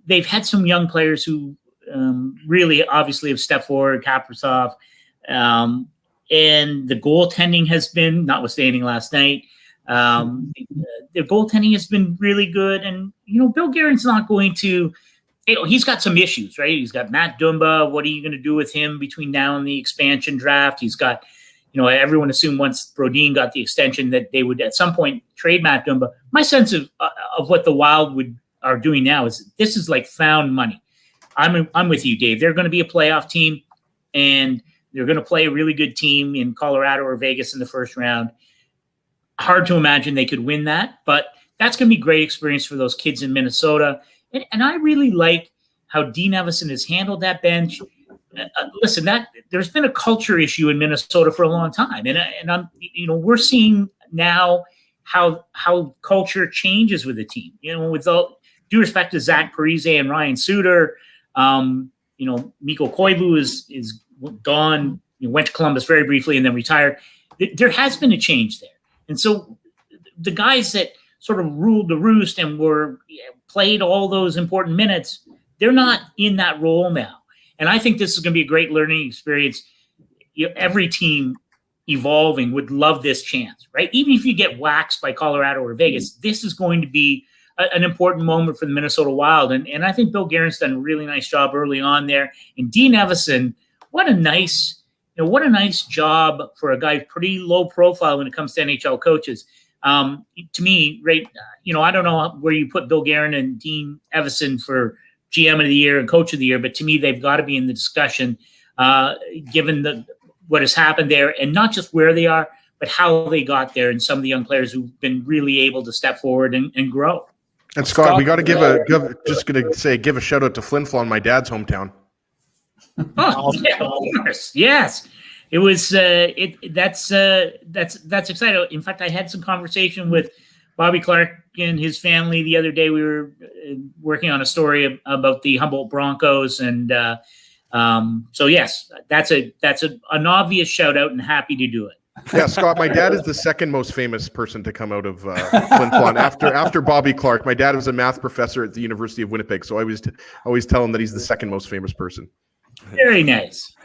they've had some young players who really obviously have stepped forward, Kaprizov, and the goaltending has been, notwithstanding last night, their goaltending has been really good. And, Bill Guerin's not going to, he's got some issues, right? He's got Matt Dumba. What are you going to do with him between now and the expansion draft? He's got, everyone assumed once Brodin got the extension that they would at some point trade Matt Dumba. My sense of what the Wild are doing now is this is like found money. I'm with you, Dave. They're going to be a playoff team, and they're going to play a really good team in Colorado or Vegas in the first round. Hard to imagine they could win that, but that's going to be a great experience for those kids in Minnesota. And I really like how Dean Evison has handled that bench. listen, that there's been a culture issue in Minnesota for a long time, and I'm, we're seeing now how culture changes with the team. With all due respect to Zach Parise and Ryan Suter, Mikko Koivu is gone. Went to Columbus very briefly and then retired. There has been a change there, and so the guys that sort of ruled the roost and played all those important minutes, they're not in that role now. And I think this is going to be a great learning experience. Every team evolving would love this chance, right? Even if you get waxed by Colorado or Vegas, this is going to be an important moment for the Minnesota Wild. And I think Bill Guerin's done a really nice job early on there. And Dean Evison, what a nice job for a guy pretty low profile when it comes to NHL coaches. To me, right, I don't know where you put Bill Guerin and Dean Evison for GM of the year and coach of the year, but to me, they've got to be in the discussion, given what has happened there, and not just where they are, but how they got there, and some of the young players who've been really able to step forward and grow. And Scott, we got to give a shout out to Flin Flon, my dad's hometown. Oh, yeah, of course. Yes. It was that's exciting. In fact, I had some conversation with Bobby Clark and his family the other day. We were working on a story about the Humboldt Broncos, and so yes, that's an obvious shout out, and happy to do it. Yeah, Scott, my dad is the second most famous person to come out of Flin Flon after Bobby Clark. My dad was a math professor at the University of Winnipeg, so I always tell him that he's the second most famous person. Very nice.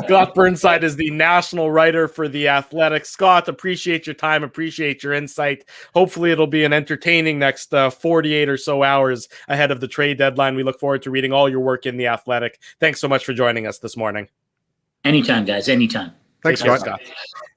Scott Burnside is the national writer for The Athletic. Scott, appreciate your time, appreciate your insight. Hopefully it'll be an entertaining next 48 or so hours ahead of the trade deadline. We look forward to reading all your work in The Athletic. Thanks so much for joining us this morning. Anytime, guys, anytime. Thanks, Scott.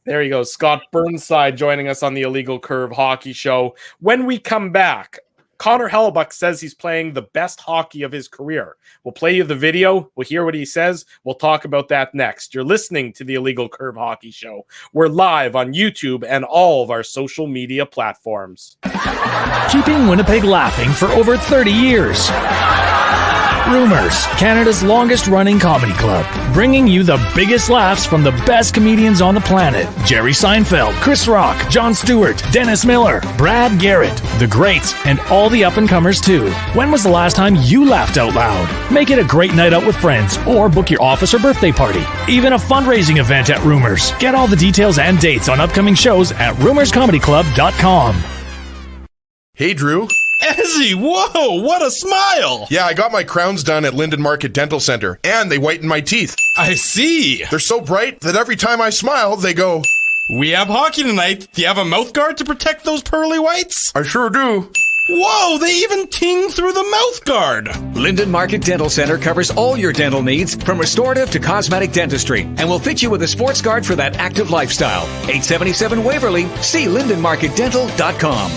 There you go. Scott Burnside joining us on the Illegal Curve Hockey Show. When we come back, Connor Hellebuck says he's playing the best hockey of his career. We'll play you the video. We'll hear what he says. We'll talk about that next. You're listening to the Illegal Curve Hockey Show. We're live on YouTube and all of our social media platforms. Keeping Winnipeg laughing for over 30 years. Rumors, Canada's longest-running comedy club, bringing you the biggest laughs from the best comedians on the planet. Jerry Seinfeld, Chris Rock, Jon Stewart, Dennis Miller, Brad Garrett, the greats, and all the up-and-comers too. When was the last time you laughed out loud? Make it a great night out with friends, or book your office or birthday party. Even a fundraising event at Rumors. Get all the details and dates on upcoming shows at rumorscomedyclub.com. Hey, Drew. Ezzy, whoa, what a smile! Yeah, I got my crowns done at Linden Market Dental Center, and they whiten my teeth. I see. They're so bright that every time I smile, they go, "We have hockey tonight. Do you have a mouth guard to protect those pearly whites?" I sure do. Whoa, they even ting through the mouth guard. Linden Market Dental Center covers all your dental needs, from restorative to cosmetic dentistry, and will fit you with a sports guard for that active lifestyle. 877 Waverly. See lindenmarketdental.com.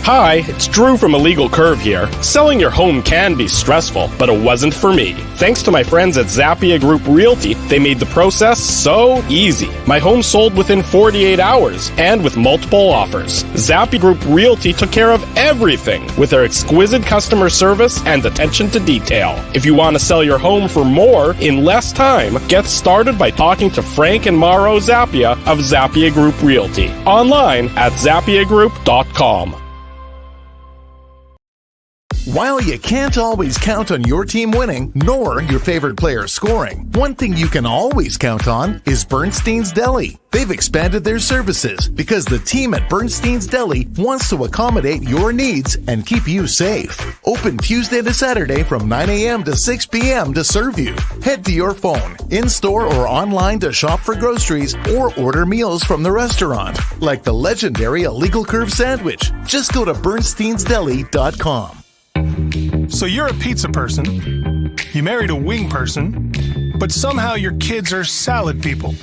Hi, it's Drew from Illegal Curve here. Selling your home can be stressful, but it wasn't for me. Thanks to my friends at Zappia Group Realty, they made the process so easy. My home sold within 48 hours, and with multiple offers. Zappia Group Realty took care of everything with their exquisite customer service and attention to detail. If you want to sell your home for more in less time, get started by talking to Frank and Mauro Zappia of Zappia Group Realty. Online at zappiagroup.com. While you can't always count on your team winning, nor your favorite player scoring, one thing you can always count on is Bernstein's Deli. They've expanded their services because the team at Bernstein's Deli wants to accommodate your needs and keep you safe. Open Tuesday to Saturday from 9 a.m. to 6 p.m. to serve you. Head to your phone, in-store or online to shop for groceries or order meals from the restaurant, like the legendary Illegal Curve sandwich. Just go to bernsteinsdeli.com. So you're a pizza person, you married a wing person, but somehow your kids are salad people.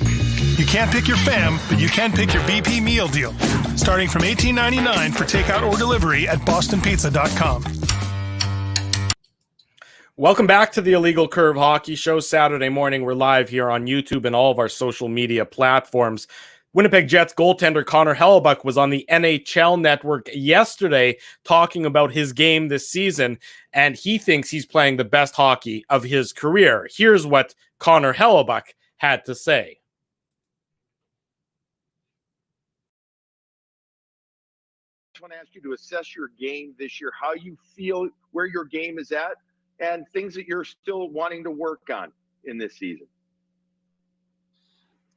You can't pick your fam, but you can pick your BP meal deal, starting from $18.99 for takeout or delivery at bostonpizza.com. Welcome back to the Illegal Curve Hockey Show. Saturday morning, we're live here on YouTube and all of our social media platforms. Winnipeg Jets goaltender Connor Hellebuyck was on the NHL Network yesterday talking about his game this season, and he thinks he's playing the best hockey of his career. Here's what Connor Hellebuyck had to say. I want to ask you to assess your game this year, how you feel, where your game is at, and things that you're still wanting to work on in this season.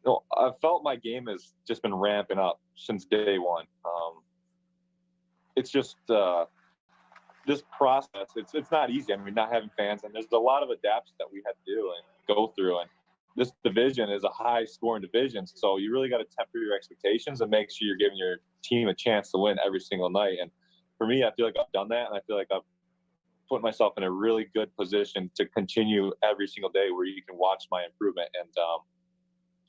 No, I felt my game has just been ramping up since day one. It's just this process. It's not easy. I mean, not having fans, and there's a lot of adapts that we had to do and go through. And this division is a high-scoring division, so you really got to temper your expectations and make sure you're giving your team a chance to win every single night. And for me, I feel like I've done that, and I feel like I've put myself in a really good position to continue every single day where you can watch my improvement. And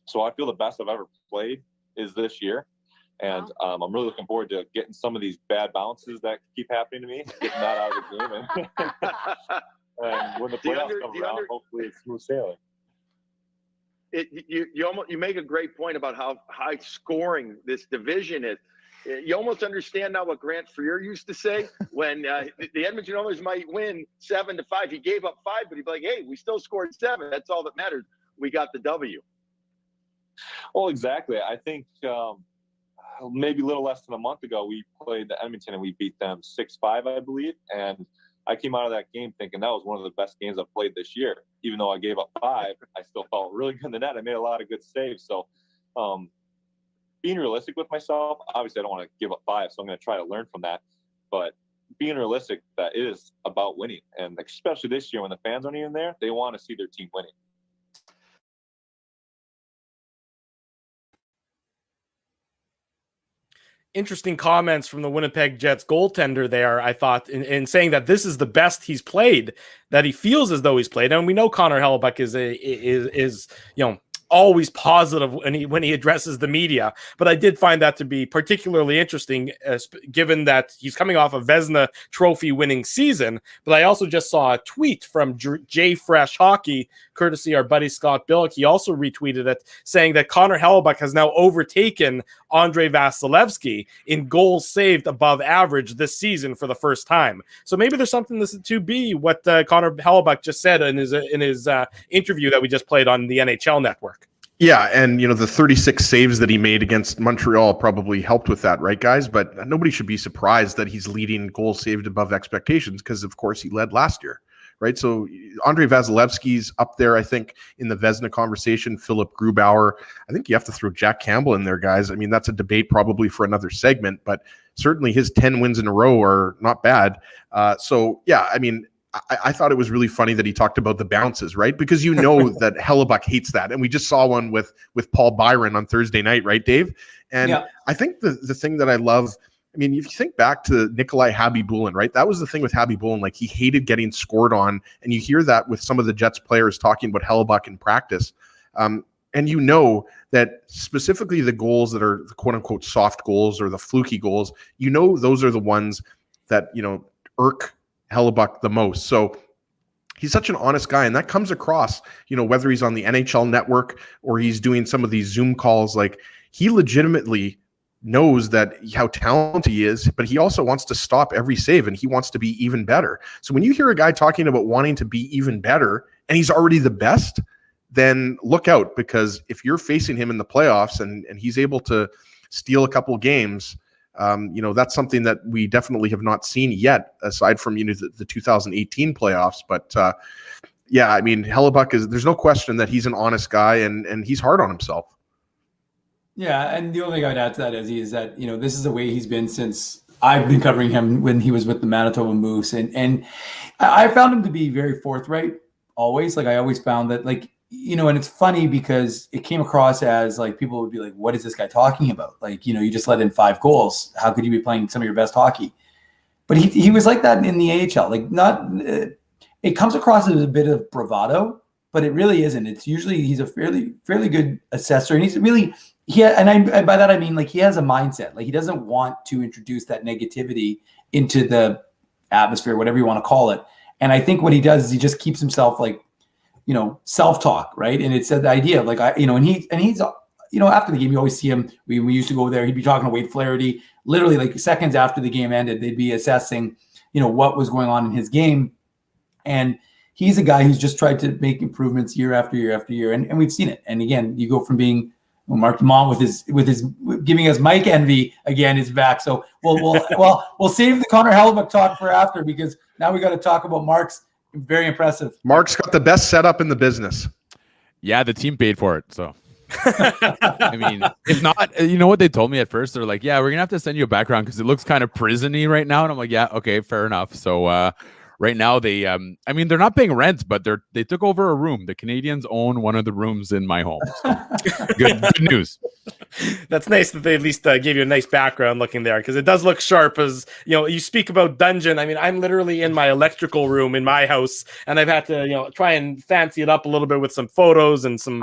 so I feel the best I've ever played is this year. And I'm really looking forward to getting some of these bad bounces that keep happening to me, getting that out of the game. And when the playoffs come around, hopefully it's smooth sailing. You make a great point about how high scoring this division is. You almost understand now what Grant Freer used to say when the Edmonton Oilers might win 7-5. He gave up 5, but he'd be like, hey, we still scored 7. That's all that mattered. We got the W. Well, exactly. I think maybe a little less than a month ago, we played the Edmonton and we beat them 6-5, I believe. And I came out of that game thinking that was one of the best games I've played this year. Even though I gave up 5, I still felt really good in the net. I made a lot of good saves. So being realistic with myself, obviously I don't want to give up 5, so I'm going to try to learn from that. But being realistic, that it is about winning. And especially this year when the fans aren't even there, they want to see their team winning. Interesting comments from the Winnipeg Jets goaltender there, I thought, in saying that this is the best he's played, that he feels as though he's played. And we know Connor Hellebuyck is always positive when he addresses the media. But I did find that to be particularly interesting, given that he's coming off a Vezina Trophy winning season. But I also just saw a tweet from J Fresh Hockey, courtesy our buddy Scott Billick. He also retweeted it, saying that Connor Hellebuyck has now overtaken Andrei Vasilevsky in goals saved above average this season for the first time. So maybe there's something to be what Connor Hellebuyck just said in his interview that we just played on the NHL Network. Yeah, and the 36 saves that he made against Montreal probably helped with that, right, guys? But nobody should be surprised that he's leading goals saved above expectations because, of course, he led last year, right? So Andrei Vasilevsky's up there, I think, in the Vezina conversation. Philip Grubauer. I think you have to throw Jack Campbell in there, guys. I mean, that's a debate probably for another segment, but certainly his 10 wins in a row are not bad. So, yeah, I mean, I thought it was really funny that he talked about the bounces, right? Because that Hellebuyck hates that. And we just saw one with Paul Byron on Thursday night, right, Dave? And yeah. I think the thing that I love, I mean, if you think back to Nikolai Habibulin, right? That was the thing with Habibulin. Like, he hated getting scored on. And you hear that with some of the Jets players talking about Hellebuyck in practice. And that specifically the goals that are the quote-unquote soft goals or the fluky goals, those are the ones that, irk Hellebuyck the most. So he's such an honest guy, and that comes across, whether he's on the NHL Network or he's doing some of these Zoom calls. Like, he legitimately knows that how talented he is, but he also wants to stop every save and he wants to be even better. So when you hear a guy talking about wanting to be even better and he's already the best, then look out, because if you're facing him in the playoffs and he's able to steal a couple games, that's something that we definitely have not seen yet, aside from, the 2018 playoffs. But yeah, I mean, Hellebuyck there's no question that he's an honest guy and he's hard on himself. Yeah. And the only thing I'd add to that is that, this is the way he's been since I've been covering him when he was with the Manitoba Moose. And I found him to be very forthright always. Like, I always found that, like, and it's funny because it came across as like people would be like, what is this guy talking about? Like, you just let in 5 goals. How could you be playing some of your best hockey? But he was like that in the AHL. Like, it comes across as a bit of bravado, but it really isn't. It's usually he's a fairly good assessor. And he's really, and by that I mean, like, he has a mindset. Like, he doesn't want to introduce that negativity into the atmosphere, whatever you want to call it. And I think what he does is he just keeps himself like, self-talk, right? And it's the idea of like, and he's after the game, you always see him. We used to go there. He'd be talking to Wade Flaherty. Literally, like seconds after the game ended, they'd be assessing, what was going on in his game. And he's a guy who's just tried to make improvements year after year after year. And we've seen it. And again, you go from being Mark Dumont with his giving us Mike envy again is back. So we'll save the Connor Hellebuck talk for after, because now we got to talk about Mark's very impressive. Mark's got the best setup in the business. Yeah, the team paid for it. So I mean, if not, you know what they told me at first? They're like, yeah, we're gonna have to send you a background because it looks kind of prison-y right now. And I'm like, yeah, okay, fair enough. So right now they they're not paying rent, but they took over a room. The Canadiens own one of the rooms in my home. So good news. That's nice that they at least gave you a nice background looking there, because it does look sharp. As you speak about dungeon. I mean, I'm literally in my electrical room in my house, and I've had to try and fancy it up a little bit with some photos and some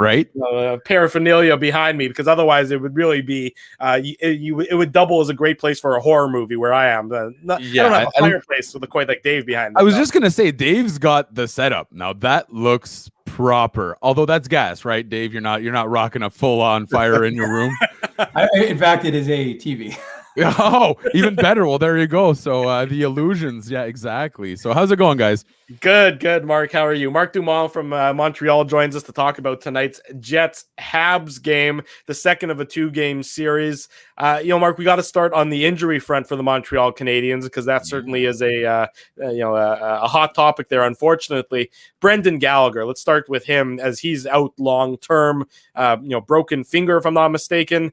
paraphernalia behind me, because otherwise it would really be it would double as a great place for a horror movie where I am. I don't have a fireplace with quite like Dave behind me. I was just gonna say, Dave's got the setup now. That looks proper. Although that's gas, right, Dave? You're not rocking a full-on fire in your room. In fact, it is a TV. Oh, even better. Well, there you go. So the illusions. Yeah, exactly. So how's it going, guys? Good, Mark. How are you? Mark Dumont from Montreal joins us to talk about tonight's Jets-Habs game, the second of a 2-game series. Mark, we got to start on the injury front for the Montreal Canadiens, because that certainly is a hot topic there. Unfortunately, Brendan Gallagher. Let's start with him, as he's out long term. Broken finger, if I'm not mistaken.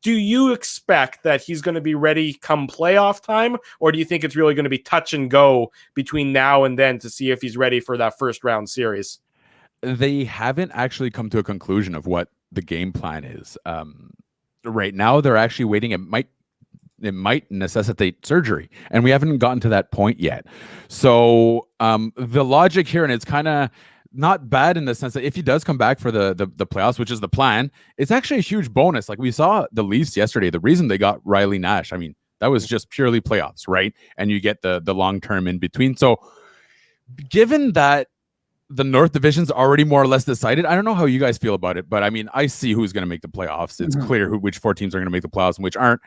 Do you expect that he's going to be ready come playoff time, or do you think it's really going to be touch and go between now and then to see if he's ready for that first round series? They haven't actually come to a conclusion of what the game plan is. Right now, they're actually waiting. It might necessitate surgery, and we haven't gotten to that point yet. So the logic here, and it's kind of not bad in the sense that if he does come back for the playoffs, which is the plan, it's actually a huge bonus. Like we saw the Leafs yesterday, the reason they got Riley Nash, I mean, that was just purely playoffs, right? And you get the long term in between. So given that the North Division's already more or less decided, I don't know how you guys feel about it, but I mean, I see who's going to make the playoffs. It's clear which 4 teams are going to make the playoffs and which aren't.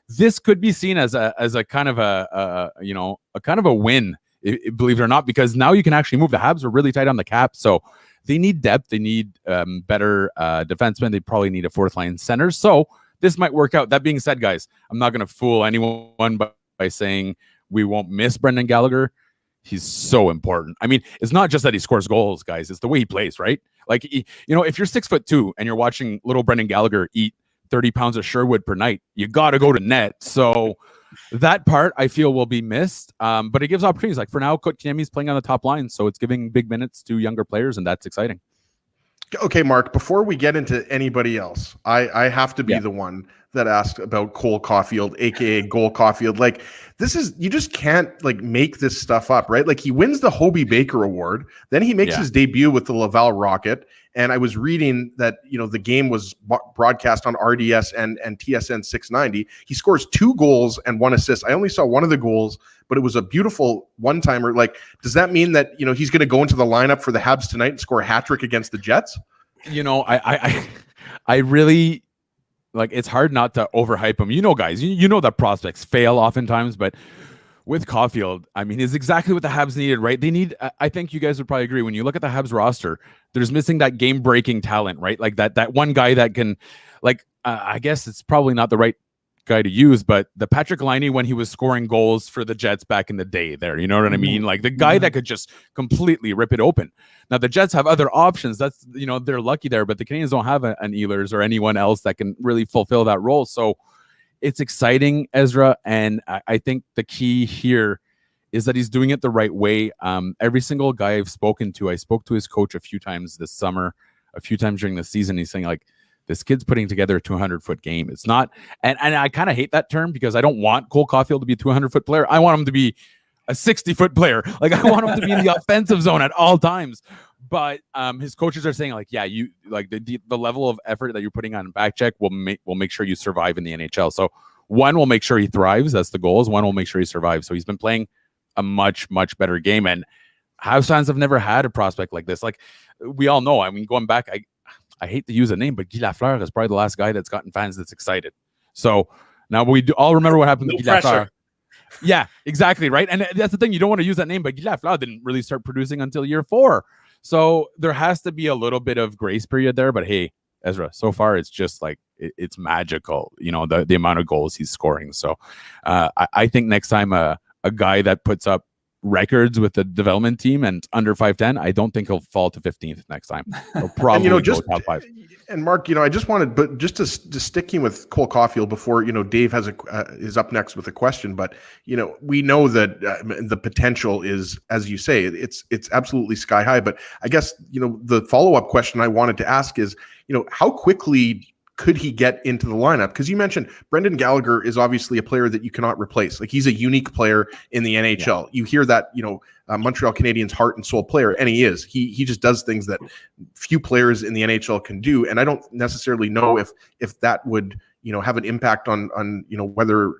This could be seen as a kind of a win, believe it or not, because now you can actually move. The Habs are really tight on the cap, so they need depth. They need better defensemen. They probably need a fourth line center. So this might work out. That being said, guys, I'm not going to fool anyone by saying we won't miss Brendan Gallagher. He's so important. I mean, it's not just that he scores goals, guys. It's the way he plays, right? Like, if you're 6'2" and you're watching little Brendan Gallagher eat 30 pounds of Sherwood per night, you got to go to net. So that part I feel will be missed, but it gives opportunities. Like for now, Kotkaniemi's playing on the top line, so it's giving big minutes to younger players, and that's exciting. Okay, Mark, before we get into anybody else, I have to be the one that asked about Cole Caulfield, aka Goal Caulfield. Like, this is, you just can't make this stuff up, right? Like, he wins the Hobey Baker Award, then he makes his debut with the Laval Rocket. And I was reading that, the game was broadcast on RDS and TSN 690. He scores 2 goals and 1 assist. I only saw one of the goals, but it was a beautiful one-timer. Like, does that mean that, he's going to go into the lineup for the Habs tonight and score a hat trick against the Jets? I really, it's hard not to overhype him. Guys, that prospects fail oftentimes, but with Caulfield, I mean, is exactly what the Habs needed, right? They need, I think you guys would probably agree, when you look at the Habs roster, there's missing that game-breaking talent, right? Like that one guy that can, I guess it's probably not the right guy to use, but the Patrick Laine, when he was scoring goals for the Jets back in the day there, you know what I mean? Like the guy that could just completely rip it open. Now the Jets have other options. That's, they're lucky there, but the Canadiens don't have an Ehlers or anyone else that can really fulfill that role. So it's exciting, Ezra, and I think the key here is that he's doing it the right way. Every single guy I've spoken to, I spoke to his coach a few times this summer, a few times during the season. He's saying, this kid's putting together a 200-foot game. It's not, and I kind of hate that term because I don't want Cole Caulfield to be a 200-foot player. I want him to be a 60-foot player. I want him to be in the offensive zone at all times. But his coaches are saying, the level of effort that you're putting on back check will make sure you survive in the NHL. So one will make sure he thrives. That's the goal. One will make sure he survives. So he's been playing a much, much better game. And Habs fans have never had a prospect like this. Like we all know. I mean, going back, I hate to use a name, but Guy Lafleur is probably the last guy that's gotten fans that's excited. So now we all remember what happened to Guy Lafleur. Yeah, exactly, right? And that's the thing. You don't want to use that name, but Guy Lafleur didn't really start producing until year 4. So there has to be a little bit of grace period there. But hey, Ezra, so far it's just like it's magical, the amount of goals he's scoring. So I think next time a guy that puts up records with the development team and under 5'10", I don't think he'll fall to 15th next time. He'll probably go top 5. And Mark, I just wanted, but just to sticking with Cole Caulfield before, Dave has is up next with a question, but we know that the potential is, as you say, it's absolutely sky high. But I guess the follow-up question I wanted to ask is, how quickly could he get into the lineup? Because you mentioned Brendan Gallagher is obviously a player that you cannot replace. Like, he's a unique player in the NHL. Yeah. You hear that, Montreal Canadiens heart and soul player, and he is. He just does things that few players in the NHL can do. And I don't necessarily know if that would, have an impact on whether,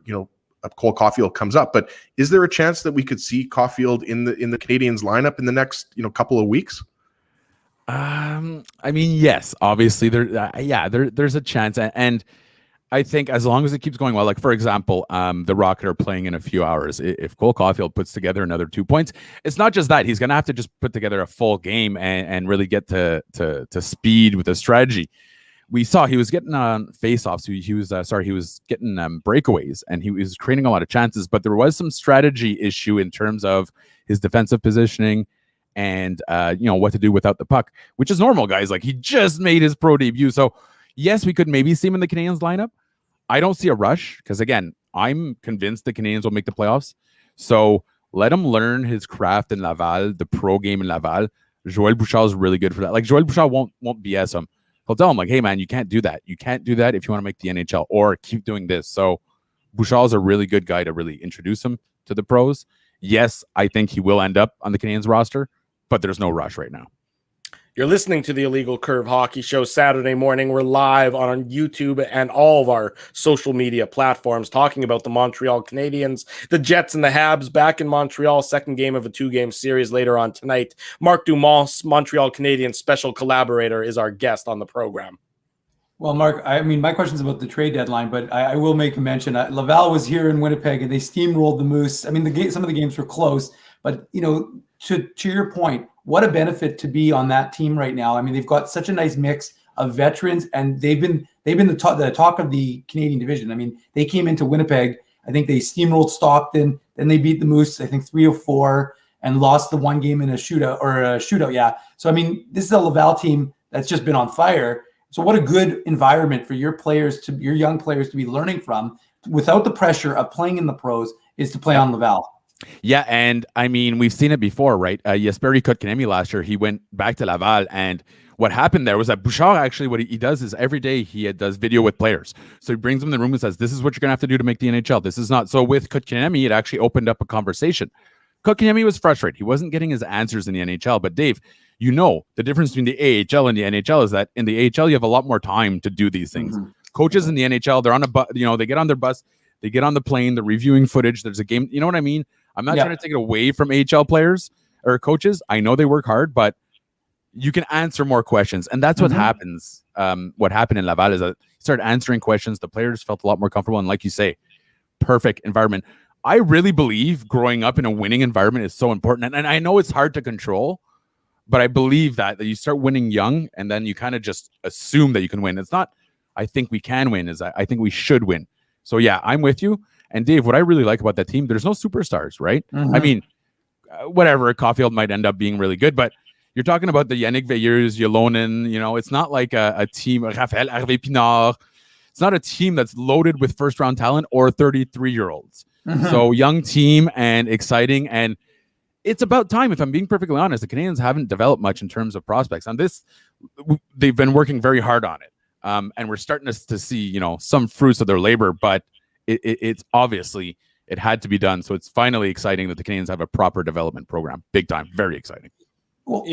Cole Caulfield comes up. But is there a chance that we could see Caulfield in the Canadiens lineup in the next, couple of weeks? I mean, yes, obviously there's a chance. And I think as long as it keeps going well, like for example, the Rocket are playing in a few hours. If Cole Caulfield puts together another 2 points, it's not just that he's going to have to just put together a full game and really get to speed with the strategy. We saw he was getting on face-offs. He was getting breakaways, and he was creating a lot of chances, but there was some strategy issue in terms of his defensive positioning and what to do without the puck, which is normal, guys. Like, he just made his pro debut. So yes, we could maybe see him in the Canadiens lineup. I don't see a rush because, again, I'm convinced the Canadiens will make the playoffs. So let him learn his craft in Laval, the pro game in Laval. Joël Bouchard is really good for that. Like, Joël Bouchard won't BS him. He'll tell him, like, hey, man, you can't do that. You can't do that if you want to make the NHL, or keep doing this. So Bouchard is a really good guy to really introduce him to the pros. Yes, I think he will end up on the Canadiens roster, but there's no rush right now. You're listening to the Illegal Curve Hockey Show Saturday morning. We're live on YouTube and all of our social media platforms talking about the Montreal Canadiens, the Jets and the Habs back in Montreal, second game of a 2-game series later on tonight. Mark Dumont, Montreal Canadiens special collaborator, is our guest on the program. Well, Mark, I mean, my question's about the trade deadline, but I will make a mention. Laval was here in Winnipeg and they steamrolled the Moose. I mean, some of the games were close, but, to your point, what a benefit to be on that team right now. I mean, they've got such a nice mix of veterans, and they've been the talk of the Canadian division. I mean, they came into Winnipeg. I think they steamrolled Stockton. Then they beat the Moose, I think 3-4, and lost the one game in a shootout. Yeah. So, I mean, this is a Laval team that's just been on fire. So what a good environment for your young players to be learning from without the pressure of playing in the pros is to play on Laval. Yeah, and I mean, we've seen it before, right? Jesperi Kotkaniemi last year, he went back to Laval, and what happened there was that Bouchard actually, what he does is every day he does video with players. So he brings them in the room and says, this is what you're going to have to do to make the NHL. This is not. So with Kotkaniemi, it actually opened up a conversation. Kotkaniemi was frustrated. He wasn't getting his answers in the NHL. But Dave, the difference between the AHL and the NHL is that in the AHL, you have a lot more time to do these things. Mm-hmm. Coaches in the NHL, they're on a bus, they get on their bus, they get on the plane, they're reviewing footage. There's a game. You know what I mean? I'm not trying to take it away from AHL players or coaches. I know they work hard, but you can answer more questions. And that's what happens. What happened in Laval is that he started answering questions. The players felt a lot more comfortable. And like you say, perfect environment. I really believe growing up in a winning environment is so important. And I know it's hard to control, but I believe that you start winning young and then you kind of just assume that you can win. It's not, I think we can win, I think we should win. So yeah, I'm with you. And Dave, what I really like about that team, there's no superstars, right? Mm-hmm. I mean, whatever, Caulfield might end up being really good, but you're talking about the Yannick Veilleux, Yolonen, it's not like a team, Raphaël Harvey-Pinard. It's not a team that's loaded with first-round talent or 33-year-olds. Mm-hmm. So young team and exciting, and it's about time. If I'm being perfectly honest, the Canadiens haven't developed much in terms of prospects. On this, they've been working very hard on it, and we're starting to see, some fruits of their labor, but it's obviously it had to be done. So it's finally exciting that the Canadiens have a proper development program. Big time. Very exciting. Well,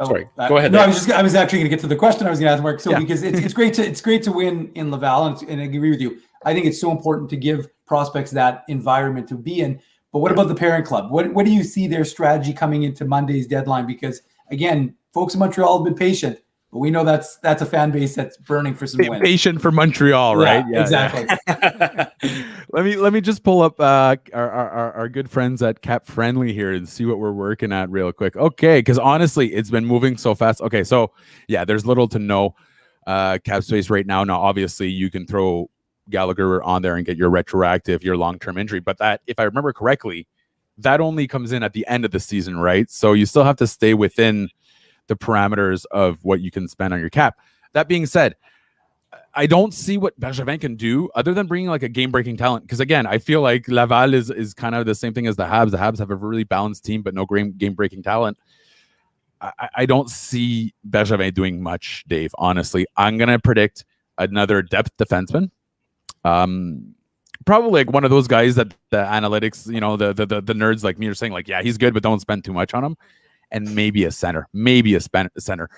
sorry, go ahead. No, I was actually going to get to the question I was going to ask Mark. So because it's great to win in Laval, and I agree with you. I think it's so important to give prospects that environment to be in. But what about the parent club? What do you see their strategy coming into Monday's deadline? Because again, folks in Montreal have been patient. but we know that's a fan base that's burning for some wins. Patient for Montreal, right? Yeah, exactly. Let me just pull up our good friends at Cap Friendly here and see what we're working at real quick. Okay, because honestly, it's been moving so fast. Okay, so yeah, there's little to no cap space right now. Now, obviously, you can throw Gallagher on there and get your retroactive, your long-term injury, but that, if I remember correctly, that only comes in at the end of the season, right? So you still have to stay within the parameters of what you can spend on your cap. That being said, I don't see what Bergevin can do other than bringing like a game-breaking talent. Because again, I feel like Laval is kind of the same thing as the Habs. The Habs have a really balanced team, but no game-breaking talent. I don't see Bergevin doing much, Dave. Honestly, I'm gonna predict another depth defenseman. Probably like one of those guys that the analytics, the nerds like me are saying like, yeah, he's good, but don't spend too much on him. And maybe a center, center.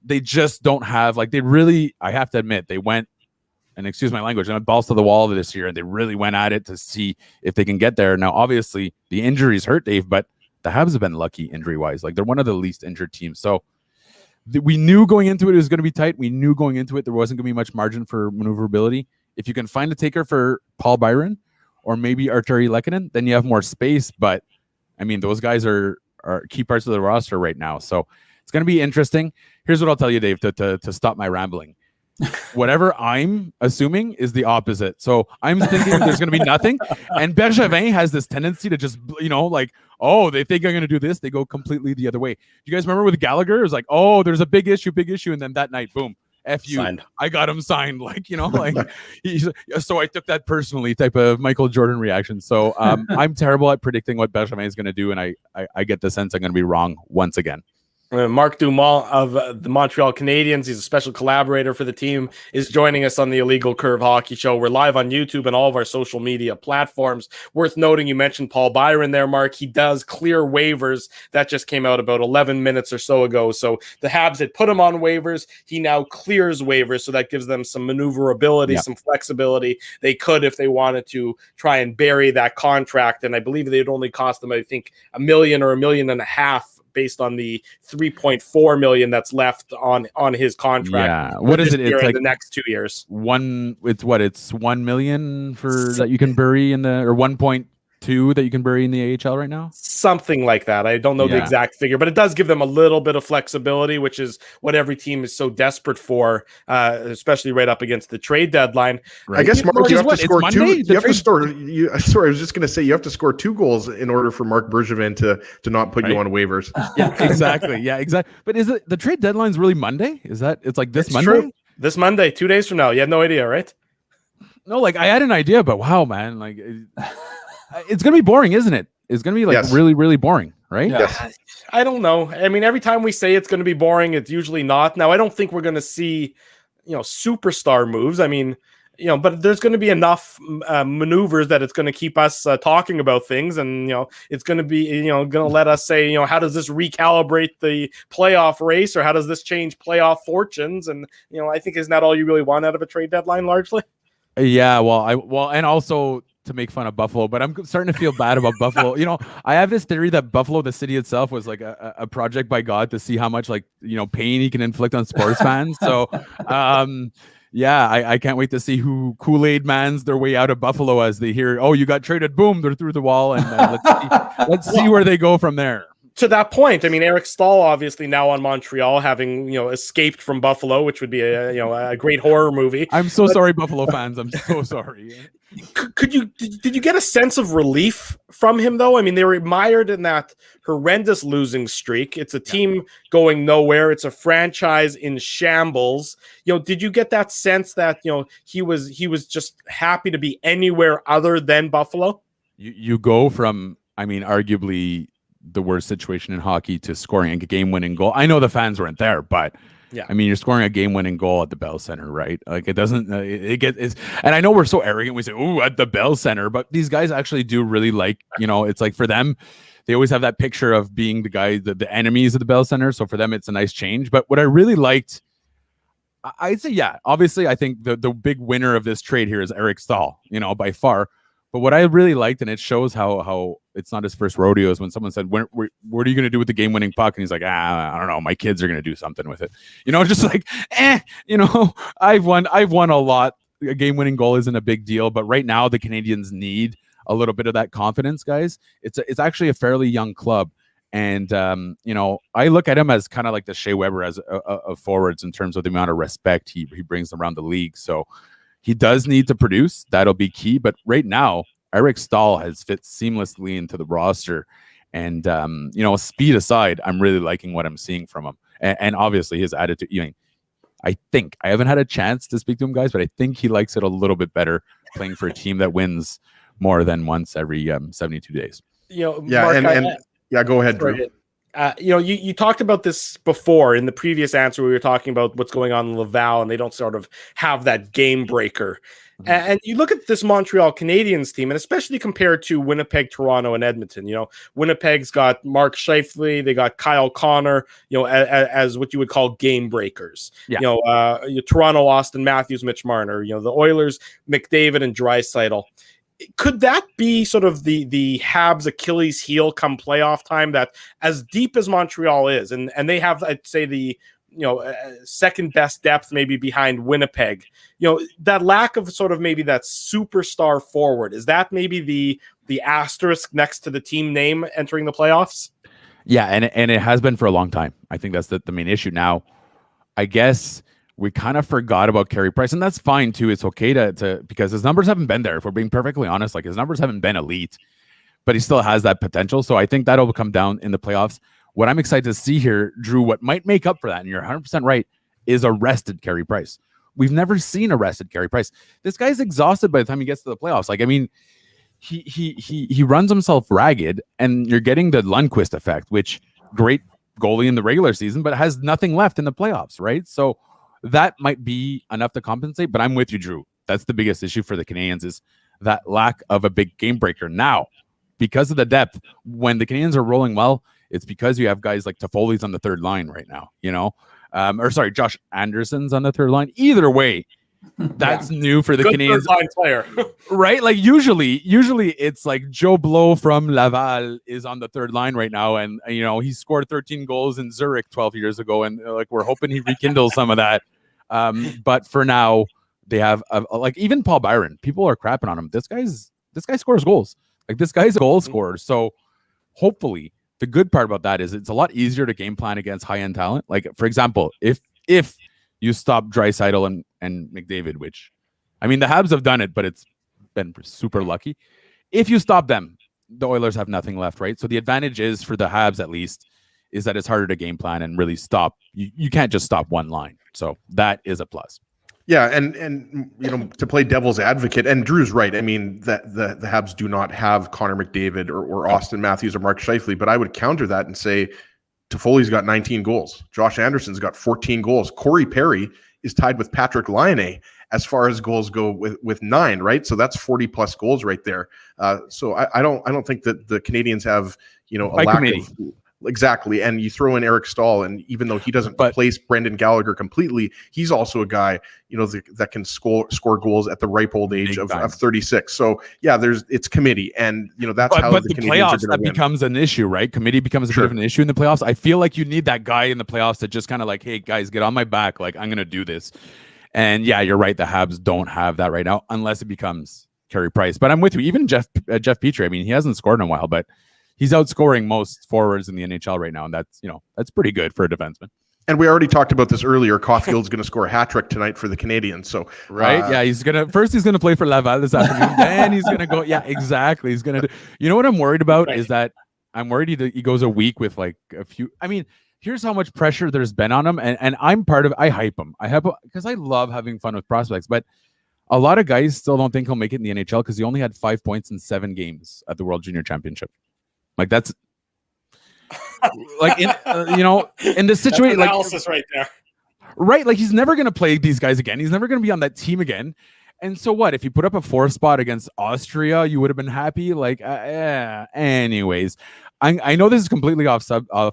They just don't have like, I have to admit, they went, and excuse my language, balls to the wall this year, and they really went at it to see if they can get there. Now, obviously, the injuries hurt, Dave, but the Habs have been lucky injury-wise. Like, they're one of the least injured teams. So we knew going into it was going to be tight. We knew going into it there wasn't going to be much margin for maneuverability. If you can find a taker for Paul Byron or maybe Arturi Lehkonen, then you have more space. But, I mean, those guys are key parts of the roster right now. So it's going to be interesting. Here's what I'll tell you, Dave, to stop my rambling. Whatever I'm assuming is the opposite. So I'm thinking there's going to be nothing. And Bergevin has this tendency to just, like, oh, they think I'm going to do this. They go completely the other way. Do you guys remember with Gallagher? It was like, oh, there's a big issue. And then that night, boom, F you. Signed. I got him signed. Like, so I took that personally type of Michael Jordan reaction. So I'm terrible at predicting what Bergevin is going to do. And I get the sense I'm going to be wrong once again. Marc Dumont of the Montreal Canadiens, he's a special collaborator for the team, is joining us on the Illegal Curve Hockey Show. We're live on YouTube and all of our social media platforms. Worth noting, you mentioned Paul Byron there, Mark. He does clear waivers. That just came out about 11 minutes or so ago. So the Habs had put him on waivers. He now clears waivers, so that gives them some maneuverability, some flexibility. They could, if they wanted to, try and bury that contract. And I believe they'd only cost them, I think, $1 million or $1.5 million based on the $3.4 million that's left on his contract. Yeah, what is it? It's like the next 2 years. It's $1 million for that you can bury in the, or 1.2 that you can bury in the AHL right now. Something like that. I don't know the exact figure, but it does give them a little bit of flexibility, which is what every team is so desperate for, especially right up against the trade deadline. Right. I guess Mark, you have to score two. You have to score. Sorry, I was just going to say you have to score 2 goals in order for Marc Bergevin to not put you on waivers. Yeah, exactly. Yeah, exactly. But is it the trade deadline's really Monday? Is that it's like this Monday? True. This Monday, 2 days from now. You had no idea, right? No, like I had an idea, but wow, man, like it's gonna be boring, isn't it? It's gonna be like really, really boring, right? Yes. I don't know. I mean, every time we say it's going to be boring, it's usually not. Now, I don't think we're going to see, superstar moves. I mean, but there's going to be enough maneuvers that it's going to keep us talking about things, and it's going to be going to let us say, how does this recalibrate the playoff race, or how does this change playoff fortunes? And I think isn't that all you really want out of a trade deadline, largely? Yeah, and also to make fun of Buffalo, but I'm starting to feel bad about Buffalo. I have this theory that Buffalo, the city itself, was like a project by God to see how much pain he can inflict on sports fans. So, I can't wait to see who Kool-Aid mans their way out of Buffalo as they hear, oh, you got traded, boom, they're through the wall, and let's see where they go from there. To that point, I mean, Eric Stahl obviously now on Montreal, having escaped from Buffalo, which would be a great horror movie. I'm so sorry, Buffalo fans. I'm so sorry. Did you get a sense of relief from him though? I mean, they were mired in that horrendous losing streak. It's a team going nowhere. It's a franchise in shambles. Did you get that sense that he was just happy to be anywhere other than Buffalo? You go from, I mean, arguably the worst situation in hockey to scoring a game-winning goal. I know the fans weren't there, but I mean, you're scoring a game-winning goal at the Bell Center, right? Like it doesn't, and I know we're so arrogant. We say, "Ooh, at the Bell Center," but these guys actually do really like, it's like for them, they always have that picture of being the guy, the enemies of the Bell Center. So for them, it's a nice change. But what I really liked, I'd say, obviously, I think the big winner of this trade here is Eric Stahl, by far. But what I really liked, and it shows how it's not his first rodeo, is when someone said, what are you going to do with the game-winning puck? And he's like, I don't know. My kids are going to do something with it. Just like, I've won a lot. A game-winning goal isn't a big deal. But right now, the Canadiens need a little bit of that confidence, guys. It's actually a fairly young club. And, I look at him as kind of like the Shea Weber as of forwards in terms of the amount of respect he brings around the league. So he does need to produce. That'll be key. But right now, Eric Staal has fit seamlessly into the roster. And, speed aside, I'm really liking what I'm seeing from him. And obviously his attitude, I think I haven't had a chance to speak to him, guys, but I think he likes it a little bit better playing for a team that wins more than once every 72 days. Mark, yeah, go ahead, Drew. You talked about this before in the previous answer. We were talking about what's going on in Laval, and they don't sort of have that game breaker. Mm-hmm. And you look at this Montreal Canadiens team, and especially compared to Winnipeg, Toronto, and Edmonton. Winnipeg's got Mark Scheifele, they got Kyle Connor, as what you would call game breakers. Yeah. Toronto, Austin Matthews, Mitch Marner. The Oilers, McDavid, and Draisaitl. Could that be sort of the Habs' Achilles heel come playoff time, that as deep as Montreal is, and they have, I'd say, the second best depth maybe behind Winnipeg, that lack of sort of maybe that superstar forward, is that maybe the asterisk next to the team name entering the playoffs? Yeah, and it has been for a long time. I think that's the main issue. Now, I guess we kind of forgot about Carey Price, and that's fine too. It's okay to because his numbers haven't been there. If we're being perfectly honest, like his numbers haven't been elite, but he still has that potential. So I think that'll come down in the playoffs. What I'm excited to see here, Drew, what might make up for that, and you're 100% right, is arrested Carey Price. We've never seen arrested Carey Price. This guy's exhausted by the time he gets to the playoffs. Like, I mean, he runs himself ragged, and you're getting the Lundqvist effect, which great goalie in the regular season, but has nothing left in the playoffs, right? So that might be enough to compensate, but I'm with you, Drew. That's the biggest issue for the Canadiens, is that lack of a big game breaker. Now, because of the depth, when the Canadiens are rolling well, it's because you have guys like Toffoli's on the third line right now, Josh Anderson's on the third line. Either way, that's new for the Canadiens. Third line player. Right? Like usually it's like Joe Blow from Laval is on the third line right now, and he scored 13 goals in Zurich 12 years ago, and we're hoping he rekindles some of that. But for now, they have even Paul Byron. People are crapping on him. This guy scores goals. Like, this guy's a goal scorer. So hopefully, the good part about that is it's a lot easier to game plan against high-end talent. Like, for example, if you stop Draisaitl and McDavid, which, I mean, the Habs have done it, but it's been super lucky. If you stop them, the Oilers have nothing left, right? So the advantage is, for the Habs at least, is that it's harder to game plan and really stop. You can't just stop one line. So that is a plus. Yeah, and to play devil's advocate, and Drew's right. I mean, that the Habs do not have Connor McDavid or Austin Matthews or Mark Scheifele, but I would counter that and say Toffoli's got 19 goals. Josh Anderson's got 14 goals. Corey Perry is tied with Patrick Laine as far as goals go with 9, right? So that's 40 plus goals right there. So I don't think that the Canadiens have a lack of. Exactly. And you throw in Eric Staal, and even though he doesn't replace Brendan Gallagher completely, he's also a guy, that can score goals at the ripe old age of 36. So yeah, it's committee, and that's how the playoffs that becomes an issue, right? Committee becomes a bit of an issue in the playoffs. I feel like you need that guy in the playoffs to just kind of like, hey guys, get on my back, like I'm gonna do this. And yeah, you're right, the Habs don't have that right now unless it becomes Carey Price. But I'm with you. Even Jeff Petrie, I mean, he hasn't scored in a while, but he's outscoring most forwards in the NHL right now, and that's pretty good for a defenseman. And we already talked about this earlier. Caulfield's going to score a hat trick tonight for the Canadiens. So right, yeah, he's gonna play for Laval this afternoon. Then he's gonna go. Yeah, exactly. He's gonna do. You know what I'm worried about is that I'm worried he goes a week with like a few. I mean, here's how much pressure there's been on him, and I'm part of. I hype him. Because I love having fun with prospects, but a lot of guys still don't think he'll make it in the NHL because he only had 5 points in 7 games at the World Junior Championship. Like, that's like in this situation, like analysis right there, right? Like, he's never going to play these guys again. He's never going to be on that team again. And so what? If you put up a 4 spot against Austria, you would have been happy. Like, anyways, I know this is completely off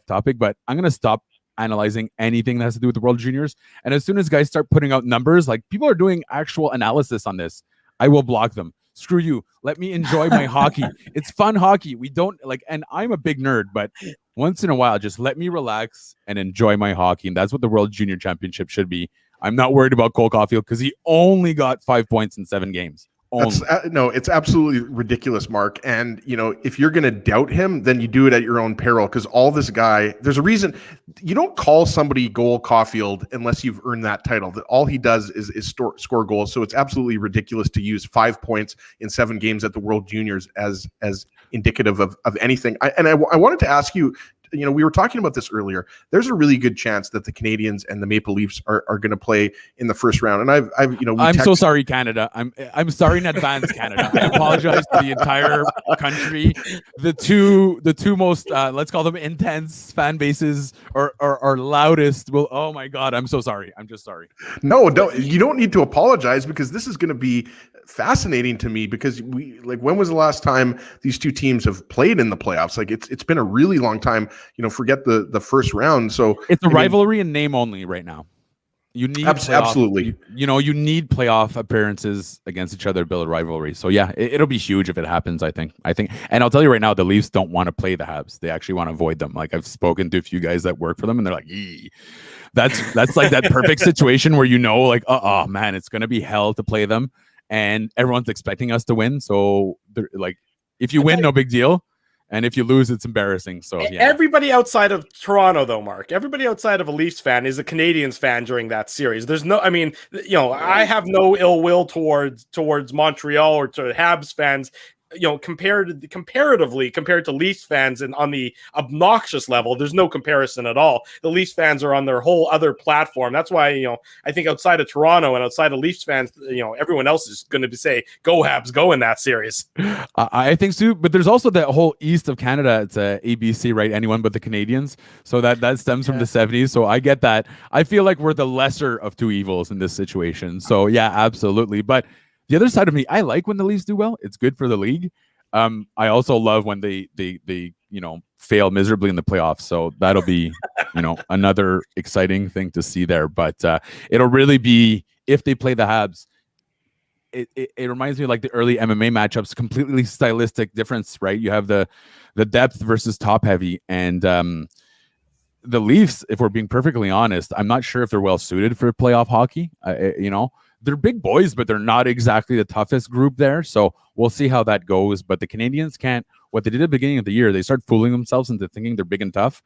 topic, but I'm going to stop analyzing anything that has to do with the World Juniors. And as soon as guys start putting out numbers, like people are doing actual analysis on this, I will block them. Screw you. Let me enjoy my hockey. It's fun hockey. We don't and I'm a big nerd, but once in a while, just let me relax and enjoy my hockey. And that's what the World Junior Championship should be. I'm not worried about Cole Caulfield because he only got 5 points in 7 games. No, it's absolutely ridiculous, Mark. And, if you're going to doubt him, then you do it at your own peril, because all this guy, there's a reason you don't call somebody Goal Caulfield unless you've earned that title. That all he does is score goals. So it's absolutely ridiculous to use 5 points in 7 games at the World Juniors as indicative of anything. I wanted to ask you, we were talking about this earlier. There's a really good chance that the Canadiens and the Maple Leafs are going to play in the first round. And I'm so sorry, Canada. I'm sorry in advance, Canada. I apologize to the entire country. The two most let's call them intense fan bases or loudest will. Oh my God, I'm so sorry. I'm just sorry. No, you don't need to apologize, because this is going to be fascinating to me, because when was the last time these two teams have played in the playoffs? It's been a really long time. Forget the first round. So it's a rivalry in name only right now. You need absolutely. You need playoff appearances against each other to build a rivalry. So yeah, it'll be huge if it happens. I think, and I'll tell you right now, the Leafs don't want to play the Habs. They actually want to avoid them. I've spoken to a few guys that work for them, and they're like, "Ee." That's like that perfect situation where oh man, it's gonna be hell to play them. And everyone's expecting us to win. So if you win, no big deal. And if you lose, it's embarrassing. So yeah. Everybody outside of Toronto, though, Mark, everybody outside of a Leafs fan is a Canadiens fan during that series. There's no, I have no ill will towards Montreal or to Habs fans. Comparatively compared to Leafs fans and on the obnoxious level, there's no comparison at all. The Leafs fans are on their whole other platform. That's why, I think outside of Toronto and outside of Leafs fans, everyone else is going to say, go Habs, go in that series. I think so, but there's also that whole east of Canada. It's a ABC, right? Anyone but the Canadiens. So that stems from the 70s. So I get that. I feel like we're the lesser of two evils in this situation. So yeah, absolutely. But the other side of me, I like when the Leafs do well. It's good for the league. I also love when they fail miserably in the playoffs. So that'll be another exciting thing to see there. But it'll really be, if they play the Habs, it reminds me of the early MMA matchups. Completely stylistic difference, right? You have the depth versus top heavy, and the Leafs, if we're being perfectly honest, I'm not sure if they're well suited for playoff hockey. They're big boys, but they're not exactly the toughest group there. So we'll see how that goes. But the Canadiens can't, what they did at the beginning of the year, they start fooling themselves into thinking they're big and tough.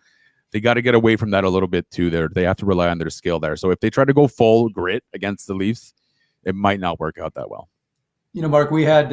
They got to get away from that a little bit too. They have to rely on their skill there. So if they try to go full grit against the Leafs, it might not work out that well. Mark, we had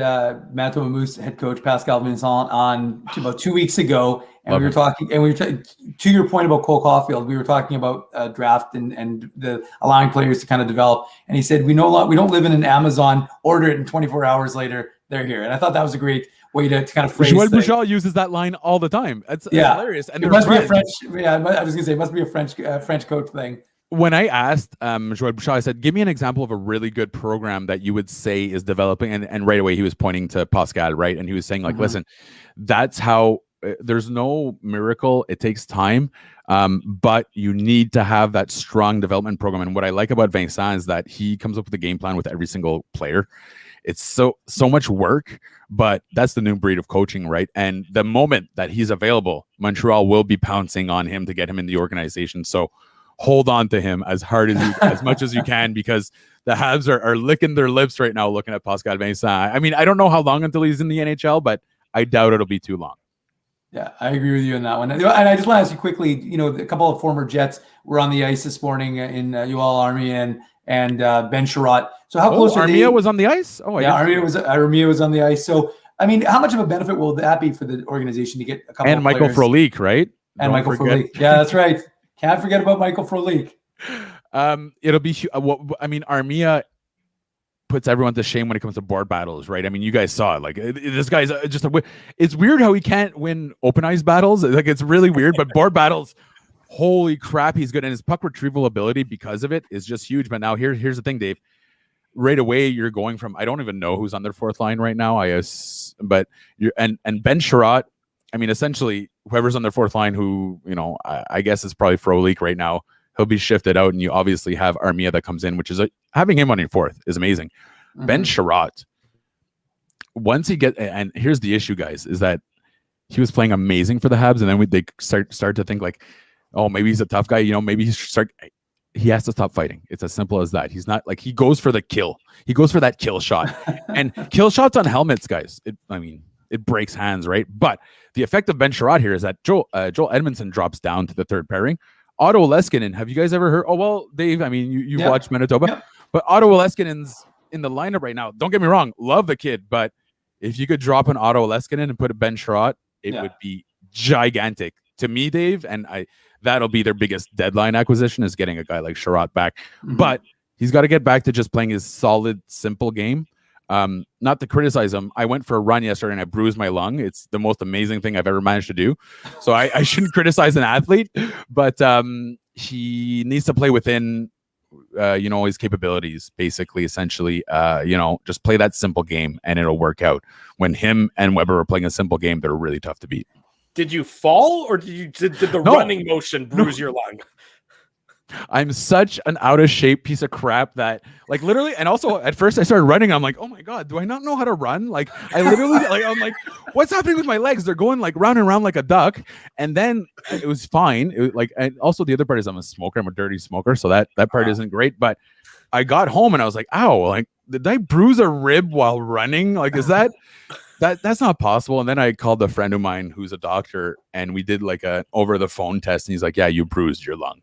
Manitoba Moose head coach Pascal Vincent on about 2 weeks ago, and we were talking. And to your point about Cole Caulfield, we were talking about draft and the allowing players to kind of develop. And he said, we don't live in an Amazon, order it, and 24 hours later they're here. And I thought that was a great way to kind of phrase Joël Bouchard uses that line all the time. It's hilarious. And it must be a French. Yeah, I was gonna say it must be a French coach thing. When I asked Joël Bouchard, I said, give me an example of a really good program that you would say is developing. And right away, he was pointing to Pascal, right? And he was saying, listen, that's how there's no miracle. It takes time, but you need to have that strong development program. And what I like about Vincent is that he comes up with a game plan with every single player. It's so much work, but that's the new breed of coaching, right? And the moment that he's available, Montreal will be pouncing on him to get him in the organization. So hold on to him as hard as much as you can, because the Habs are licking their lips right now looking at Pascal Vincent. I mean, I don't know how long until he's in the NHL, but I doubt it'll be too long. Yeah, I agree with you on that one. And I just want to ask you quickly, a couple of former Jets were on the ice this morning in Yoel Armia and Ben Sherratt. So how close are they? Armia was on the ice? Armia was on the ice. So, I mean, how much of a benefit will that be for the organization to get a couple of players? Michael Frolik, right? And Michael Frolik. Yeah, that's right. Can't forget about Michael Frolik. It'll be, Armia puts everyone to shame when it comes to board battles, right? I mean, you guys saw it. This guy's just it's weird how he can't win open ice battles. It's really weird, but board battles, holy crap, he's good. And his puck retrieval ability because of it is just huge. But now here's the thing, Dave. Right away, you're going from, I don't even know who's on their fourth line right now. But Ben Sherratt, I mean, essentially, whoever's on their fourth line, who, I guess is probably Frolik right now, he'll be shifted out, and you obviously have Armia that comes in, which is having him on your fourth is amazing. Mm-hmm. Ben Sherratt, once he and here's the issue, guys, is that he was playing amazing for the Habs, and then they start to think like, oh, maybe he's a tough guy. Maybe he has to stop fighting. It's as simple as that. He's not like, he goes for the kill. He goes for that kill shot. And kill shots on helmets, guys, it breaks hands, right? But the effect of Ben Sherratt here is that Joel Edmondson drops down to the third pairing. Otto Leskinen, have you guys ever heard? Oh, well, Dave, you've watched Manitoba, but Otto Leskinen's in the lineup right now. Don't get me wrong, love the kid, but if you could drop an Otto Leskinen and put a Ben Sherratt, it would be gigantic to me, Dave. And that'll be their biggest deadline acquisition, is getting a guy like Sherratt back. Mm-hmm. But he's got to get back to just playing his solid, simple game. Not to criticize him, I went for a run yesterday and I bruised my lung. It's the most amazing thing I've ever managed to do. So I shouldn't criticize an athlete, but he needs to play within his capabilities, basically, essentially. Just play that simple game and it'll work out. When him and Weber are playing a simple game, they're really tough to beat. Did you fall, or did the running motion bruise your lung? I'm such an out of shape piece of crap that, like, literally, and also at first I started running. I'm like, oh my God, do I not know how to run? Like, I literally, I'm like, what's happening with my legs? They're going like round and round like a duck. And then it was fine. And also the other part is I'm a smoker. I'm a dirty smoker. So that part isn't great. But I got home and I was like, ow, like, did I bruise a rib while running? Like, is that's not possible. And then I called a friend of mine who's a doctor, and we did like a over the phone test. And he's like, yeah, you bruised your lung.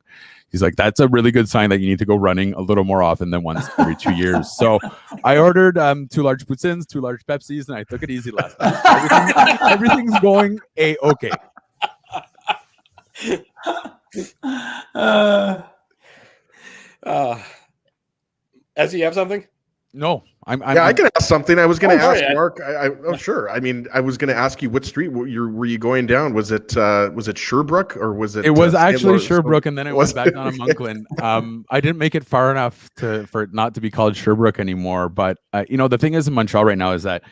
He's like, that's a really good sign that you need to go running a little more often than once every 2 years. So I ordered 2 large poutines, 2 large Pepsis, and I took it easy last night. Everything's going A-okay. As you have something? No. I can ask something. I was going to ask Mark. Sure. I mean, I was going to ask you, what street were you going down? Was it Sherbrooke, or was it? It was actually Sherbrooke, and then it went back down to Monkland. I didn't make it far enough for it not to be called Sherbrooke anymore. But the thing is in Montreal right now is that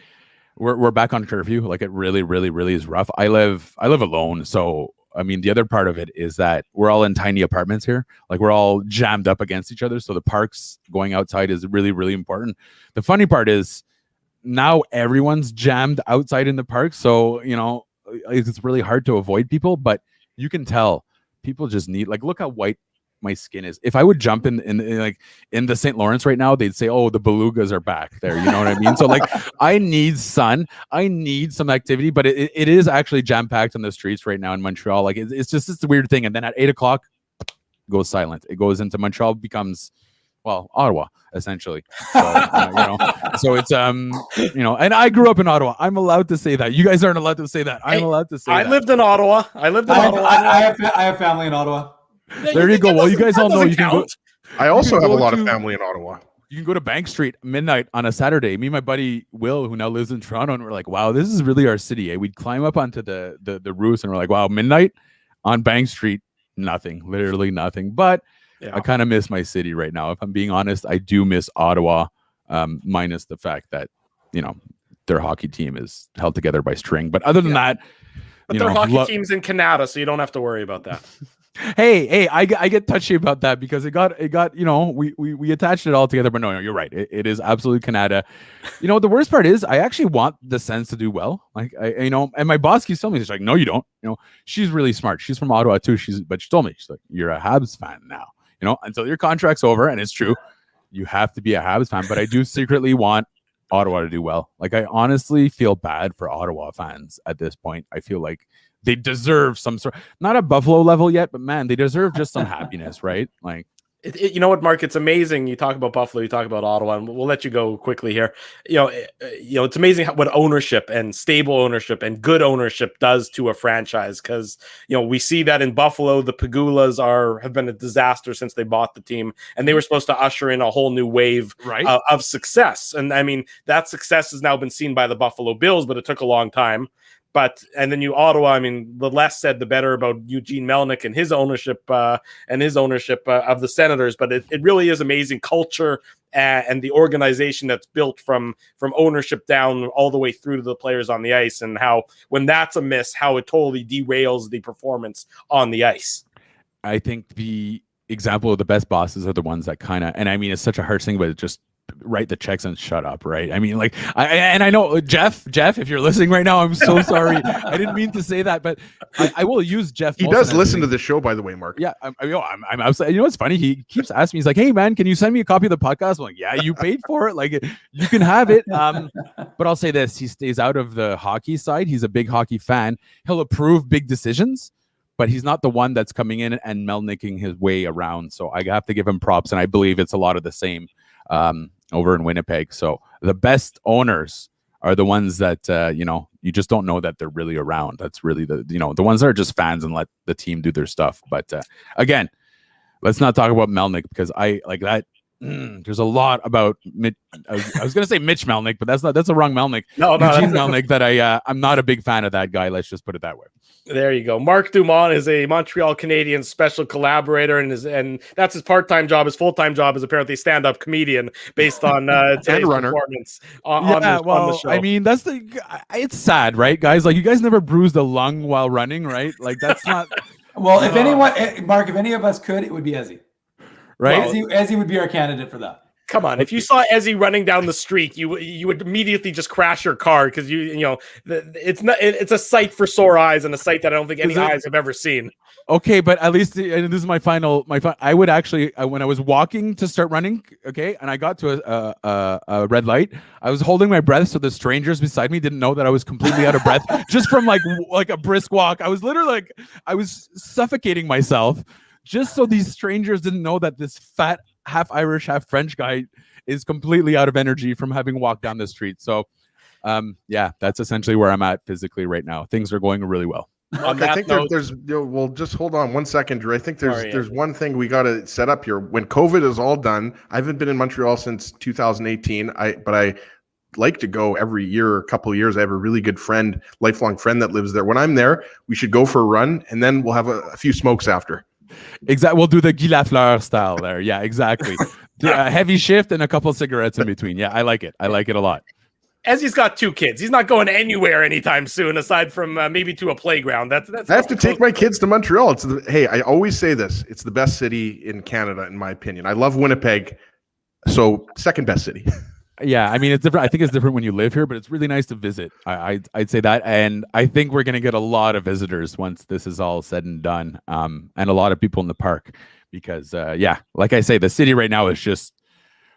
we're back on curfew. Like, it really, really, really is rough. I live alone, so. I mean, the other part of it is that we're all in tiny apartments here. Like, we're all jammed up against each other. So the parks, going outside is really, really important. The funny part is now everyone's jammed outside in the park. So, it's really hard to avoid people, but you can tell people just need, like, look how white my skin is. If I would jump in the St. Lawrence right now, they'd say, oh, the belugas are back there. You know what I mean? So, like, I need sun. I need some activity, but it is actually jam-packed on the streets right now in Montreal. Like, it's just this weird thing. And then at 8 o'clock, it goes silent. It goes into Montreal, becomes, well, Ottawa, essentially. So, so it's, and I grew up in Ottawa. I'm allowed to say that. You guys aren't allowed to say that. I'm allowed to say that. I lived in Ottawa. I have family in Ottawa. There you go. Well, you guys all know you can go. I also have a lot of family in Ottawa. You can go to Bank Street midnight on a Saturday. Me and my buddy Will, who now lives in Toronto, and we're like, wow, this is really our city. We'd climb up onto the roofs, and we're like, wow, midnight on Bank Street, nothing, literally nothing. But I kind of miss my city right now. If I'm being honest, I do miss Ottawa, minus the fact that, their hockey team is held together by string. But other than that, but their hockey team's in Canada, so you don't have to worry about that. Hey, I get touchy about that because it got we attached it all together, but no, you're right. It is absolutely Canada. The worst part is I actually want the Sens to do well. Like, and my boss keeps telling me, she's like, no, you don't. She's really smart. She's from Ottawa too. But she told me, she's like, you're a Habs fan now. Until your contract's over, and it's true, you have to be a Habs fan. But I do secretly want Ottawa to do well. Like, I honestly feel bad for Ottawa fans at this point. I feel like they deserve some sort, not a Buffalo level yet, but man, they deserve just some happiness, right? Like, you know what, Mark? It's amazing. You talk about Buffalo, you talk about Ottawa, and we'll let you go quickly here. It's amazing what ownership and stable ownership and good ownership does to a franchise. Because we see that in Buffalo, the Pagulas have been a disaster since they bought the team, and they were supposed to usher in a whole new wave of success. And I mean, that success has now been seen by the Buffalo Bills, but it took a long time. And then Ottawa, I mean, the less said, the better about Eugene Melnyk and his ownership of the Senators. But it really is amazing culture and the organization that's built from ownership down all the way through to the players on the ice, and how when that's a miss, how it totally derails the performance on the ice. I think the example of the best bosses are the ones that kind of, and I mean, it's such a harsh thing, but it just write the checks and shut up, right? I mean, like, I know Jeff, if you're listening right now, I'm so sorry. I didn't mean to say that, but I will use Jeff. He does listen to the show, by the way, Mark. Yeah, I'm outside. You know what's funny? He keeps asking me. He's like, "Hey, man, can you send me a copy of the podcast?" I'm like, "Yeah, you paid for it. Like, you can have it." But I'll say this: he stays out of the hockey side. He's a big hockey fan. He'll approve big decisions, but he's not the one that's coming in and Melnicking his way around. So I have to give him props, and I believe it's a lot of the same over in Winnipeg. So the best owners are the ones that you just don't know that they're really around. That's really the ones that are just fans and let the team do their stuff. But again, let's not talk about Melnick, because I like that. There's a lot about I was going to say Mitch Melnick, but that's the wrong Melnick. No, Eugene Melnick. That I'm not a big fan of that guy. Let's just put it that way. There you go. Mark Dumont is a Montreal Canadiens special collaborator, and that's his part-time job. His full-time job is apparently stand-up comedian, based on today's performance on the show. I mean, it's sad, right, guys? Like, you guys never bruised a lung while running, right? Like, that's not. Well, if anyone, Mark, if any of us could, it would be Ezzy. Right? Well, Ezzy would be our candidate for that. Come on, if you saw Ezzy running down the street, you would immediately just crash your car, because it's a sight for sore eyes, and a sight that I don't think any eyes have ever seen. Okay, but at least, and this is my final. I would actually, when I was walking to start running, okay, and I got to a red light, I was holding my breath so the strangers beside me didn't know that I was completely out of breath just from like a brisk walk. I was literally I was suffocating myself just so these strangers didn't know that this fat, half Irish, half French guy is completely out of energy from having walked down the street. So, yeah, that's essentially where I'm at physically right now. Things are going really well. I think there's well, just hold on 1 second, Drew. I think there's one thing we got to set up here. When COVID is all done, I haven't been in Montreal since 2018. But I like to go every year, a couple of years. I have a really good friend, lifelong friend that lives there. When I'm there, we should go for a run, and then we'll have a few smokes after. Exactly. We'll do the Guy Lafleur style there. Yeah, exactly. Heavy shift and a couple of cigarettes in between. Yeah, I like it. I like it a lot. Ezzy's got 2 kids. He's not going anywhere anytime soon, aside from maybe to a playground. That's I have to take my kids to Montreal. Hey, I always say this. It's the best city in Canada, in my opinion. I love Winnipeg. So second best city. Yeah, I mean, it's different. I think it's different when you live here, but it's really nice to visit. I'd say that, and I think we're going to get a lot of visitors once this is all said and done, and a lot of people in the park, because, yeah, like I say, the city right now is just.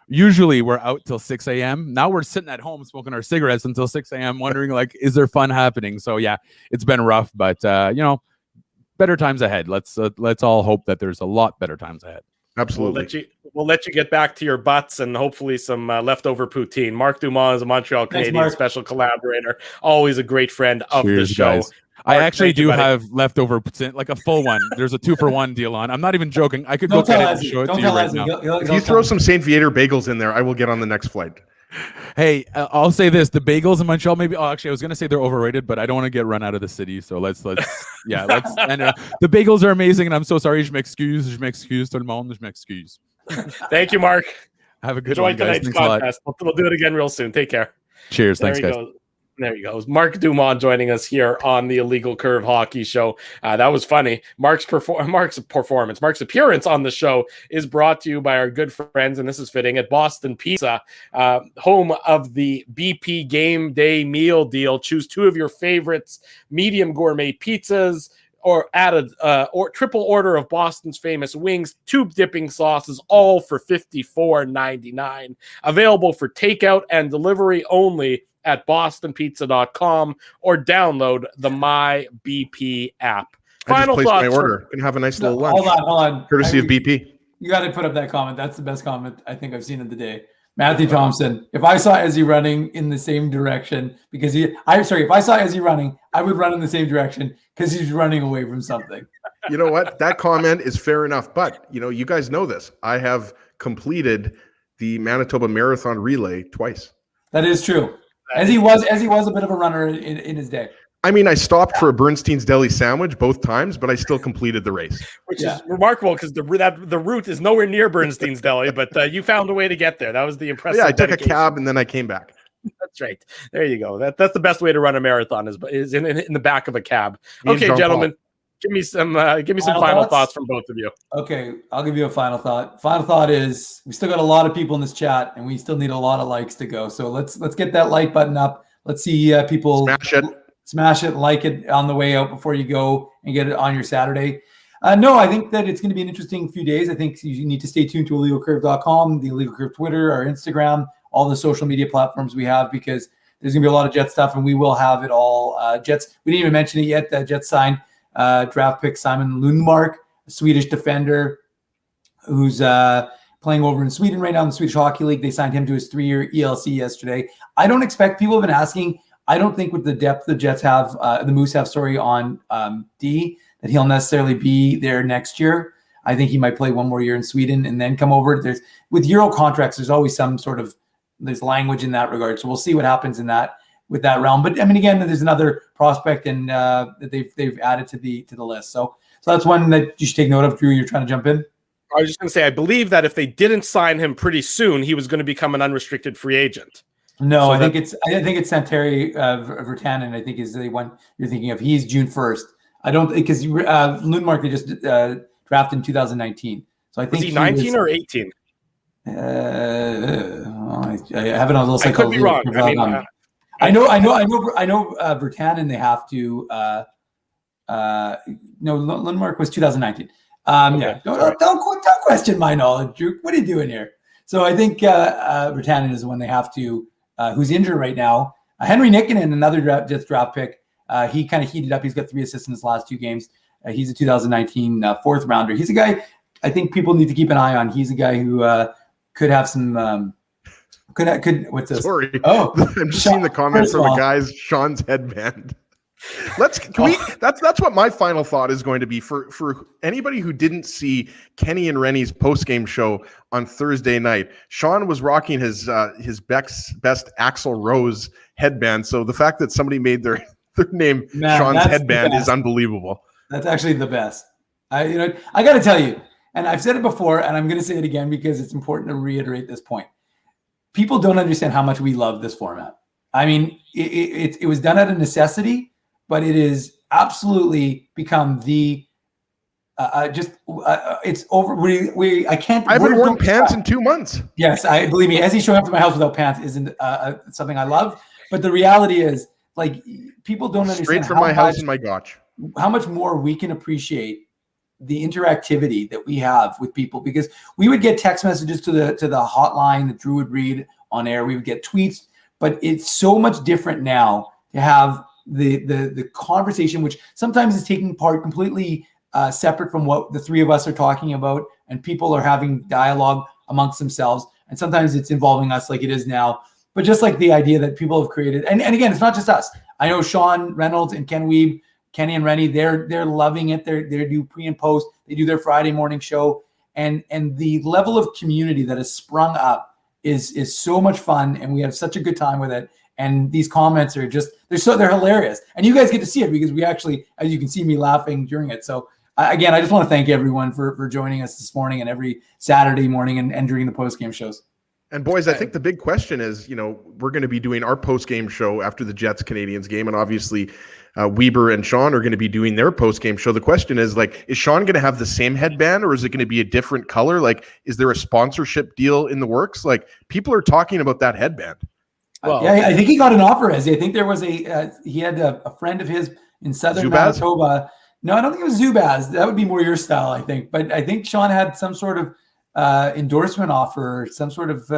Usually we're out till 6 a.m. Now we're sitting at home smoking our cigarettes until 6 a.m. wondering, like, is there fun happening? So yeah, it's been rough, but better times ahead. Let's all hope that there's a lot better times ahead. Absolutely. We'll let you get back to your butts and hopefully some leftover poutine. Mark Dumont is a Montreal Canadiens special collaborator. Always a great friend of the show. Guys. I actually do have leftover, like a full one. There's a 2-for-1 deal on. I'm not even joking. I could go get it and show it to you right now. If you throw some St. Viator bagels in there, I will get on the next flight. Hey, I'll say this: the bagels in Montreal, maybe. Oh, actually, I was going to say they're overrated, but I don't want to get run out of the city. So let's. And the bagels are amazing, and I'm so sorry. Je m'excuse, tout le monde, je m'excuse. Thank you, Mark. Have a good one, guys. Tonight's podcast. We'll do it again real soon. Take care. Cheers. Thanks, guys. There you go. It was Mark Dumont joining us here on the Illegal Curve Hockey Show. That was funny. Mark's appearance on the show is brought to you by our good friends, and this is fitting, at Boston Pizza, home of the BP Game Day meal deal. Choose 2 of your favorites, medium gourmet pizzas, or add a triple order of Boston's famous wings, 2 dipping sauces, all for $54.99. Available for takeout and delivery only at bostonpizza.com, or download the My BP app. Final thoughts. My order. Can have a nice little lunch. Hold on. Courtesy of BP. You got to put up that comment. That's the best comment I think I've seen of the day. Matthew Thompson. If I saw Ezzy running in the same direction, if I saw Ezzy running, I would run in the same direction because he's running away from something. You know what? That comment is fair enough. But, you guys know this. I have completed the Manitoba Marathon Relay twice. That is true. As he was a bit of a runner in his day. I mean, I stopped for a Bernstein's Deli sandwich both times, but I still completed the race. Which is remarkable, because the route is nowhere near Bernstein's Deli, but you found a way to get there. That was the impressive. Yeah, I took a cab and then I came back. That's right. There you go. That's the best way to run a marathon is in the back of a cab. Okay, gentlemen. Give me some final thoughts from both of you. Okay, I'll give you a final thought. Final thought is we still got a lot of people in this chat, and we still need a lot of likes to go. So let's get that like button up. Let's see people smash it, like it on the way out before you go and get it on your Saturday. No, I think that it's going to be an interesting few days. I think you need to stay tuned to illegalcurve.com, the Illegal Curve Twitter, our Instagram, all the social media platforms we have, because there's going to be a lot of Jets stuff, and we will have it all. Jets, we didn't even mention it yet. Jets signed draft pick Simon Lundmark, a Swedish defender who's playing over in Sweden right now in the Swedish Hockey League. They signed him to his 3-year ELC yesterday. I don't expect, people have been asking, I don't think with the depth the Jets have, the Moose have, on D, that he'll necessarily be there next year. I think he might play one more year in Sweden and then come over. With Euro contracts, there's always some sort of, there's language in that regard. So we'll see what happens in that, with that realm. But I mean, again, there's another prospect and that they've added to the list. So that's one that you should take note of. Drew, you're trying to jump in? I was just going to say, I believe that if they didn't sign him pretty soon, he was going to become an unrestricted free agent. No, so I think it's Santeri Virtanen. I think is the one you're thinking of. He's June 1st. I don't think, because Lundmark they just drafted in 2019. So I think was he 19 or 18? I have it on a little. I could be wrong. I know. Virtanen. They have to. No, Lundmark was 2019. Okay, yeah. Don't question my knowledge, Drew. What are you doing here? So I think Virtanen is the one they have to. Who's injured right now? Henry Nikkanen, another Jets draft pick. He kind of heated up. He's got 3 assists in his last 2 games. He's a 2019 fourth rounder. He's a guy I think people need to keep an eye on. He's a guy who could have some. Could what's this? Sorry. Oh, I'm just seeing the comments from the guys. Sean's headband. That's what my final thought is going to be for anybody who didn't see Kenny and Rennie's post-game show on Thursday night. Sean was rocking his best Axl Rose headband. So the fact that somebody made their name Sean's headband is unbelievable. That's actually the best. I got to tell you, and I've said it before, and I'm going to say it again because it's important to reiterate this point. People don't understand how much we love this format. I mean, it was done out of necessity, but it is absolutely become the it's over. I can't. I haven't worn pants in 2 months. Yes, believe me. As he's showing up to my house without pants isn't something I love. But the reality is, like, people don't understand. Straight from my house and my gotch. How much more we can appreciate the interactivity that we have with people, because we would get text messages to the hotline that Drew would read on air. We would get tweets, but it's so much different now to have the conversation, which sometimes is taking part completely separate from what the three of us are talking about, and people are having dialogue amongst themselves, and sometimes it's involving us like it is now. But just like the idea that people have created, and again, it's not just us. I know Sean Reynolds and Ken Wiebe, Kenny and Rennie, they're loving it. They do pre and post. They do their Friday morning show, and the level of community that has sprung up is so much fun, and we have such a good time with it. And these comments are they're hilarious, and you guys get to see it because we actually, as you can see, me laughing during it. So again, I just want to thank everyone for joining us this morning and every Saturday morning and during the post game shows. And boys, I think the big question is, we're going to be doing our post-game show after the Jets-Canadiens game, and obviously Weber and Sean are going to be doing their post-game show. The question is, is Sean going to have the same headband, or is it going to be a different color? Is there a sponsorship deal in the works? People are talking about that headband. Well, yeah, I think he got an offer, I think there was he had a friend of his in Southern Manitoba. No, I don't think it was Zubaz. That would be more your style, I think. But I think Sean had some sort of endorsement offer, some sort of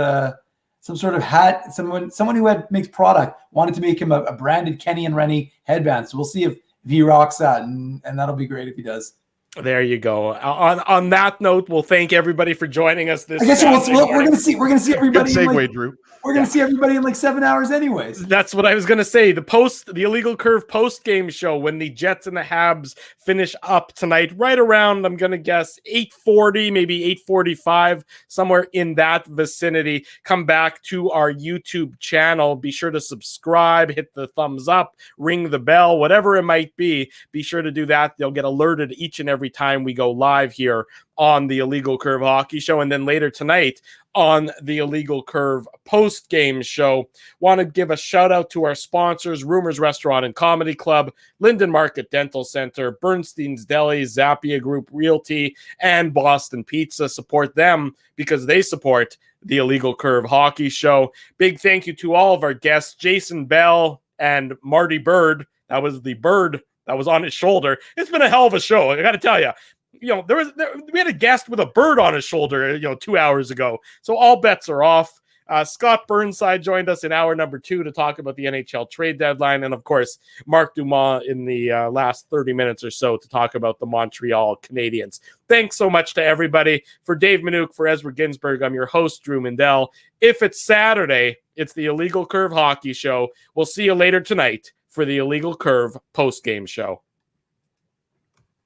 hat. Someone who makes product wanted to make him a branded Kenny and Rennie headband. So we'll see if he rocks that, and that'll be great if he does. There you go. On that note, we'll thank everybody for joining us this. I guess we're gonna see everybody. Good segue, Drew. We're gonna see everybody in 7 hours, anyways. That's what I was gonna say. The Illegal Curve post game show when the Jets and the Habs finish up tonight, right around, I'm gonna guess 8:40, maybe 8:45, somewhere in that vicinity. Come back to our YouTube channel. Be sure to subscribe, hit the thumbs up, ring the bell, whatever it might be. Be sure to do that. They'll get alerted each and every every time we go live here on the Illegal Curve Hockey Show. And then later tonight on the Illegal Curve post-game show. Want to give a shout out to our sponsors, Rumors Restaurant and Comedy Club, Linden Market Dental Center, Bernstein's Deli, Zappia Group Realty, and Boston Pizza. Support them because they support the Illegal Curve Hockey Show. Big thank you to all of our guests, Jason Bell and Marty Bird. That was the bird that was on his shoulder. It's been a hell of a show, I got to tell you. We had a guest with a bird on his shoulder, 2 hours ago. So all bets are off. Scott Burnside joined us in hour number 2 to talk about the NHL trade deadline. And of course, Mark Dumas in the last 30 minutes or so to talk about the Montreal Canadiens. Thanks so much to everybody. For Dave Minuk, for Ezra Ginsburg, I'm your host, Drew Mindell. If it's Saturday, it's the Illegal Curve Hockey Show. We'll see you later tonight for the Illegal Curve post-game show.